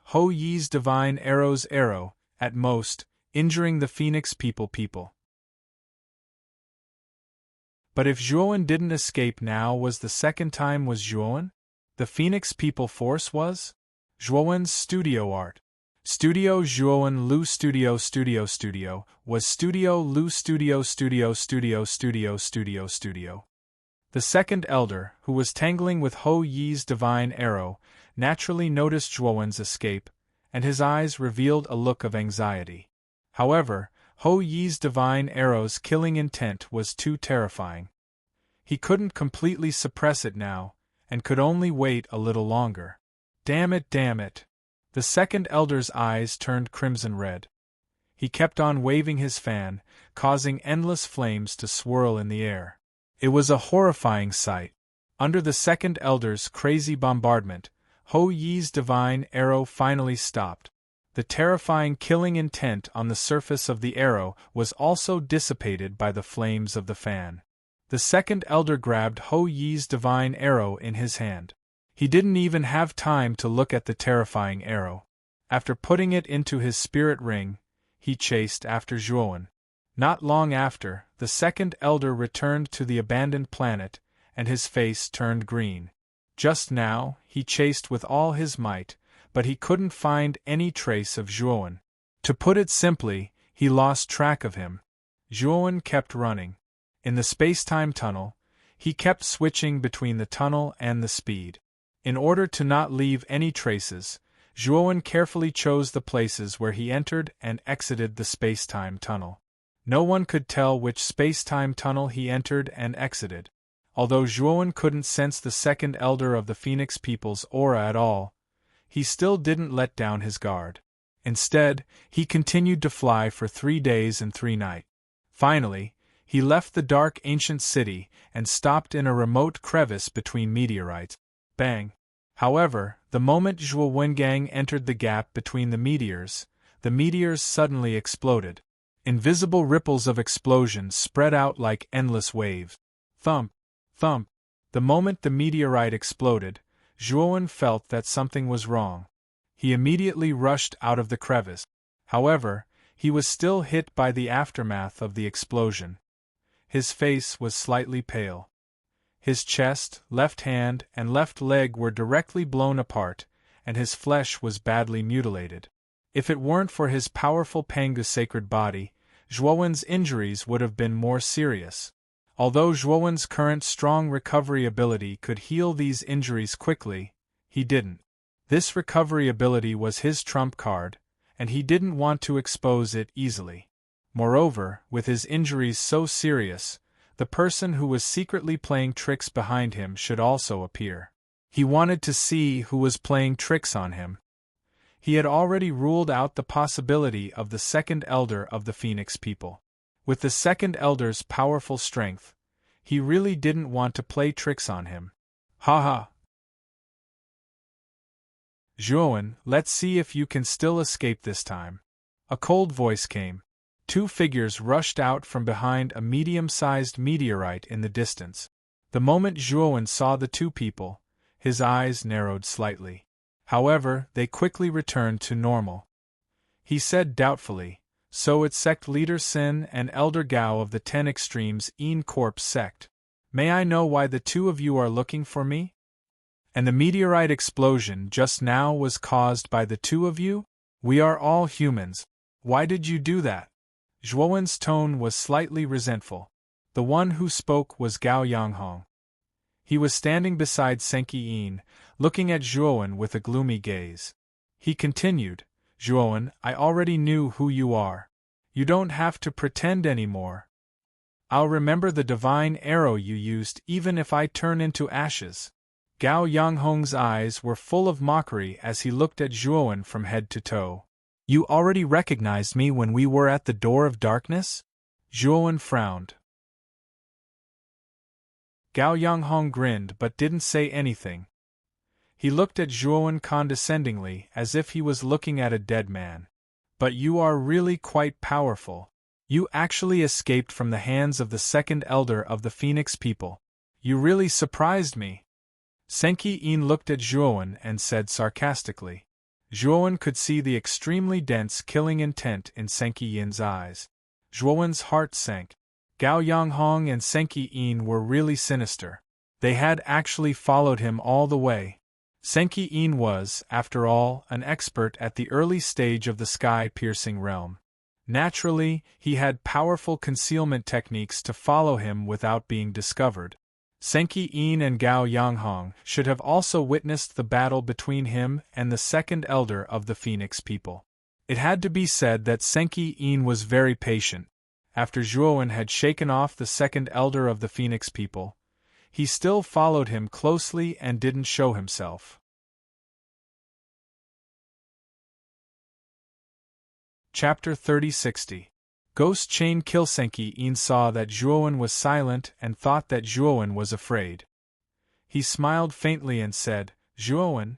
Hou Yi's divine arrow's arrow, at most, injuring the Phoenix people. But if Zhuowen didn't escape now, was the second time was Zhuowen? The Phoenix people force was? Zhuowen's studio art. Studio Zhuowen Lu Studio was Studio Lu Studio. The second elder, who was tangling with Hou Yi's divine arrow, naturally noticed Zhuowen's escape, and his eyes revealed a look of anxiety. However, Hou Yi's divine arrow's killing intent was too terrifying. He couldn't completely suppress it now, and could only wait a little longer. Damn it! The second elder's eyes turned crimson red. He kept on waving his fan, causing endless flames to swirl in the air. It was a horrifying sight. Under the second elder's crazy bombardment, Hou Yi's divine arrow finally stopped. The terrifying killing intent on the surface of the arrow was also dissipated by the flames of the fan. The second elder grabbed Hou Yi's divine arrow in his hand. He didn't even have time to look at the terrifying arrow. After putting it into his spirit ring, he chased after Zhuowen. Not long after, the second elder returned to the abandoned planet, and his face turned green. Just now, he chased with all his might, but he couldn't find any trace of Zhuowen. To put it simply, he lost track of him. Zhuowen kept running. In the space-time tunnel, he kept switching between the tunnel and the speed. In order to not leave any traces, Zhuowen carefully chose the places where he entered and exited the space-time tunnel. No one could tell which space-time tunnel he entered and exited. Although Zhuowen couldn't sense the second elder of the Phoenix people's aura at all, he still didn't let down his guard. Instead, he continued to fly for 3 days and 3 nights. Finally, he left the dark ancient city and stopped in a remote crevice between meteorites. Bang! However, the moment Zhuo Wengang entered the gap between the meteors suddenly exploded. Invisible ripples of explosion spread out like endless waves. Thump! Thump! The moment the meteorite exploded, Zhuowen felt that something was wrong. He immediately rushed out of the crevice. However, he was still hit by the aftermath of the explosion. His face was slightly pale. His chest, left hand, and left leg were directly blown apart, and his flesh was badly mutilated. If it weren't for his powerful Pangu sacred body, Zhuowen's injuries would have been more serious. Although Zhuowen's current strong recovery ability could heal these injuries quickly, he didn't. This recovery ability was his trump card, and he didn't want to expose it easily. Moreover, with his injuries so serious, the person who was secretly playing tricks behind him should also appear. He wanted to see who was playing tricks on him. He had already ruled out the possibility of the second elder of the Phoenix people. With the second elder's powerful strength, he really didn't want to play tricks on him. Haha! Zhuowen, let's see if you can still escape this time. A cold voice came. 2 figures rushed out from behind a medium-sized meteorite in the distance. The moment Zhuowen saw the 2 people, his eyes narrowed slightly. However, they quickly returned to normal. He said doubtfully, "So it's sect leader Sin and Elder Gao of the 10 Extremes Een Corp sect. May I know why the 2 of you are looking for me? And the meteorite explosion just now was caused by the 2 of you? We are all humans. Why did you do that?" Zhuowen's tone was slightly resentful. The one who spoke was Gao Yanghong. He was standing beside Senki Yin, looking at Zhuowen with a gloomy gaze. He continued, "Zhuowen, I already knew who you are. You don't have to pretend anymore. I'll remember the divine arrow you used even if I turn into ashes. Gao Yanghong's eyes were full of mockery as he looked at Zhuowen from head to toe. You already recognized me when we were at the door of darkness? Zhuowen frowned. Gao Yanghong grinned but didn't say anything. He looked at Zhuowen condescendingly as if he was looking at a dead man. But you are really quite powerful. You actually escaped from the hands of the second elder of the Phoenix people. You really surprised me. Senki Yin looked at Zhuowen and said sarcastically. Zhuowen could see the extremely dense killing intent in Senki Yin's eyes. Zhuowen's heart sank. Gao Yanghong and Senki Yin were really sinister. They had actually followed him all the way. Senki Yin was, after all, an expert at the early stage of the sky-piercing realm. Naturally, he had powerful concealment techniques to follow him without being discovered. Senki Yin and Gao Yanghong should have also witnessed the battle between him and the second elder of the Phoenix people. It had to be said that Senki Yin was very patient. After Zhuowen had shaken off the second elder of the Phoenix people, he still followed him closely and didn't show himself. Chapter 3060. Ghost Chain Kill. Senki Yin saw that Zhuowen was silent and thought that Zhuowen was afraid. He smiled faintly and said, Zhuowen,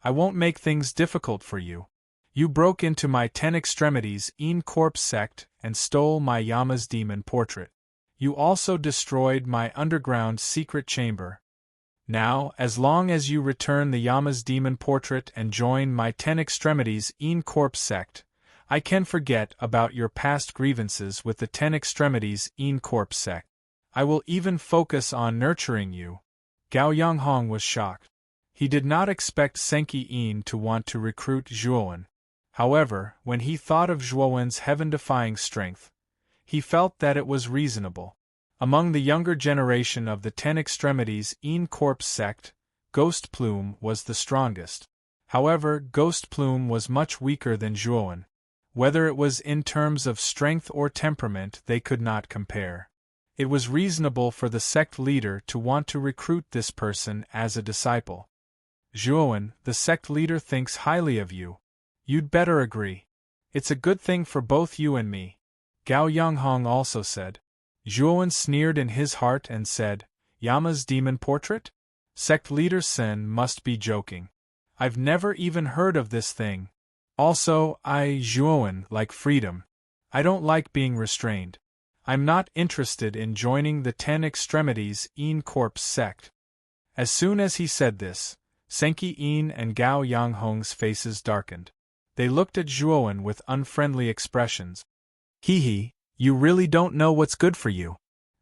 I won't make things difficult for you. You broke into my 10 Extremities Yin Corpse sect and stole my Yama's demon portrait. You also destroyed my underground secret chamber. Now, as long as you return the Yama's demon portrait and join my 10 Extremities Yin Corpse sect, I can forget about your past grievances with the 10 Extremities Yin Corpse sect. I will even focus on nurturing you. Gao Yanghong was shocked. He did not expect Senki Yin to want to recruit Zhuowen. However, when he thought of Zhuowen's heaven-defying strength, he felt that it was reasonable. Among the younger generation of the 10 Extremities Yin Corpse sect, Ghost Plume was the strongest. However, Ghost Plume was much weaker than Zhuowen. Whether it was in terms of strength or temperament, they could not compare. It was reasonable for the sect leader to want to recruit this person as a disciple. Zhuowen, the sect leader thinks highly of you. You'd better agree. It's a good thing for both you and me. Gao Yanghong also said. Zhuowen sneered in his heart and said, Yama's demon portrait? Sect leader Sen must be joking. I've never even heard of this thing. Also, Zhuowen, like freedom. I don't like being restrained. I'm not interested in joining the 10 Extremities Yin Corpse sect. As soon as he said this, Senki Yin and Gao Yanghong's faces darkened. They looked at Zhuowen with unfriendly expressions. Hee, you really don't know what's good for you.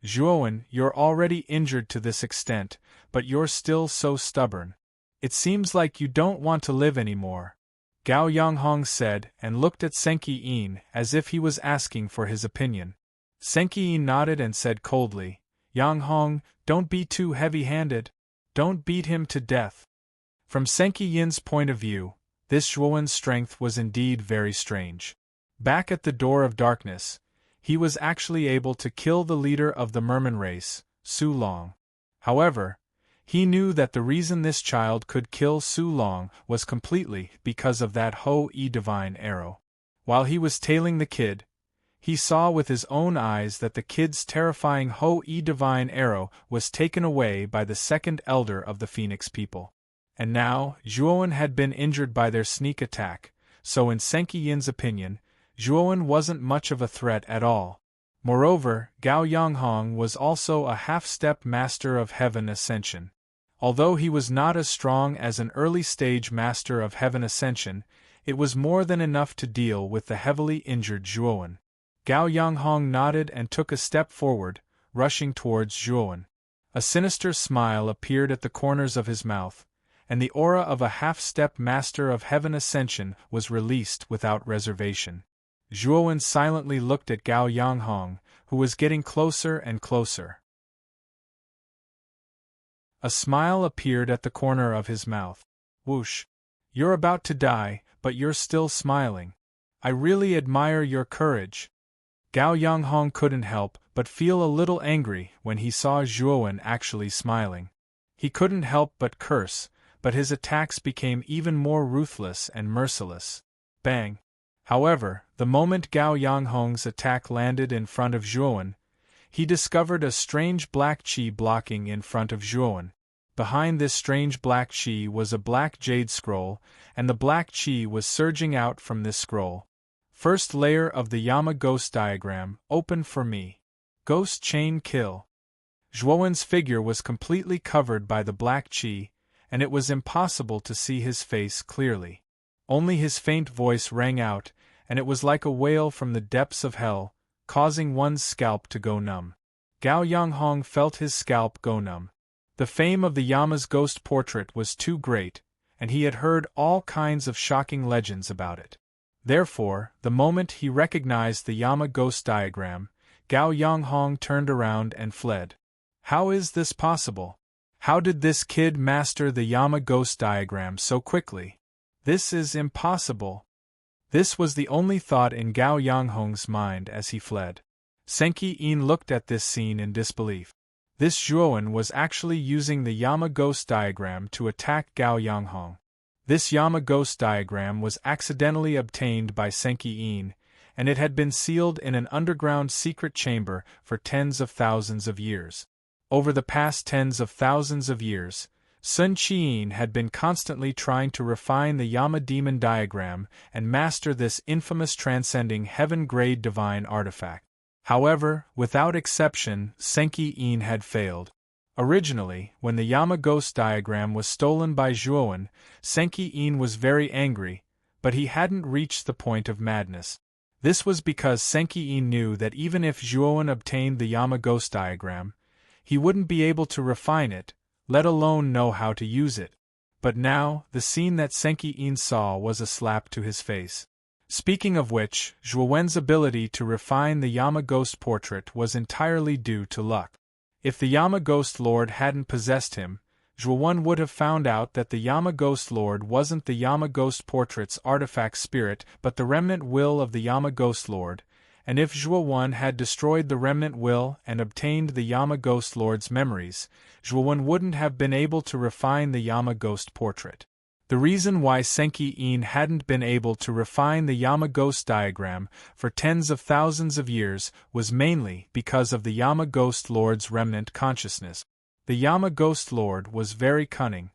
Zhuowen, you're already injured to this extent, but you're still so stubborn. It seems like you don't want to live anymore. Gao Yanghong said and looked at Senki Yin as if he was asking for his opinion. Senki Yin nodded and said coldly, Yanghong, don't be too heavy-handed. Don't beat him to death. From Senki Yin's point of view, this Zhuowen's strength was indeed very strange. Back at the Door of Darkness, he was actually able to kill the leader of the Merman race, Su Long. However, he knew that the reason this child could kill Su Long was completely because of that Ho-E divine arrow. While he was tailing the kid, he saw with his own eyes that the kid's terrifying Ho-E divine arrow was taken away by the second elder of the Phoenix people. And now, Zhuowen had been injured by their sneak attack, so in Senki Yin's opinion, Zhuowen wasn't much of a threat at all. Moreover, Gao Yanghong was also a half-step master of Heaven Ascension. Although he was not as strong as an early-stage master of Heaven Ascension, it was more than enough to deal with the heavily injured Zhuowen. Gao Yanghong nodded and took a step forward, rushing towards Zhuowen. A sinister smile appeared at the corners of his mouth, and the aura of a half-step master of Heaven Ascension was released without reservation. Zhuowen silently looked at Gao Yanghong, who was getting closer and closer. A smile appeared at the corner of his mouth. Whoosh! You're about to die, but you're still smiling. I really admire your courage. Gao Yanghong couldn't help but feel a little angry when he saw Zhuowen actually smiling. He couldn't help but curse, but his attacks became even more ruthless and merciless. Bang! However, the moment Gao Yanghong's attack landed in front of Zhuowen, he discovered a strange black chi blocking in front of Zhuowen. Behind this strange black chi was a black jade scroll, and the black chi was surging out from this scroll. First layer of the Yama ghost diagram, open for me. Ghost chain kill. Zhuowen's figure was completely covered by the black chi, and it was impossible to see his face clearly. Only his faint voice rang out, and it was like a wail from the depths of hell, causing one's scalp to go numb. Gao Yanghong felt his scalp go numb. The fame of the Yama's ghost portrait was too great, and he had heard all kinds of shocking legends about it. Therefore, the moment he recognized the Yama ghost diagram, Gao Yanghong turned around and fled. How is this possible? How did this kid master the Yama ghost diagram so quickly? This is impossible. This was the only thought in Gao Yanghong's mind as he fled. Senki Yin looked at this scene in disbelief. This Zhuowen was actually using the Yama ghost diagram to attack Gao Yanghong. This Yama ghost diagram was accidentally obtained by Senki Yin, and it had been sealed in an underground secret chamber for tens of thousands of years. Over the past tens of thousands of years, Sun Qiyin had been constantly trying to refine the Yama demon diagram and master this infamous transcending heaven-grade divine artifact. However, without exception, Senki Yin had failed. Originally, when the Yama ghost diagram was stolen by Zhuowen, Senki Yin was very angry, but he hadn't reached the point of madness. This was because Senki Yin knew that even if Zhuowen obtained the Yama ghost diagram, he wouldn't be able to refine it, let alone know how to use it. But now, the scene that Senki Yin saw was a slap to his face. Speaking of which, Zhuowen's ability to refine the Yama ghost portrait was entirely due to luck. If the Yama ghost lord hadn't possessed him, Zhuowen would have found out that the Yama ghost lord wasn't the Yama ghost portrait's artifact spirit but the remnant will of the Yama ghost lord, and if Zhuowen had destroyed the remnant will and obtained the Yama ghost lord's memories, Zhuowen wouldn't have been able to refine the Yama ghost portrait. The reason why Senki Yin hadn't been able to refine the Yama ghost diagram for tens of thousands of years was mainly because of the Yama ghost lord's remnant consciousness. The Yama ghost lord was very cunning.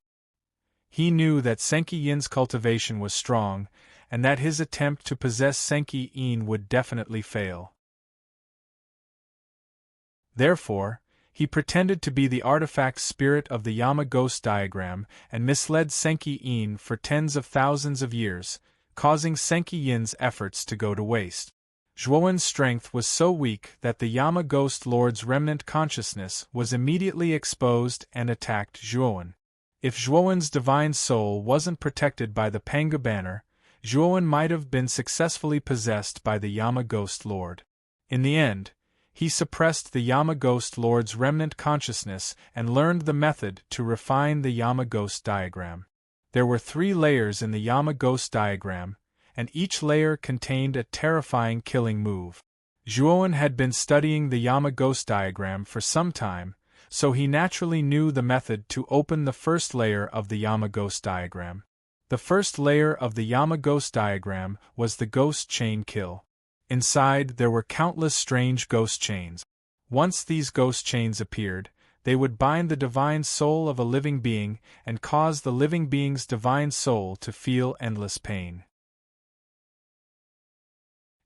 He knew that Senki Yin's cultivation was strong, and that his attempt to possess Senki Yin would definitely fail. Therefore, he pretended to be the artifact spirit of the Yama ghost diagram and misled Senki Yin for tens of thousands of years, causing Senki Yin's efforts to go to waste. Zhuowen's strength was so weak that the Yama ghost lord's remnant consciousness was immediately exposed and attacked Zhuowen. If Zhuowen's divine soul wasn't protected by the Panga banner, Zhuowen might have been successfully possessed by the Yama ghost lord. In the end, he suppressed the Yama ghost lord's remnant consciousness and learned the method to refine the Yama ghost diagram. There were 3 layers in the Yama ghost diagram, and each layer contained a terrifying killing move. Zhuowen had been studying the Yama ghost diagram for some time, so he naturally knew the method to open the first layer of the Yama ghost diagram. The first layer of the Yama ghost diagram was the ghost chain kill. Inside there were countless strange ghost chains. Once these ghost chains appeared, they would bind the divine soul of a living being and cause the living being's divine soul to feel endless pain.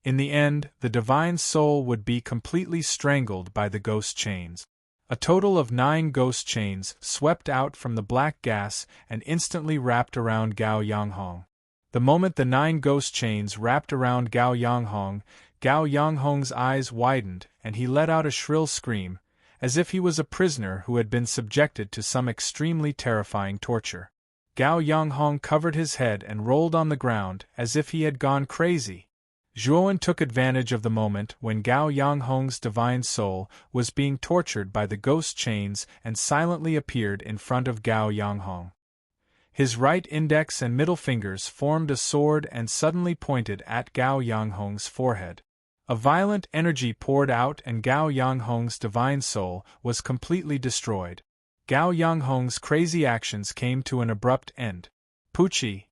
In the end, the divine soul would be completely strangled by the ghost chains. A total of 9 ghost chains swept out from the black gas and instantly wrapped around Gao Yanghong. The moment the 9 ghost chains wrapped around Gao Yanghong's eyes widened and he let out a shrill scream, as if he was a prisoner who had been subjected to some extremely terrifying torture. Gao Yanghong covered his head and rolled on the ground as if he had gone crazy. Zhuowen took advantage of the moment when Gao Yanghong's divine soul was being tortured by the ghost chains and silently appeared in front of Gao Yanghong. His right index and middle fingers formed a sword and suddenly pointed at Gao Yanghong's forehead. A violent energy poured out and Gao Yanghong's divine soul was completely destroyed. Gao Yanghong's crazy actions came to an abrupt end. Pucci.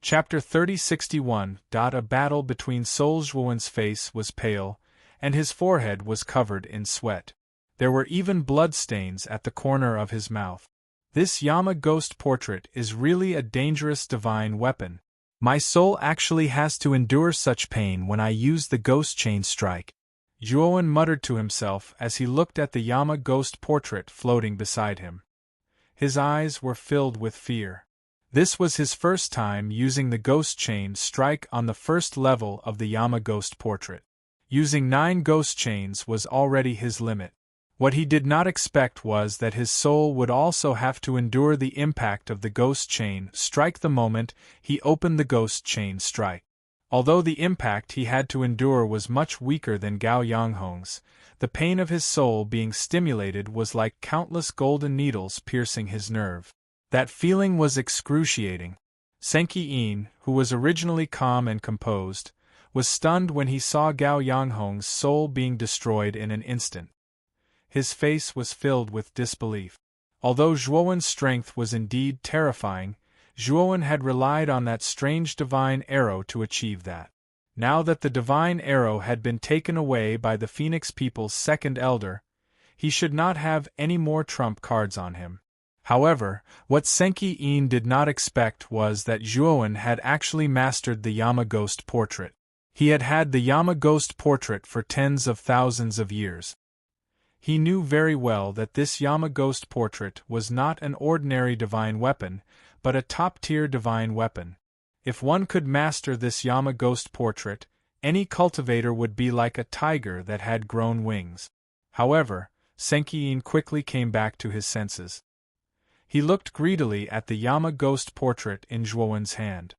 Chapter 3061. A battle between souls. Zhuowen's face was pale, and his forehead was covered in sweat. There were even blood stains at the corner of his mouth. This Yama ghost portrait is really a dangerous divine weapon. My soul actually has to endure such pain when I use the ghost chain strike. Zhuowen muttered to himself as he looked at the Yama ghost portrait floating beside him. His eyes were filled with fear. This was his first time using the ghost chain strike on the first level of the Yama ghost portrait. Using 9 ghost chains was already his limit. What he did not expect was that his soul would also have to endure the impact of the ghost chain strike the moment he opened the ghost chain strike. Although the impact he had to endure was much weaker than Gao Yanghong's, the pain of his soul being stimulated was like countless golden needles piercing his nerve. That feeling was excruciating. Senki Yin, who was originally calm and composed, was stunned when he saw Gao Yanghong's soul being destroyed in an instant. His face was filled with disbelief. Although Zhuowen's strength was indeed terrifying, Zhuowen had relied on that strange divine arrow to achieve that. Now that the divine arrow had been taken away by the Phoenix people's second elder, he should not have any more trump cards on him. However, what Senki Yin did not expect was that Zhuowen had actually mastered the Yama ghost portrait. He had had the Yama ghost portrait for tens of thousands of years. He knew very well that this Yama ghost portrait was not an ordinary divine weapon, but a top-tier divine weapon. If one could master this Yama ghost portrait, any cultivator would be like a tiger that had grown wings. However, Senki Yin quickly came back to his senses. He looked greedily at the Yama ghost portrait in Zhuowen's hand.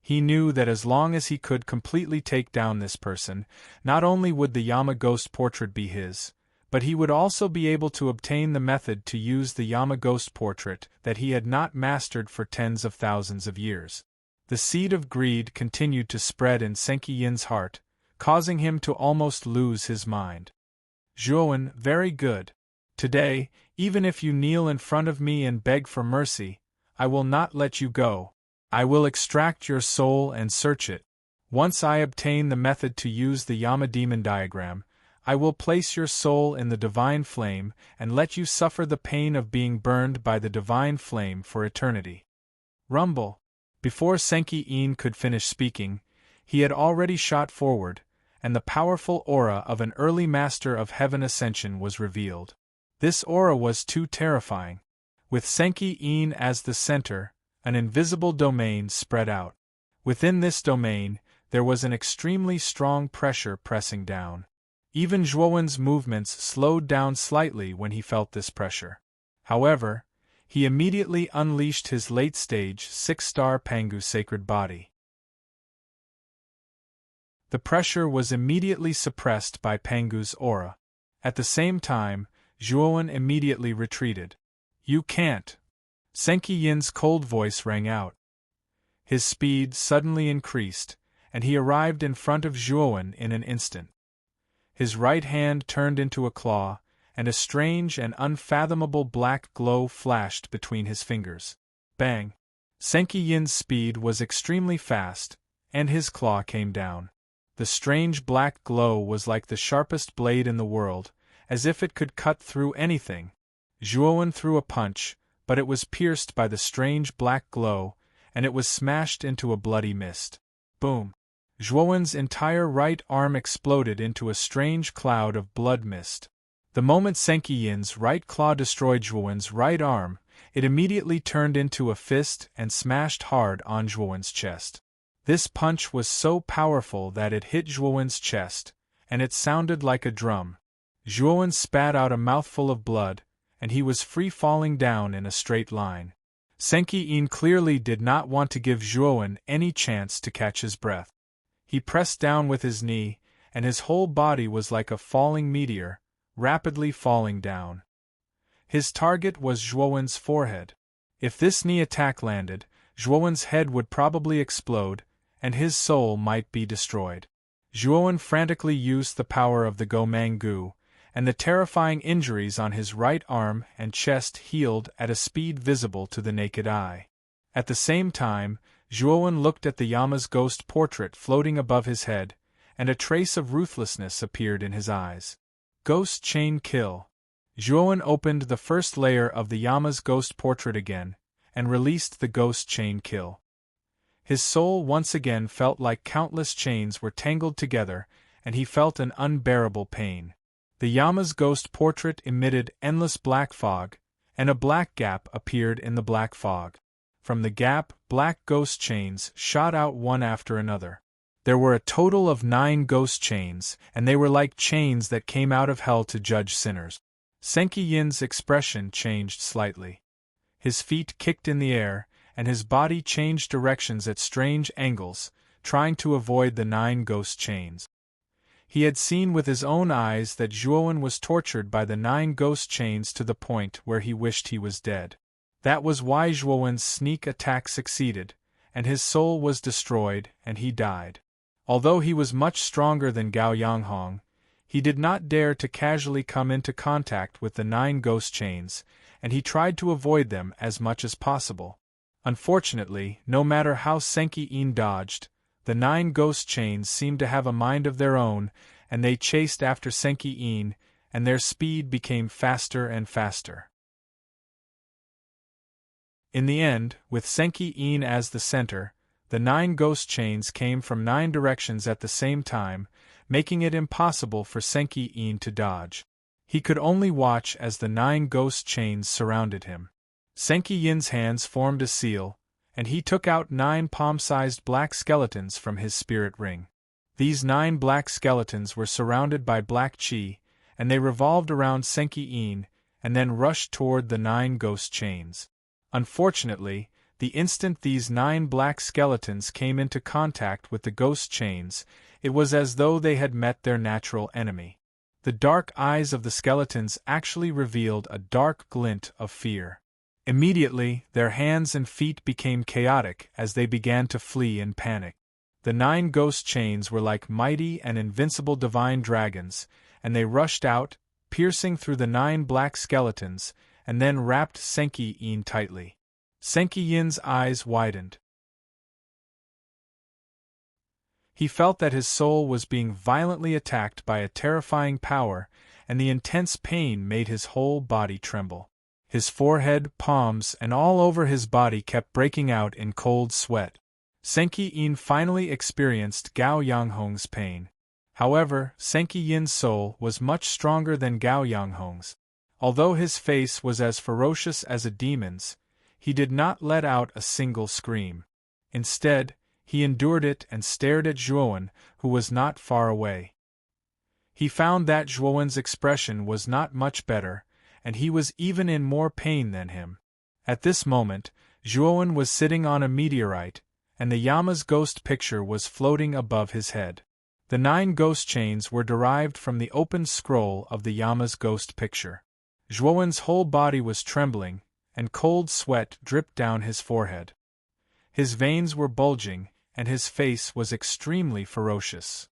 He knew that as long as he could completely take down this person, not only would the Yama ghost portrait be his, but he would also be able to obtain the method to use the Yama ghost portrait that he had not mastered for tens of thousands of years. The seed of greed continued to spread in Senki Yin's heart, causing him to almost lose his mind. Zhuowen, very good. Today, even if you kneel in front of me and beg for mercy, I will not let you go. I will extract your soul and search it. Once I obtain the method to use the Yama demon diagram, I will place your soul in the divine flame and let you suffer the pain of being burned by the divine flame for eternity. Rumble. Before Senki Yin could finish speaking, he had already shot forward, and the powerful aura of an early master of heaven ascension was revealed. This aura was too terrifying. With Senki Yin as the center, an invisible domain spread out. Within this domain, there was an extremely strong pressure pressing down. Even Zhuowen's movements slowed down slightly when he felt this pressure. However, he immediately unleashed his late-stage 6-star Pangu sacred body. The pressure was immediately suppressed by Pangu's aura. At the same time, Zhuowen immediately retreated. You can't. Senki Yin's cold voice rang out. His speed suddenly increased, and he arrived in front of Zhuowen in an instant. His right hand turned into a claw, and a strange and unfathomable black glow flashed between his fingers. Bang! Senki Yin's speed was extremely fast, and his claw came down. The strange black glow was like the sharpest blade in the world, as if it could cut through anything. Zhuowen threw a punch, but it was pierced by the strange black glow, and it was smashed into a bloody mist. Boom! Zhuowen's entire right arm exploded into a strange cloud of blood mist. The moment Senki Yin's right claw destroyed Zhuowen's right arm, it immediately turned into a fist and smashed hard on Zhuowen's chest. This punch was so powerful that it hit Zhuowen's chest, and it sounded like a drum. Zhuowen spat out a mouthful of blood, and he was free falling down in a straight line. Senki Yin clearly did not want to give Zhuowen any chance to catch his breath. He pressed down with his knee, and his whole body was like a falling meteor, rapidly falling down. His target was Zhuowen's forehead. If this knee attack landed, Zhuowen's head would probably explode, and his soul might be destroyed. Zhuowen frantically used the power of the Go-Mang-Gu, and the terrifying injuries on his right arm and chest healed at a speed visible to the naked eye. At the same time, Zhuowen looked at the Yama's ghost portrait floating above his head, and a trace of ruthlessness appeared in his eyes. Ghost Chain Kill. Zhuowen opened the first layer of the Yama's ghost portrait again, and released the Ghost Chain Kill. His soul once again felt like countless chains were tangled together, and he felt an unbearable pain. The Yama's ghost portrait emitted endless black fog, and a black gap appeared in the black fog. From the gap, black ghost chains shot out one after another. There were a total of 9 ghost chains, and they were like chains that came out of hell to judge sinners. Senki Yin's expression changed slightly. His feet kicked in the air, and his body changed directions at strange angles, trying to avoid the 9 ghost chains. He had seen with his own eyes that Zhuowen was tortured by the 9 ghost chains to the point where he wished he was dead. That was why Zhuowen's sneak attack succeeded, and his soul was destroyed, and he died. Although he was much stronger than Gao Yanghong, he did not dare to casually come into contact with the 9 ghost chains, and he tried to avoid them as much as possible. Unfortunately, no matter how Senki Yin dodged, the 9 ghost chains seemed to have a mind of their own, and they chased after Senki Yin, and their speed became faster and faster. In the end, with Senki Yin as the center, the 9 ghost chains came from 9 directions at the same time, making it impossible for Senki Yin to dodge. He could only watch as the 9 ghost chains surrounded him. Senki Yin's hands formed a seal, and he took out 9 palm-sized black skeletons from his spirit ring. These 9 black skeletons were surrounded by black qi, and they revolved around Senki Yin, and then rushed toward the 9 ghost chains. Unfortunately, the instant these 9 black skeletons came into contact with the ghost chains, it was as though they had met their natural enemy. The dark eyes of the skeletons actually revealed a dark glint of fear. Immediately, their hands and feet became chaotic as they began to flee in panic. The 9 ghost chains were like mighty and invincible divine dragons, and they rushed out, piercing through the 9 black skeletons, and then wrapped Senki Yin tightly. Senki Yin's eyes widened. He felt that his soul was being violently attacked by a terrifying power, and the intense pain made his whole body tremble. His forehead, palms, and all over his body kept breaking out in cold sweat. Senki Yin finally experienced Gao Yanghong's pain. However, Senki Yin's soul was much stronger than Gao Yanghong's. Although his face was as ferocious as a demon's, he did not let out a single scream. Instead, he endured it and stared at Zhuowen, who was not far away. He found that Zhuowen's expression was not much better, and he was even in more pain than him. At this moment, Zhuowen was sitting on a meteorite, and the Yama's ghost picture was floating above his head. The 9 ghost chains were derived from the opened scroll of the Yama's ghost picture. Zhuowen's whole body was trembling, and cold sweat dripped down his forehead. His veins were bulging, and his face was extremely ferocious.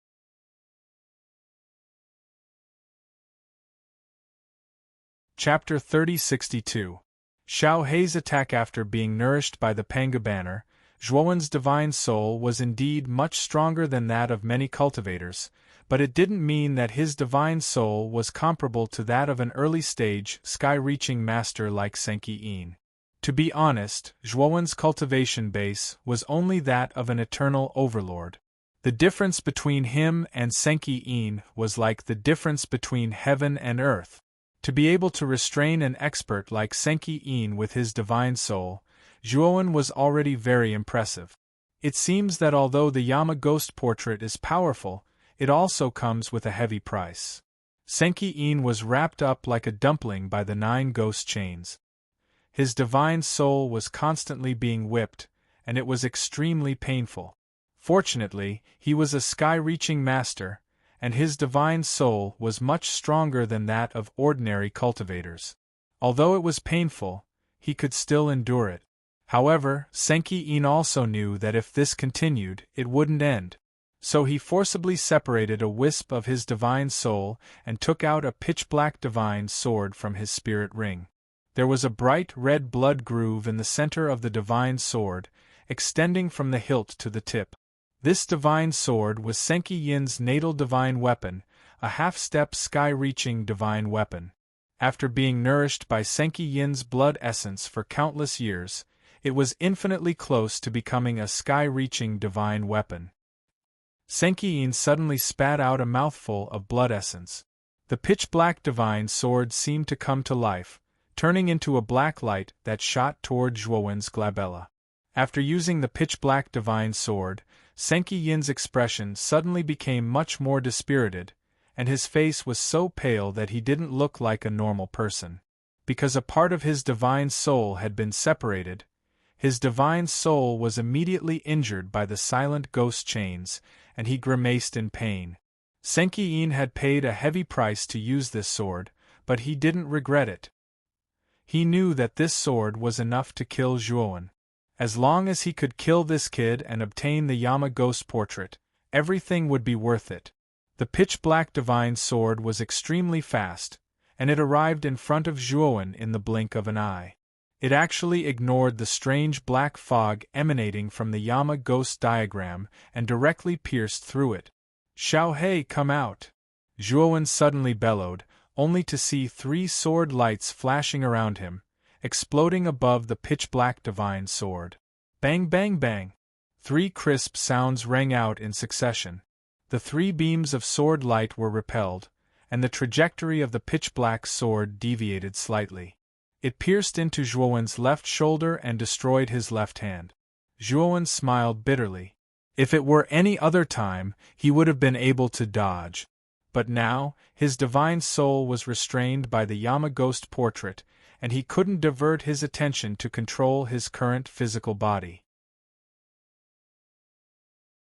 Chapter 3062. Xiao Hei's attack. After being nourished by the Panga banner, Zhuowen's divine soul was indeed much stronger than that of many cultivators, but it didn't mean that his divine soul was comparable to that of an early-stage, sky-reaching master like Senki Yin. To be honest, Zhuowen's cultivation base was only that of an eternal overlord. The difference between him and Senki Yin was like the difference between heaven and earth. To be able to restrain an expert like Senki Yin with his divine soul, Zhuowen was already very impressive. It seems that although the Yama ghost portrait is powerful, it also comes with a heavy price. Senki Yin was wrapped up like a dumpling by the 9 ghost chains. His divine soul was constantly being whipped, and it was extremely painful. Fortunately, he was a sky-reaching master, and his divine soul was much stronger than that of ordinary cultivators. Although it was painful, he could still endure it. However, Senki Yin also knew that if this continued, it wouldn't end. So he forcibly separated a wisp of his divine soul and took out a pitch-black divine sword from his spirit ring. There was a bright red blood groove in the center of the divine sword, extending from the hilt to the tip. This divine sword was Senki Yin's natal divine weapon, a half-step sky-reaching divine weapon. After being nourished by Senki Yin's blood essence for countless years, it was infinitely close to becoming a sky-reaching divine weapon. Senki Yin suddenly spat out a mouthful of blood essence. The pitch-black divine sword seemed to come to life, turning into a black light that shot toward Zhuowen's glabella. After using the pitch-black divine sword, Senki Yin's expression suddenly became much more dispirited, and his face was so pale that he didn't look like a normal person. Because a part of his divine soul had been separated, his divine soul was immediately injured by the silent ghost chains, and he grimaced in pain. Senki Yin had paid a heavy price to use this sword, but he didn't regret it. He knew that this sword was enough to kill Zhuowen. As long as he could kill this kid and obtain the Yama ghost portrait, everything would be worth it. The pitch-black divine sword was extremely fast, and it arrived in front of Zhuowen in the blink of an eye. It actually ignored the strange black fog emanating from the Yama ghost diagram and directly pierced through it. "Xiaohei, come out!" Zhuowen suddenly bellowed, only to see 3 sword lights flashing around him, exploding above the pitch-black divine sword. Bang bang bang! 3 crisp sounds rang out in succession. The 3 beams of sword light were repelled, and the trajectory of the pitch-black sword deviated slightly. It pierced into Zhuowen's left shoulder and destroyed his left hand. Zhuowen smiled bitterly. If it were any other time, he would have been able to dodge. But now, his divine soul was restrained by the Yama ghost portrait, and he couldn't divert his attention to control his current physical body.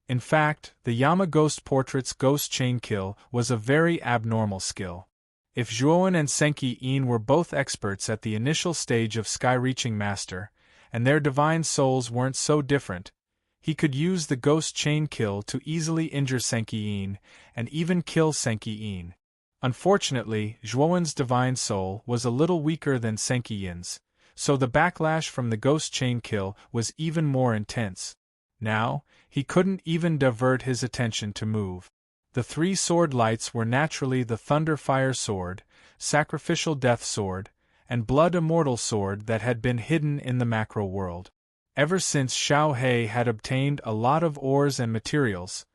In fact, the Yama ghost portrait's ghost chain kill was a very abnormal skill. If Zhuowen and Senki Yin were both experts at the initial stage of sky-reaching master, and their divine souls weren't so different, he could use the ghost chain kill to easily injure Senki Yin, and even kill Senki Yin. Unfortunately, Zhuowen's divine soul was a little weaker than Senki Yin's, so the backlash from the ghost chain kill was even more intense. Now, he couldn't even divert his attention to move. The 3 sword lights were naturally the Thunder Fire Sword, Sacrificial Death Sword, and Blood Immortal Sword that had been hidden in the macro world. Ever since Xiaohei had obtained a lot of ores and materials,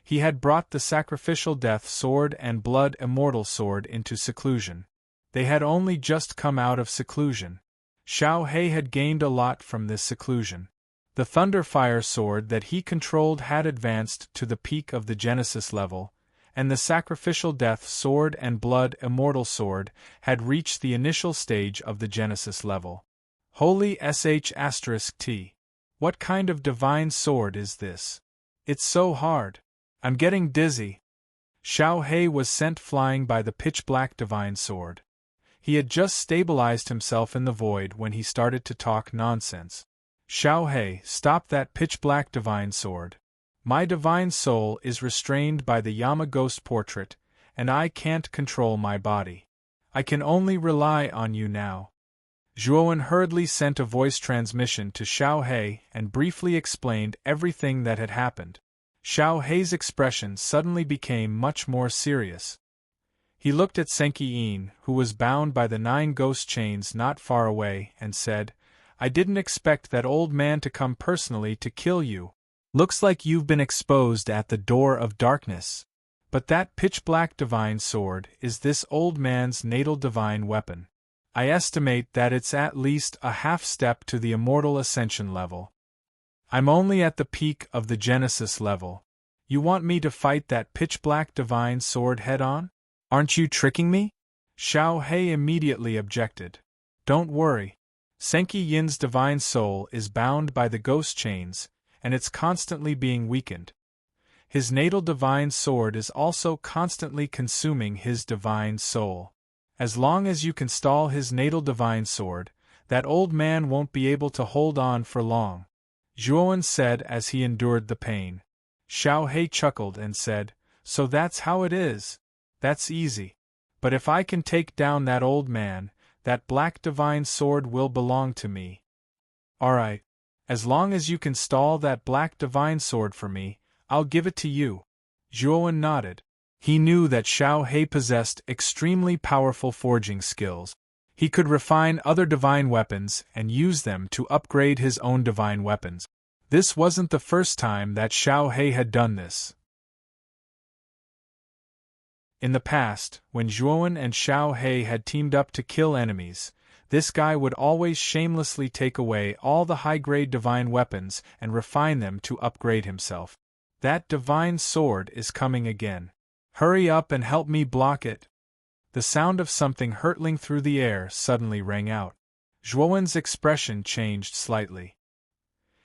he had brought the Sacrificial Death Sword and Blood Immortal Sword into seclusion. They had only just come out of seclusion. Xiaohei had gained a lot from this seclusion. The Thunder Fire Sword that he controlled had advanced to the peak of the Genesis level, and the Sacrificial Death Sword and Blood Immortal Sword had reached the initial stage of the Genesis level. Holy **T. What kind of divine sword is this? It's so hard. I'm getting dizzy. Xiaohei was sent flying by the pitch-black divine sword. He had just stabilized himself in the void when he started to talk nonsense. "Xiaohei, stop that pitch-black divine sword. My divine soul is restrained by the Yama ghost portrait, and I can't control my body. I can only rely on you now." Zhuowen hurriedly sent a voice transmission to Xiaohei and briefly explained everything that had happened. Xiaohei's expression suddenly became much more serious. He looked at Senki Yin, who was bound by the 9 ghost chains not far away, and said, "I didn't expect that old man to come personally to kill you. Looks like you've been exposed at the door of darkness. But that pitch-black divine sword is this old man's natal divine weapon. I estimate that it's at least a half-step to the immortal ascension level. I'm only at the peak of the Genesis level. You want me to fight that pitch-black divine sword head-on? Aren't you tricking me?" Xiaohei immediately objected. "Don't worry. Senki Yin's divine soul is bound by the ghost chains, and it's constantly being weakened. His natal divine sword is also constantly consuming his divine soul. As long as you can stall his natal divine sword, That old man won't be able to hold on for long, Zhuowen said as he endured the pain. Xiao He chuckled and said, So that's how it is? That's easy. But if I can take down that old man, that black divine sword will belong to me. Alright. As long as you can stall that black divine sword for me, I'll give it to you. Zhuowen nodded. He knew that Xiao He possessed extremely powerful forging skills. He could refine other divine weapons and use them to upgrade his own divine weapons. This wasn't the first time that Xiao He had done this. In the past, when Zhuowen and Xiao He had teamed up to kill enemies, this guy would always shamelessly take away all the high-grade divine weapons and refine them to upgrade himself. That divine sword is coming again. Hurry up and help me block it. The sound of something hurtling through the air suddenly rang out. Zhuowen's expression changed slightly.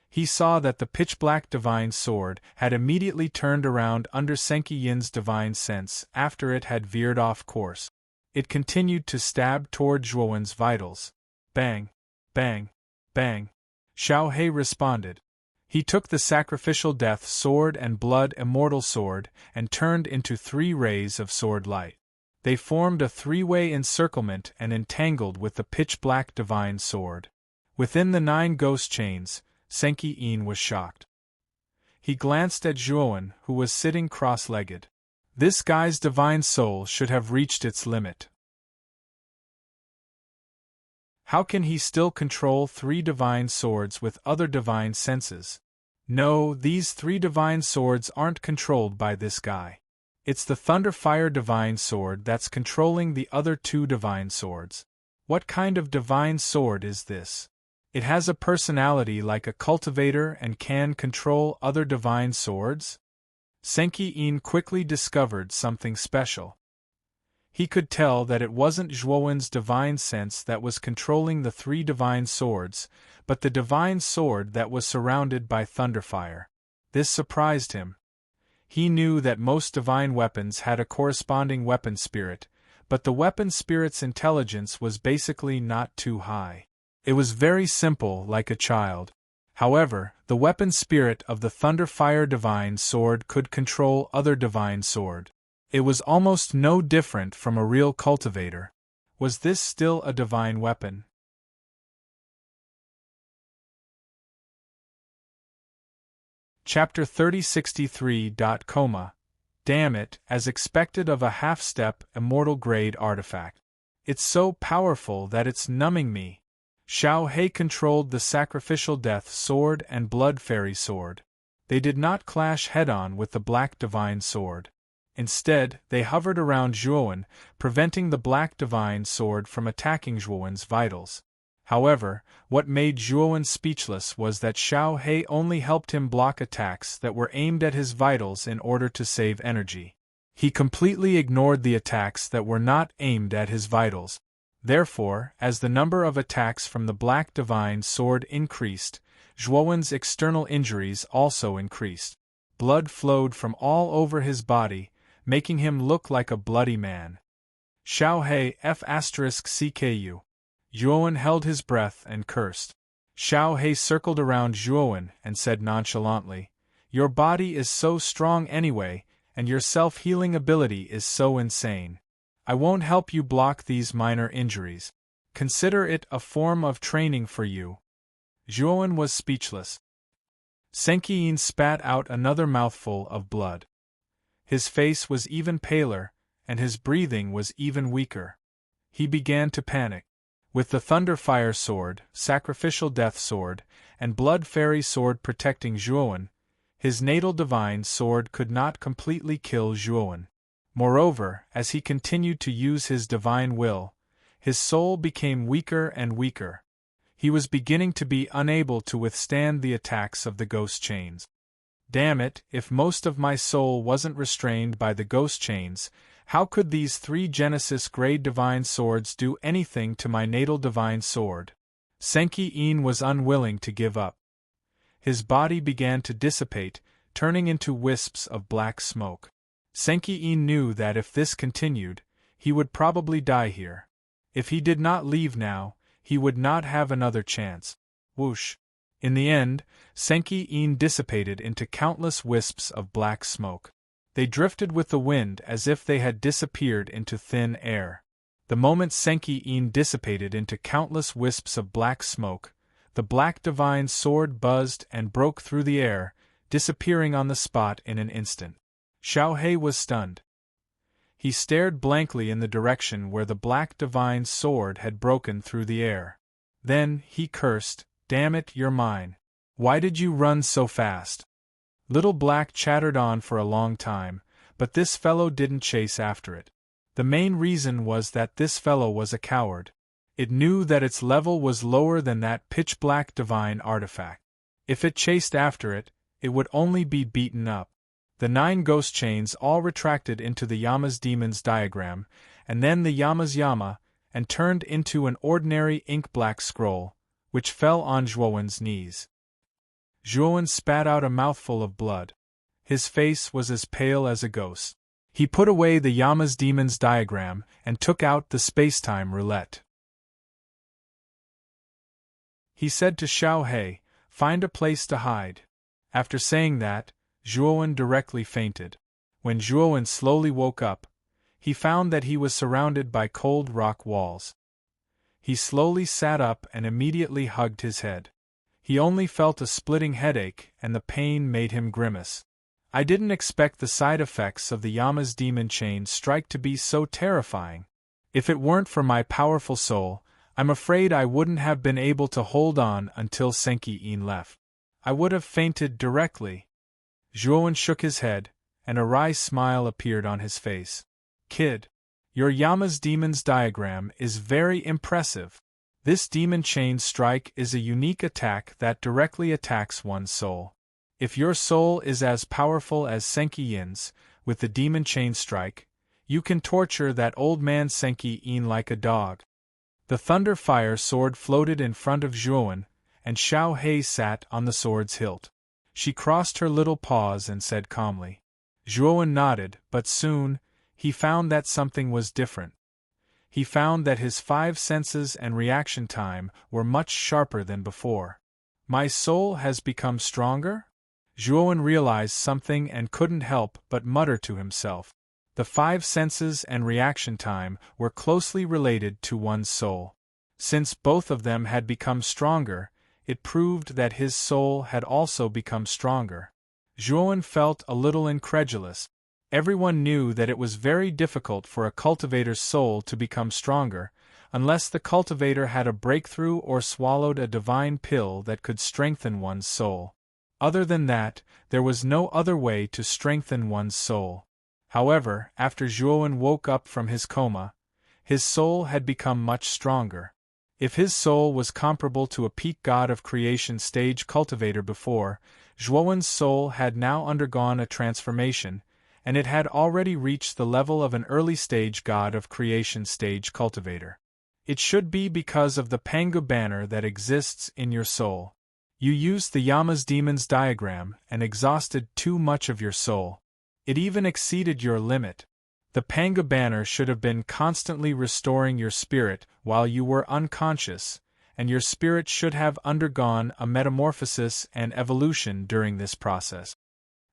He saw that the pitch-black divine sword had immediately turned around under Senki Yin's divine sense after it had veered off course. It continued to stab toward Zhuowen's vitals. Bang! Bang! Bang! Xiao He responded. He took the sacrificial death sword and blood immortal sword and turned into 3 rays of sword light. They formed a 3-way encirclement and entangled with the pitch-black divine sword. Within the 9 ghost chains, Senki Yin was shocked. He glanced at Zhuowen, who was sitting cross-legged. This guy's divine soul should have reached its limit. How can he still control 3 divine swords with other divine senses? No, these 3 divine swords aren't controlled by this guy. It's the Thunderfire divine sword that's controlling the other 2 divine swords. What kind of divine sword is this? It has a personality like a cultivator and can control other divine swords? Senki Yin quickly discovered something special. He could tell that it wasn't Zhuowen's divine sense that was controlling the 3 divine swords, but the divine sword that was surrounded by Thunderfire. This surprised him. He knew that most divine weapons had a corresponding weapon spirit, but the weapon spirit's intelligence was basically not too high. It was very simple, like a child. However, the weapon spirit of the Thunderfire divine sword could control other divine sword. It was almost no different from a real cultivator. Was this still a divine weapon? Chapter 3063. Damn it, as expected of a half-step, immortal-grade artifact. It's so powerful that it's numbing me. Xiao He controlled the sacrificial death sword and blood fairy sword. They did not clash head-on with the black divine sword. Instead, they hovered around Zhuowen, preventing the black divine sword from attacking Zhuowen's vitals. However, what made Zhuowen speechless was that Xiao He only helped him block attacks that were aimed at his vitals in order to save energy. He completely ignored the attacks that were not aimed at his vitals. Therefore, as the number of attacks from the black divine sword increased, Zhuowen's external injuries also increased. Blood flowed from all over his body, making him look like a bloody man. Xiao He F***CKU. Zhuowen held his breath and cursed. Xiao He circled around Zhuowen and said nonchalantly, Your body is so strong anyway, and your self-healing ability is so insane. I won't help you block these minor injuries. Consider it a form of training for you. Zhuowen was speechless. Senki Yin spat out another mouthful of blood. His face was even paler, and his breathing was even weaker. He began to panic. With the Thunderfire sword, sacrificial death sword, and blood fairy sword protecting Zhuowen, his natal divine sword could not completely kill Zhuowen. Moreover, as he continued to use his divine will, his soul became weaker and weaker. He was beginning to be unable to withstand the attacks of the ghost chains. Damn it, if most of my soul wasn't restrained by the ghost chains, how could these 3 Genesis-grade divine swords do anything to my natal divine sword? Senki Yin was unwilling to give up. His body began to dissipate, turning into wisps of black smoke. Senki Yin knew that if this continued, he would probably die here. If he did not leave now, he would not have another chance. Whoosh! In the end, Senki-in dissipated into countless wisps of black smoke. They drifted with the wind as if they had disappeared into thin air. The moment Senki-in dissipated into countless wisps of black smoke, the black divine sword buzzed and broke through the air, disappearing on the spot in an instant. Xiaohei was stunned. He stared blankly in the direction where the black divine sword had broken through the air. Then he cursed, "Damn it, you're mine. Why did you run so fast?" Little Black chattered on for a long time, but this fellow didn't chase after it. The main reason was that this fellow was a coward. It knew that its level was lower than that pitch-black divine artifact. If it chased after it, it would only be beaten up. The 9 ghost chains all retracted into the Yama's demon's diagram, and then the Yama's Yama, and turned into an ordinary ink-black scroll, which fell on Zhuowen's knees. Zhuowen spat out a mouthful of blood. His face was as pale as a ghost. He put away the Yama's demon's diagram and took out the space-time roulette. He said to Xiaohei, "Find a place to hide." After saying that, Zhuowen directly fainted. When Zhuowen slowly woke up, he found that he was surrounded by cold rock walls. He slowly sat up and immediately hugged his head. He only felt a splitting headache, and the pain made him grimace. I didn't expect the side effects of the Yama's demon chain strike to be so terrifying. If it weren't for my powerful soul, I'm afraid I wouldn't have been able to hold on until Senki-in left. I would have fainted directly. Zhuowen shook his head, and a wry smile appeared on his face. "Kid, your Yama's demon's diagram is very impressive. This demon chain strike is a unique attack that directly attacks one's soul. If your soul is as powerful as Senki-in's, with the demon chain strike, you can torture that old man Senki-in like a dog." The thunder fire sword floated in front of Zhuowen, and Xiaohei sat on the sword's hilt. She crossed her little paws and said calmly. Zhuowen nodded, but soon, he found that something was different. He found that his 5 senses and reaction time were much sharper than before. "My soul has become stronger?" Zhuowen realized something and couldn't help but mutter to himself. The 5 senses and reaction time were closely related to one's soul. Since both of them had become stronger, it proved that his soul had also become stronger. Zhuowen felt a little incredulous. Everyone knew that it was very difficult for a cultivator's soul to become stronger, unless the cultivator had a breakthrough or swallowed a divine pill that could strengthen one's soul. Other than that, there was no other way to strengthen one's soul. However, after Zhuowen woke up from his coma, his soul had become much stronger. If his soul was comparable to a peak god of creation stage cultivator before, Zhuowen's soul had now undergone a transformation, and it had already reached the level of an early-stage god of creation stage cultivator. It should be because of the Pangu banner that exists in your soul. You used the Yama's demon's diagram and exhausted too much of your soul. It even exceeded your limit. The Pangu banner should have been constantly restoring your spirit while you were unconscious, and your spirit should have undergone a metamorphosis and evolution during this process.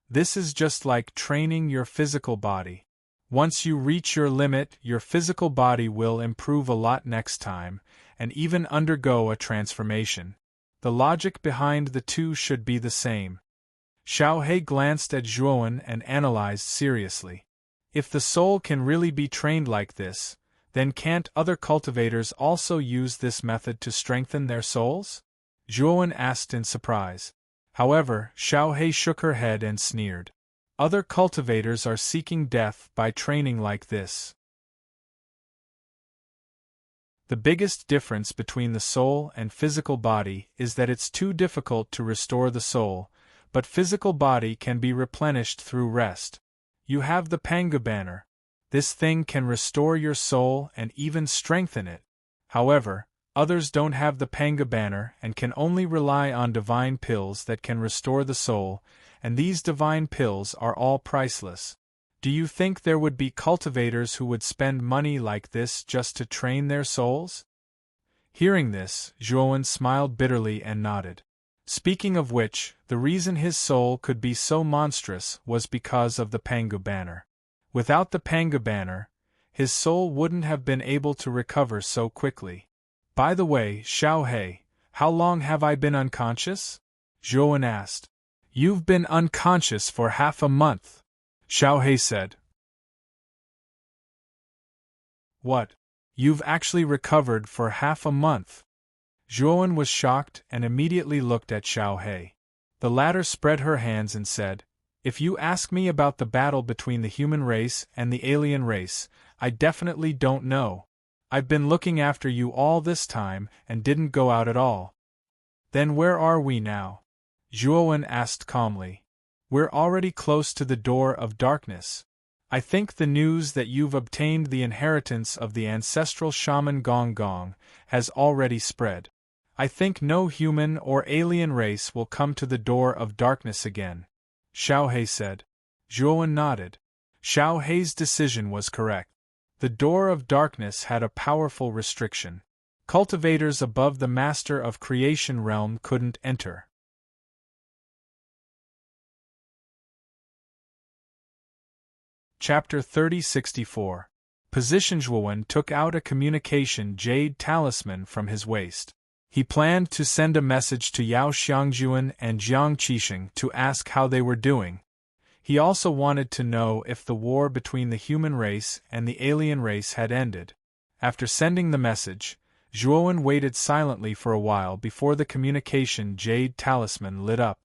This is just like training your physical body. Once you reach your limit, your physical body will improve a lot next time, and even undergo a transformation. The logic behind the two should be the same. Xiaohei glanced at Zhuowen and analyzed seriously. If the soul can really be trained like this, then can't other cultivators also use this method to strengthen their souls? Zhuowen asked in surprise. However, Xiaohei shook her head and sneered. Other cultivators are seeking death by training like this. The biggest difference between the soul and physical body is that it's too difficult to restore the soul, but physical body can be replenished through rest. You have the Pangu banner. This thing can restore your soul and even strengthen it. However, others don't have the Pangu banner and can only rely on divine pills that can restore the soul, and these divine pills are all priceless. Do you think there would be cultivators who would spend money like this just to train their souls? Hearing this, Zhuowen smiled bitterly and nodded. Speaking of which, the reason his soul could be so monstrous was because of the Pangu banner. Without the Pangu banner, his soul wouldn't have been able to recover so quickly. By the way, Xiaohei, how long have I been unconscious? Zhuowen asked. You've been unconscious for half a month, Xiaohei said. What? You've actually recovered for half a month? Zhuowen was shocked and immediately looked at Xiaohei. The latter spread her hands and said, If you ask me about the battle between the human race and the alien race, I definitely don't know. I've been looking after you all this time and didn't go out at all. Then where are we now? Zhuowen asked calmly. We're already close to the door of darkness. I think the news that you've obtained the inheritance of the ancestral shaman Gong Gong has already spread. I think no human or alien race will come to the door of darkness again, Xiaohei said. Zhuowen nodded. Xiaohei's decision was correct. The door of darkness had a powerful restriction. Cultivators above the Master of Creation realm couldn't enter. Chapter 3064. Position. Zhuowen took out a communication jade talisman from his waist. He planned to send a message to Yao Xiangjuan and Jiang Qixing to ask how they were doing. He also wanted to know if the war between the human race and the alien race had ended. After sending the message, Zhuowen waited silently for a while before the communication jade talisman lit up.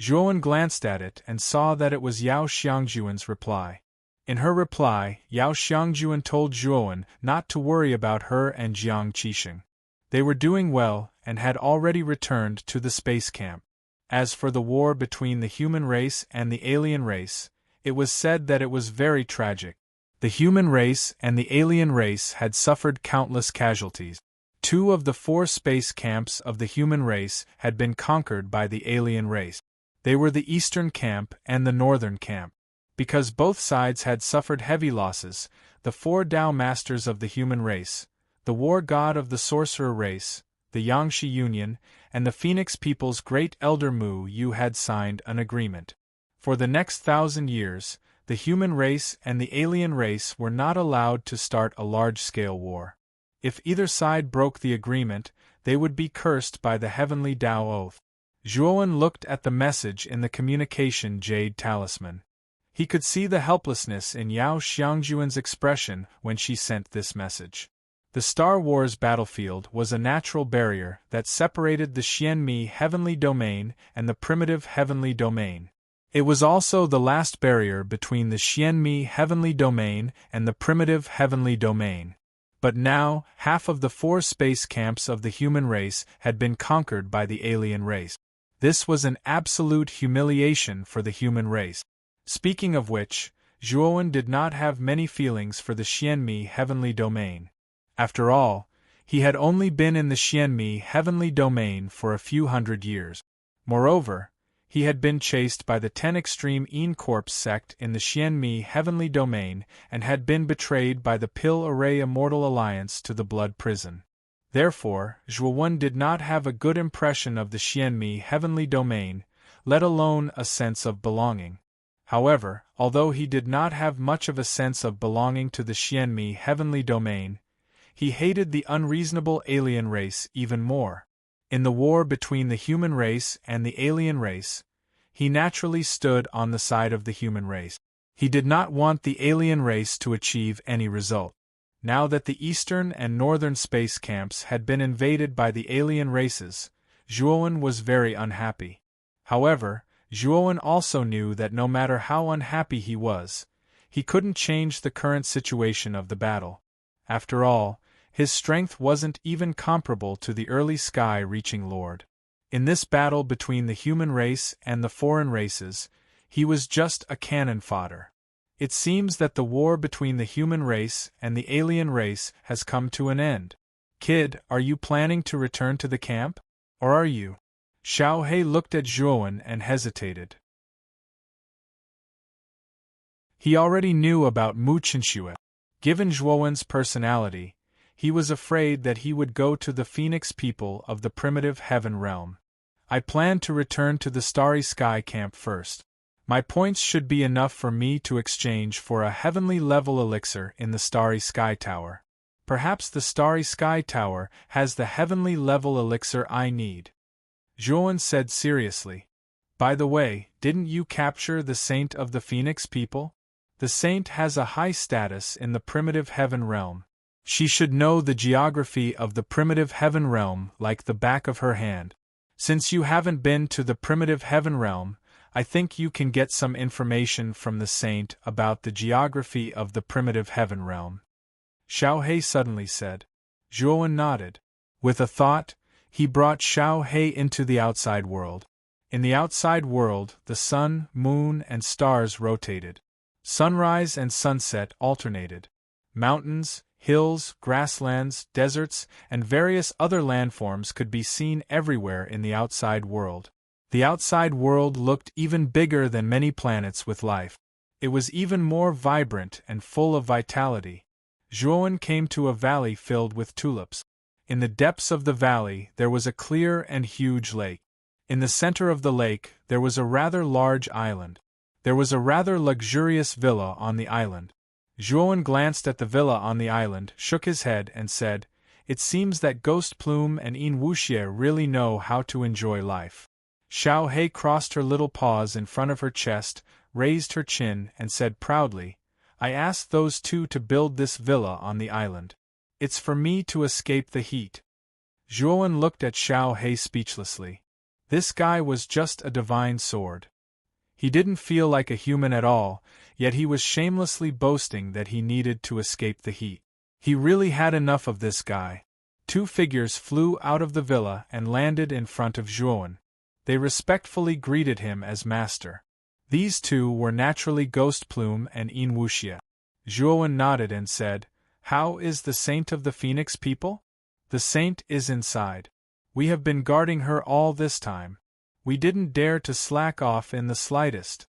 Zhuowen glanced at it and saw that it was Yao Xiangjuan's reply. In her reply, Yao Xiangjuan told Zhuowen not to worry about her and Jiang Qixing. They were doing well and had already returned to the space camp. As for the war between the human race and the alien race, it was said that it was very tragic. The human race and the alien race had suffered countless casualties. 2 of the 4 space camps of the human race had been conquered by the alien race. They were the Eastern Camp and the Northern Camp. Because both sides had suffered heavy losses, the 4 Tao Masters of the human race, the War God of the Sorcerer race, the Yangshi Union, and the Phoenix People's Great Elder Mu Yu had signed an agreement. For the next 1,000 years, the human race and the alien race were not allowed to start a large-scale war. If either side broke the agreement, they would be cursed by the heavenly Tao oath. Zhuowen looked at the message in the communication jade talisman. He could see the helplessness in Yao Xiangjuan's expression when she sent this message. The Star Wars battlefield was a natural barrier that separated the Xianmi heavenly domain and the primitive heavenly domain. It was also the last barrier between the Xianmi heavenly domain and the primitive heavenly domain. But now, half of the 4 space camps of the human race had been conquered by the alien race. This was an absolute humiliation for the human race. Speaking of which, Zhuowen did not have many feelings for the Xianmi heavenly domain. After all, he had only been in the Xianmi heavenly domain for a few hundred years. Moreover, he had been chased by the 10 Extreme Een Corps sect in the Xianmi heavenly domain and had been betrayed by the Pil Array Immortal Alliance to the Blood Prison. Therefore, Zhuowen did not have a good impression of the Xianmi heavenly domain, let alone a sense of belonging. However, although he did not have much of a sense of belonging to the Xianmi heavenly domain, he hated the unreasonable alien race even more. In the war between the human race and the alien race, he naturally stood on the side of the human race. He did not want the alien race to achieve any result. Now that the eastern and northern space camps had been invaded by the alien races, Zhuowen was very unhappy. However, Zhuowen also knew that no matter how unhappy he was, he couldn't change the current situation of the battle. After all, his strength wasn't even comparable to the early sky-reaching Lord. In this battle between the human race and the foreign races, he was just a cannon fodder. It seems that the war between the human race and the alien race has come to an end. Kid, are you planning to return to the camp? Or are you? Xiaohei looked at Zhuowen and hesitated. He already knew about Mu Qinxue. Given Zhuowen's personality, He was afraid that he would go to the Phoenix people of the primitive heaven realm. I plan to return to the Starry Sky camp first. My points should be enough for me to exchange for a heavenly level elixir in the Starry Sky Tower. Perhaps the Starry Sky Tower has the heavenly level elixir I need. Zhuan said seriously. By the way, didn't you capture the Saint of the Phoenix people? The Saint has a high status in the primitive heaven realm. She should know the geography of the primitive heaven realm like the back of her hand. Since you haven't been to the primitive heaven realm, I think you can get some information from the Saint about the geography of the primitive heaven realm. Xiao He suddenly said. Zhuan nodded. With a thought, he brought Xiao He into the outside world. In the outside world, the sun, moon, and stars rotated. Sunrise and sunset alternated. Mountains, hills, grasslands, deserts, and various other landforms could be seen everywhere in the outside world. The outside world looked even bigger than many planets with life. It was even more vibrant and full of vitality. Zhuan came to a valley filled with tulips. In the depths of the valley there was a clear and huge lake. In the center of the lake there was a rather large island. There was a rather luxurious villa on the island. Zhuan glanced at the villa on the island, shook his head, and said, "It seems that Ghost Plume and Yin Wuxie really know how to enjoy life." Xiao He crossed her little paws in front of her chest, raised her chin, and said proudly, "I asked those two to build this villa on the island. It's for me to escape the heat." Zhuan looked at Xiao He speechlessly. This guy was just a divine sword. He didn't feel like a human at all, yet he was shamelessly boasting that he needed to escape the heat. He really had enough of this guy. Two figures flew out of the villa and landed in front of Zhuan. They respectfully greeted him as master. These two were naturally Ghost Plume and Yin Wuxie. Zhuan nodded and said, "How is the Saint of the Phoenix people?" "The Saint is inside. We have been guarding her all this time. We didn't dare to slack off in the slightest."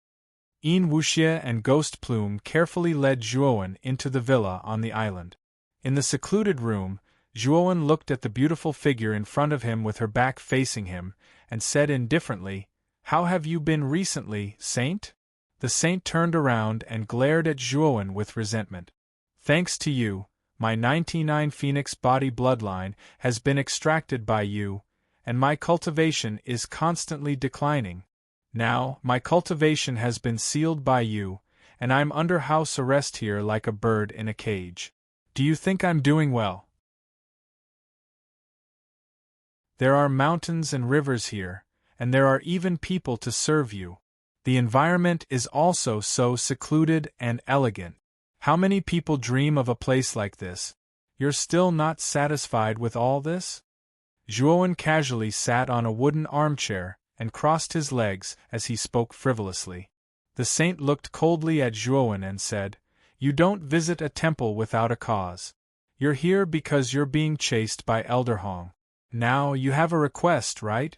Yin Wuxie and Ghost Plume carefully led Zhuan into the villa on the island. In the secluded room, Zhuan looked at the beautiful figure in front of him with her back facing him, and said indifferently, "How have you been recently, Saint?" The Saint turned around and glared at Zhuan with resentment. "Thanks to you, my 99 Phoenix body bloodline has been extracted by you, and my cultivation is constantly declining. Now, my cultivation has been sealed by you, and I'm under house arrest here like a bird in a cage. Do you think I'm doing well? There are mountains and rivers here, and there are even people to serve you. The environment is also so secluded and elegant. How many people dream of a place like this? You're still not satisfied with all this?" Zhuan casually sat on a wooden armchair and crossed his legs as he spoke frivolously. The Saint looked coldly at Zhuan and said, "You don't visit a temple without a cause. You're here because you're being chased by Elder Hong. Now you have a request, right?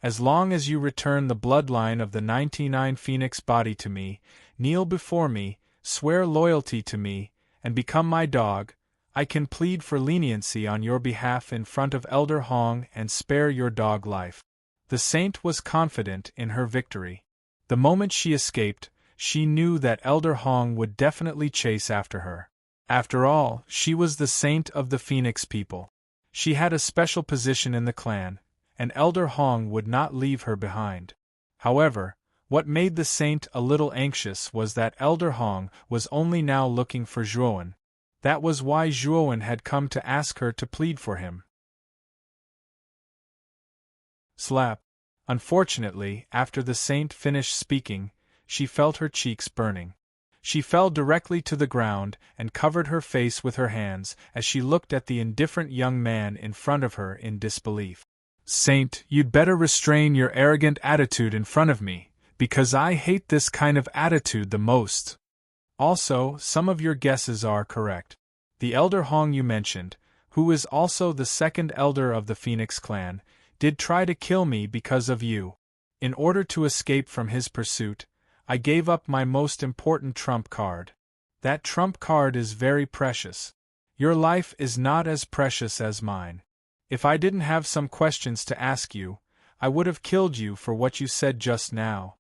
As long as you return the bloodline of the 99 Phoenix body to me, kneel before me, swear loyalty to me, and become my dog, I can plead for leniency on your behalf in front of Elder Hong and spare your dog life." The Saint was confident in her victory. The moment she escaped, she knew that Elder Hong would definitely chase after her. After all, she was the Saint of the Phoenix people. She had a special position in the clan, and Elder Hong would not leave her behind. However, what made the Saint a little anxious was that Elder Hong was only now looking for Zhuan. That was why Zhuan had come to ask her to plead for him. Slap. Unfortunately, after the Saint finished speaking, she felt her cheeks burning. She fell directly to the ground and covered her face with her hands as she looked at the indifferent young man in front of her in disbelief. "Saint, you'd better restrain your arrogant attitude in front of me, because I hate this kind of attitude the most. Also, some of your guesses are correct. The Elder Hong you mentioned, who is also the second elder of the Phoenix clan, did try to kill me because of you. In order to escape from his pursuit, I gave up my most important trump card. That trump card is very precious. Your life is not as precious as mine. If I didn't have some questions to ask you, I would have killed you for what you said just now.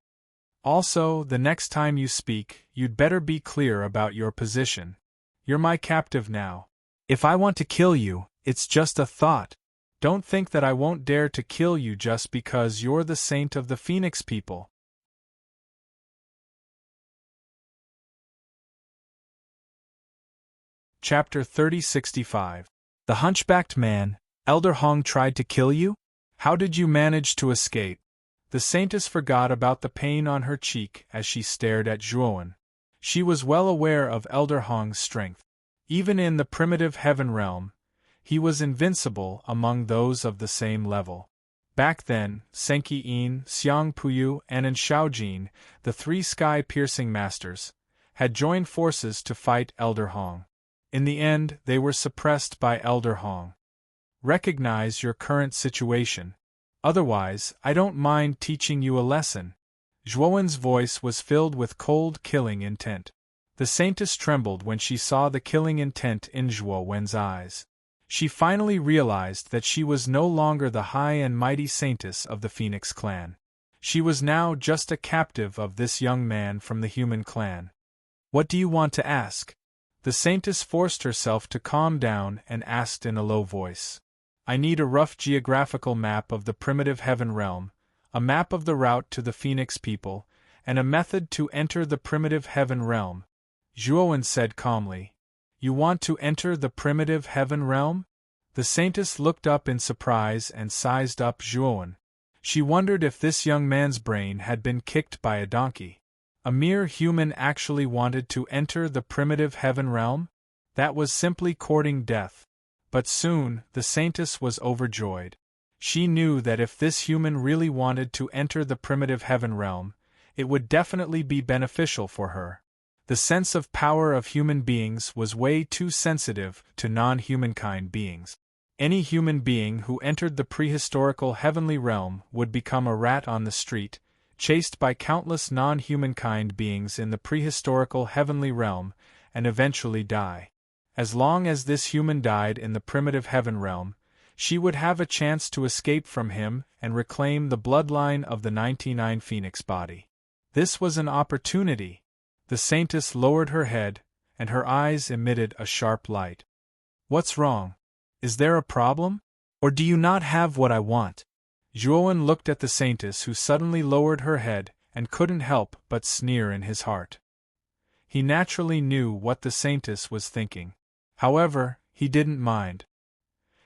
Also, the next time you speak, you'd better be clear about your position. You're my captive now. If I want to kill you, it's just a thought. Don't think that I won't dare to kill you just because you're the saint of the Phoenix people. Chapter 3065. The Hunchbacked Man. Elder Hong tried to kill you? How did you manage to escape? The saintess forgot about the pain on her cheek as she stared at Zhuowen. She was well aware of Elder Hong's strength. Even in the primitive heaven realm, he was invincible among those of the same level. Back then, Senki Yin, Xiang Puyu, and Shaojin, the three sky-piercing masters, had joined forces to fight Elder Hong. In the end, they were suppressed by Elder Hong. Recognize your current situation. Otherwise, I don't mind teaching you a lesson. Zhuowen's voice was filled with cold, killing intent. The saintess trembled when she saw the killing intent in Zhuowen's eyes. She finally realized that she was no longer the high and mighty saintess of the Phoenix clan. She was now just a captive of this young man from the human clan. What do you want to ask? The saintess forced herself to calm down and asked in a low voice. I need a rough geographical map of the primitive heaven realm, a map of the route to the Phoenix people, and a method to enter the primitive heaven realm. Zhuowen said calmly. You want to enter the primitive heaven realm? The saintess looked up in surprise and sized up Zhuowen. She wondered if this young man's brain had been kicked by a donkey. A mere human actually wanted to enter the primitive heaven realm? That was simply courting death. But soon, the saintess was overjoyed. She knew that if this human really wanted to enter the primitive heaven realm, it would definitely be beneficial for her. The sense of power of human beings was way too sensitive to non-humankind beings. Any human being who entered the prehistorical heavenly realm would become a rat on the street, chased by countless non-humankind beings in the prehistorical heavenly realm, and eventually die. As long as this human died in the primitive heaven realm, she would have a chance to escape from him and reclaim the bloodline of the 99 Phoenix body. This was an opportunity. The saintess lowered her head, and her eyes emitted a sharp light. What's wrong? Is there a problem? Or do you not have what I want? Zhuowen looked at the saintess, who suddenly lowered her head and couldn't help but sneer in his heart. He naturally knew what the saintess was thinking. However, he didn't mind.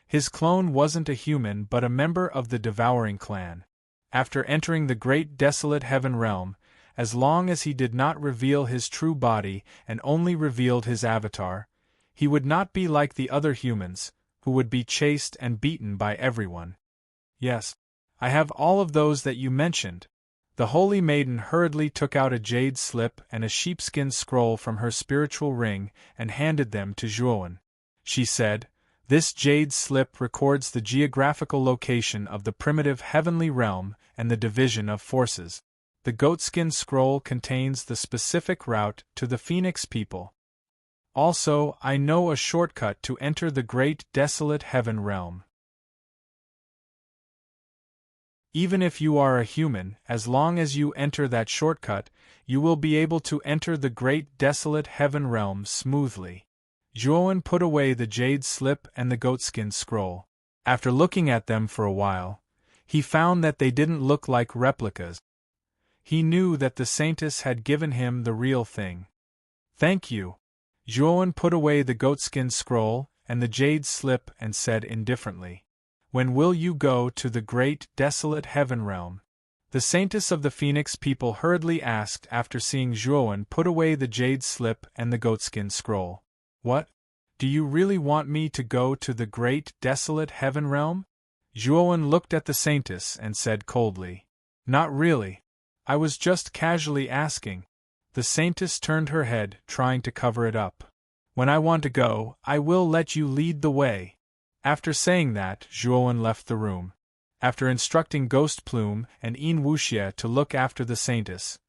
His clone wasn't a human but a member of the Devouring clan. After entering the great desolate heaven realm, as long as he did not reveal his true body and only revealed his avatar, he would not be like the other humans, who would be chased and beaten by everyone. Yes, I have all of those that you mentioned. The holy maiden hurriedly took out a jade slip and a sheepskin scroll from her spiritual ring and handed them to Zhuowen. She said, This jade slip records the geographical location of the primitive heavenly realm and the division of forces. The goatskin scroll contains the specific route to the Phoenix people. Also, I know a shortcut to enter the great desolate heaven realm. Even if you are a human, as long as you enter that shortcut, you will be able to enter the great desolate heaven realm smoothly. Zhuowen put away the jade slip and the goatskin scroll. After looking at them for a while, he found that they didn't look like replicas. He knew that the saintess had given him the real thing. Thank you. Zhuowen put away the goatskin scroll and the jade slip and said indifferently, When will you go to the great desolate heaven realm? The saintess of the Phoenix people hurriedly asked after seeing Zhuowen put away the jade slip and the goatskin scroll. What? Do you really want me to go to the great desolate heaven realm? Zhuowen looked at the saintess and said coldly, Not really. I was just casually asking. The saintess turned her head, trying to cover it up. When I want to go, I will let you lead the way. After saying that, Zhuowen left the room. After instructing Ghost Plume and Yin Wuxie to look after the saintess,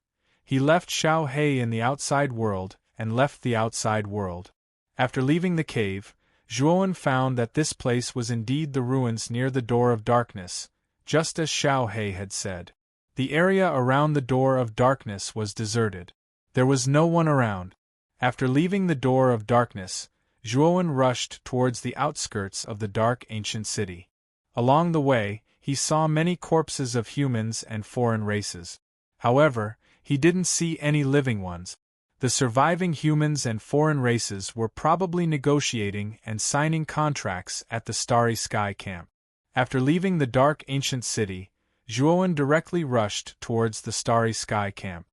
he left Xiao He in the outside world and left the outside world. After leaving the cave, Zhuowen found that this place was indeed the ruins near the Door of Darkness, just as Xiao He had said. The area around the Door of Darkness was deserted. There was no one around. After leaving the Door of Darkness, Zhuowen rushed towards the outskirts of the dark ancient city. Along the way, he saw many corpses of humans and foreign races. However, he didn't see any living ones. The surviving humans and foreign races were probably negotiating and signing contracts at the Starry Sky camp. After leaving the dark ancient city, Zhuowen directly rushed towards the Starry Sky camp.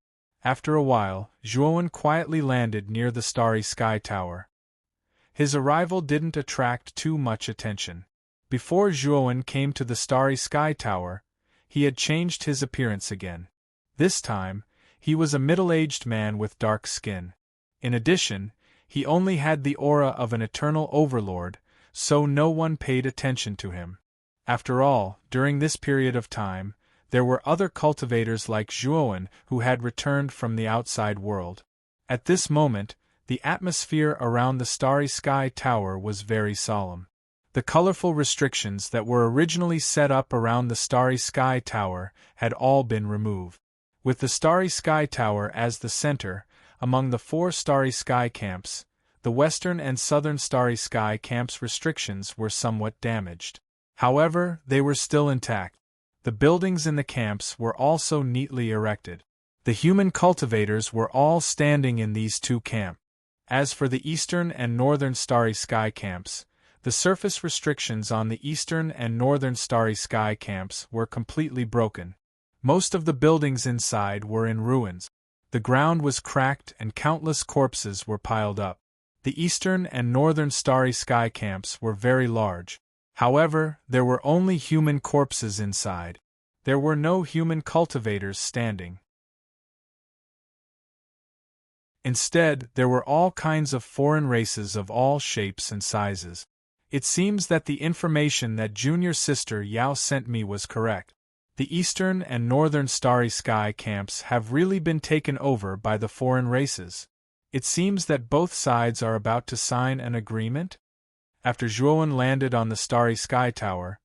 After a while, Zhuowen quietly landed near the Starry Sky Tower. His arrival didn't attract too much attention. Before Zhuowen came to the Starry Sky Tower, he had changed his appearance again. This time, he was a middle-aged man with dark skin. In addition, he only had the aura of an eternal overlord, so no one paid attention to him. After all, during this period of time, there were other cultivators like Zhuowen who had returned from the outside world. At this moment, the atmosphere around the Starry Sky Tower was very solemn. The colorful restrictions that were originally set up around the Starry Sky Tower had all been removed. With the Starry Sky Tower as the center, among the 4 Starry Sky camps, the Western and Southern Starry Sky camps' restrictions were somewhat damaged. However, they were still intact. The buildings in the camps were also neatly erected. The human cultivators were all standing in these 2 camps. As for the Eastern and Northern Starry Sky camps, the surface restrictions on the Eastern and Northern Starry Sky camps were completely broken. Most of the buildings inside were in ruins. The ground was cracked and countless corpses were piled up. The Eastern and Northern Starry Sky camps were very large. However, there were only human corpses inside. There were no human cultivators standing. Instead, there were all kinds of foreign races of all shapes and sizes. It seems that the information that junior sister Yao sent me was correct. The Eastern and Northern Starry Sky camps have really been taken over by the foreign races. It seems that both sides are about to sign an agreement? After Zhuowen landed on the Starry Sky Tower,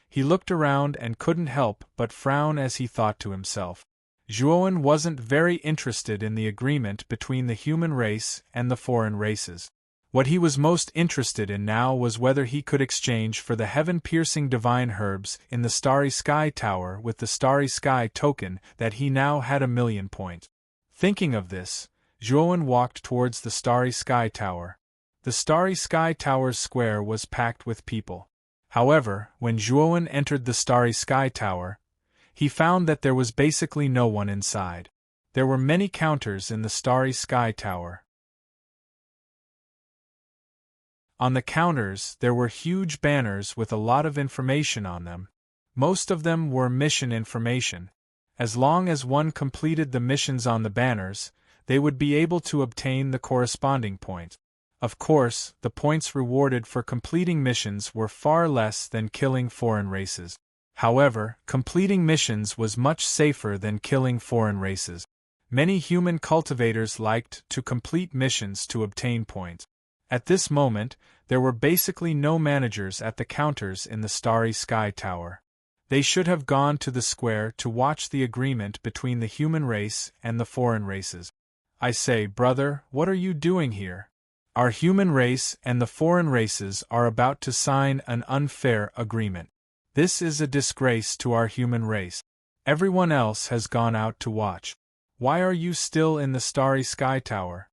he looked around and couldn't help but frown as he thought to himself. Zhuowen wasn't very interested in the agreement between the human race and the foreign races. What he was most interested in now was whether he could exchange for the heaven-piercing divine herbs in the Starry Sky Tower with the Starry Sky token that he now had 1,000,000 points. Thinking of this, Zhuowen walked towards the Starry Sky Tower. The Starry Sky Tower's square was packed with people. However, when Zhuowen entered the Starry Sky Tower, he found that there was basically no one inside. There were many counters in the Starry Sky Tower. On the counters, there were huge banners with a lot of information on them. Most of them were mission information. As long as one completed the missions on the banners, they would be able to obtain the corresponding point. Of course, the points rewarded for completing missions were far less than killing foreign races. However, completing missions was much safer than killing foreign races. Many human cultivators liked to complete missions to obtain points. At this moment, there were basically no managers at the counters in the Starry Sky Tower. They should have gone to the square to watch the agreement between the human race and the foreign races. I say, brother, what are you doing here? Our human race and the foreign races are about to sign an unfair agreement. This is a disgrace to our human race. Everyone else has gone out to watch. Why are you still in the Starry Sky Tower?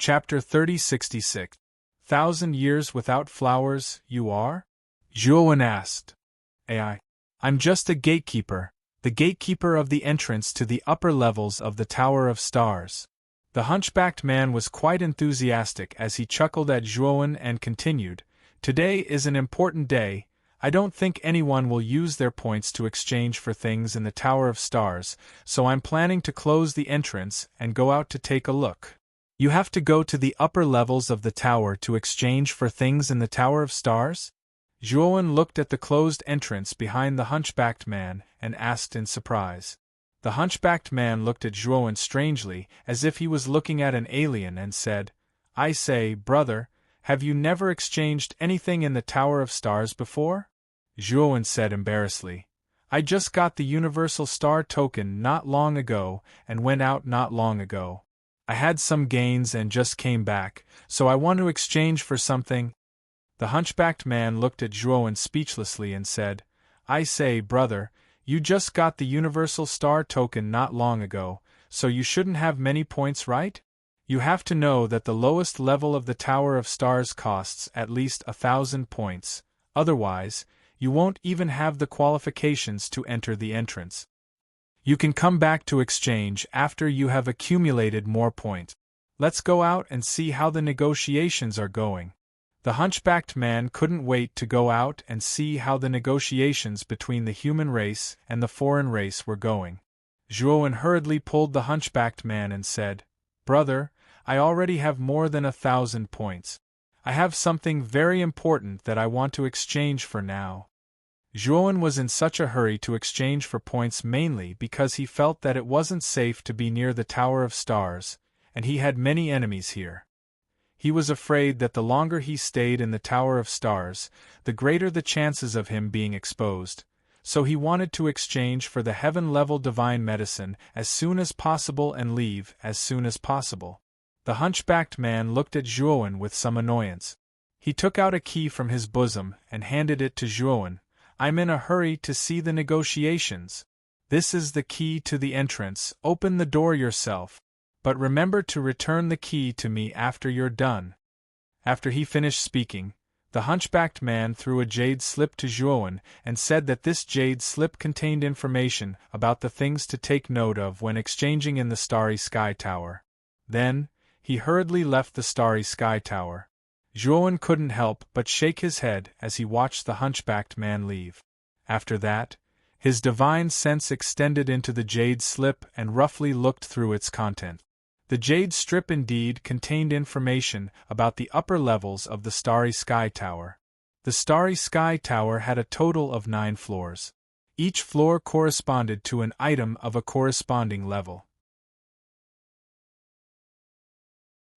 Chapter 3066. 1,000 Years Without Flowers, you are? Zhuowen asked. I'm just a gatekeeper, the gatekeeper of the entrance to the upper levels of the Tower of Stars. The hunchbacked man was quite enthusiastic as he chuckled at Zhuowen and continued, Today is an important day. I don't think anyone will use their points to exchange for things in the Tower of Stars, so I'm planning to close the entrance and go out to take a look. You have to go to the upper levels of the tower to exchange for things in the Tower of Stars? Zhuowen looked at the closed entrance behind the hunchbacked man and asked in surprise. The hunchbacked man looked at Zhuowen strangely, as if he was looking at an alien, and said, "I say, brother, have you never exchanged anything in the Tower of Stars before?" Zhuowen said embarrassedly, "I just got the Universal Star token not long ago and went out not long ago. I had some gains and just came back, so I want to exchange for something." The hunchbacked man looked at Zhuowen speechlessly and said, "I say, brother, you just got the Universal Star token not long ago, so you shouldn't have many points, right? You have to know that the lowest level of the Tower of Stars costs at least 1,000 points, otherwise, you won't even have the qualifications to enter the entrance. You can come back to exchange after you have accumulated more points. Let's go out and see how the negotiations are going." The hunchbacked man couldn't wait to go out and see how the negotiations between the human race and the foreign race were going. Zhuowen hurriedly pulled the hunchbacked man and said, "Brother, I already have more than 1,000 points. I have something very important that I want to exchange for now." Zhuowen was in such a hurry to exchange for points mainly because he felt that it wasn't safe to be near the Tower of Stars, and he had many enemies here. He was afraid that the longer he stayed in the Tower of Stars, the greater the chances of him being exposed, so he wanted to exchange for the heaven-level divine medicine as soon as possible and leave as soon as possible. The hunchbacked man looked at Zhuowen with some annoyance. He took out a key from his bosom and handed it to Zhuowen. "I'm in a hurry to see the negotiations. This is the key to the entrance. Open the door yourself. But remember to return the key to me after you're done." After he finished speaking, the hunchbacked man threw a jade slip to Zhuowen and said that this jade slip contained information about the things to take note of when exchanging in the Starry Sky Tower. Then, he hurriedly left the Starry Sky Tower. Zhuowen couldn't help but shake his head as he watched the hunchbacked man leave. After that, his divine sense extended into the jade slip and roughly looked through its content. The jade strip indeed contained information about the upper levels of the Starry Sky Tower. The Starry Sky Tower had a total of 9 floors. Each floor corresponded to an item of a corresponding level.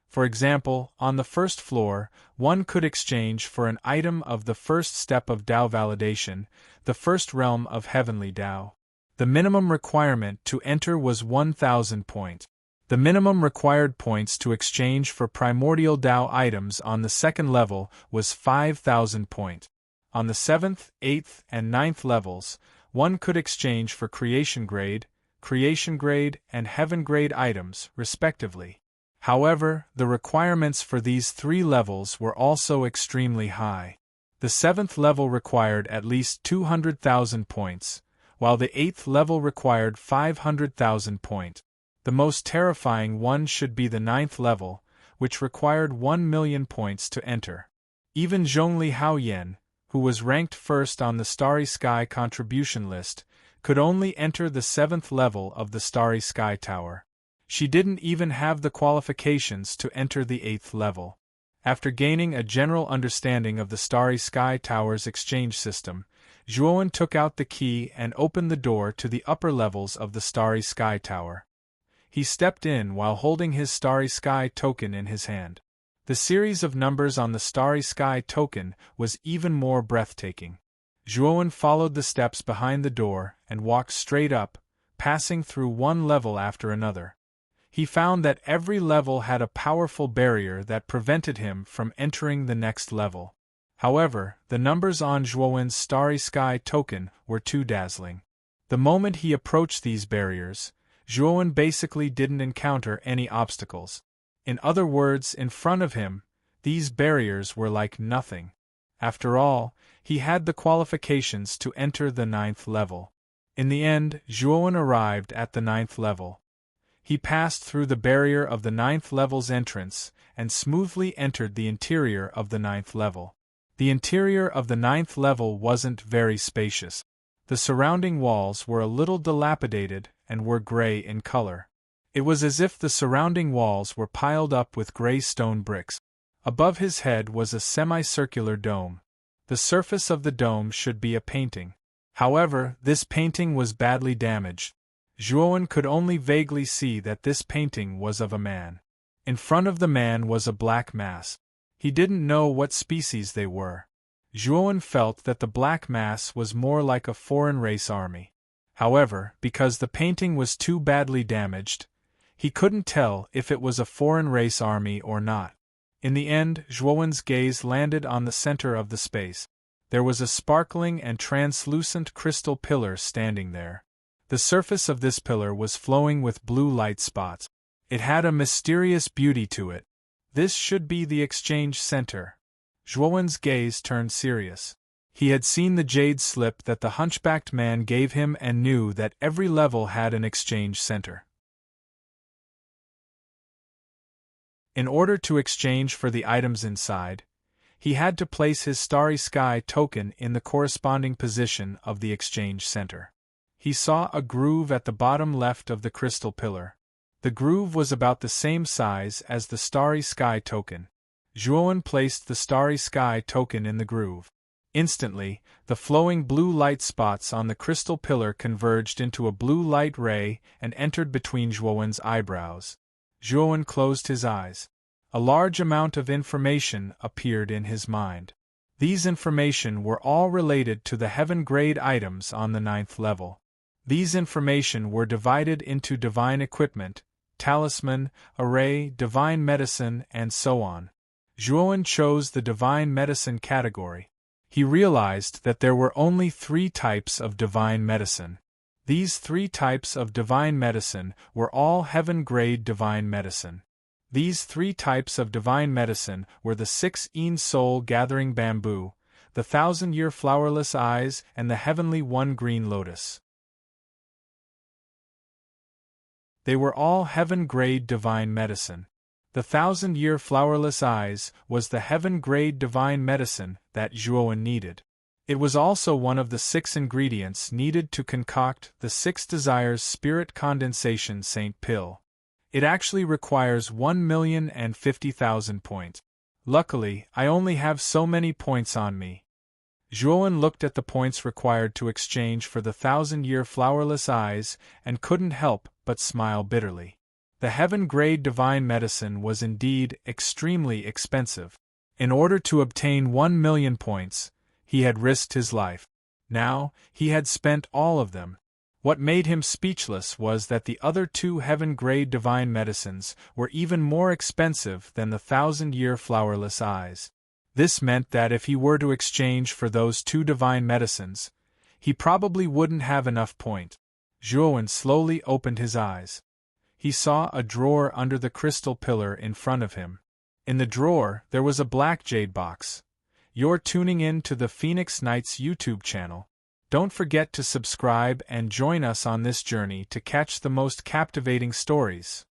For example, on the first floor, one could exchange for an item of the first step of Tao validation, the first realm of heavenly Tao. The minimum requirement to enter was 1,000 points. The minimum required points to exchange for primordial Tao items on the second level was 5,000 points. On the 7th, 8th, and 9th levels, one could exchange for creation grade, and heaven grade items, respectively. However, the requirements for these 3 levels were also extremely high. The 7th level required at least 200,000 points, while the 8th level required 500,000 points. The most terrifying one should be the 9th level, which required 1,000,000 points to enter. Even Zhongli Haoyan, who was ranked first on the Starry Sky contribution list, could only enter the 7th level of the Starry Sky Tower. She didn't even have the qualifications to enter the 8th level. After gaining a general understanding of the Starry Sky Tower's exchange system, Zhuowen took out the key and opened the door to the upper levels of the Starry Sky Tower. He stepped in while holding his Starry Sky token in his hand. The series of numbers on the Starry Sky token was even more breathtaking. Zhuowen followed the steps behind the door and walked straight up, passing through one level after another. He found that every level had a powerful barrier that prevented him from entering the next level. However, the numbers on Zhuowen's Starry Sky token were too dazzling. The moment he approached these barriers, Zhuowen basically didn't encounter any obstacles. In other words, in front of him, these barriers were like nothing. After all, he had the qualifications to enter the 9th level. In the end, Zhuowen arrived at the 9th level. He passed through the barrier of the 9th level's entrance and smoothly entered the interior of the 9th level. The interior of the 9th level wasn't very spacious. The surrounding walls were a little dilapidated and were gray in color. It was as if the surrounding walls were piled up with gray stone bricks. Above his head was a semicircular dome. The surface of the dome should be a painting. However, this painting was badly damaged. Zhuowen could only vaguely see that this painting was of a man. In front of the man was a black mass. He didn't know what species they were. Zhuowen felt that the black mass was more like a foreign race army. However, because the painting was too badly damaged, he couldn't tell if it was a foreign race army or not. In the end, Zhuowen's gaze landed on the center of the space. There was a sparkling and translucent crystal pillar standing there. The surface of this pillar was flowing with blue light spots. It had a mysterious beauty to it. This should be the exchange center. Zhuowen's gaze turned serious. He had seen the jade slip that the hunchbacked man gave him and knew that every level had an exchange center. In order to exchange for the items inside, he had to place his Starry Sky token in the corresponding position of the exchange center. He saw a groove at the bottom left of the crystal pillar. The groove was about the same size as the Starry Sky token. Zhuowen placed the Starry Sky token in the groove. Instantly, the flowing blue light spots on the crystal pillar converged into a blue light ray and entered between Zhuowen's eyebrows. Zhuowen closed his eyes. A large amount of information appeared in his mind. These information were all related to the heaven-grade items on the 9th level. These information were divided into divine equipment, talisman, array, divine medicine, and so on. Zhuowen chose the divine medicine category. He realized that there were only 3 types of divine medicine. These 3 types of divine medicine were all heaven-grade divine medicine. These 3 types of divine medicine were the 6-een soul-gathering bamboo, the 1,000-year flowerless eyes, and the heavenly 1 green lotus. They were all heaven-grade divine medicine. The 1,000-year flowerless eyes was the heaven-grade divine medicine that Zhuowen needed. It was also one of the 6 ingredients needed to concoct the 6 Desires Spirit Condensation Saint Pill. It actually requires 1,050,000 points. Luckily, I only have so many points on me. Zhuowen looked at the points required to exchange for the 1,000-year flowerless eyes and couldn't help but smile bitterly. The heaven-grade divine medicine was indeed extremely expensive. In order to obtain 1,000,000 points, he had risked his life. Now, he had spent all of them. What made him speechless was that the other 2 heaven-grade divine medicines were even more expensive than the 1,000-year flowerless eyes. This meant that if he were to exchange for those 2 divine medicines, he probably wouldn't have enough points. Zhuowen slowly opened his eyes. He saw a drawer under the crystal pillar in front of him. In the drawer, there was a black jade box. You're tuning in to the Phoenix Knights YouTube channel. Don't forget to subscribe and join us on this journey to catch the most captivating stories.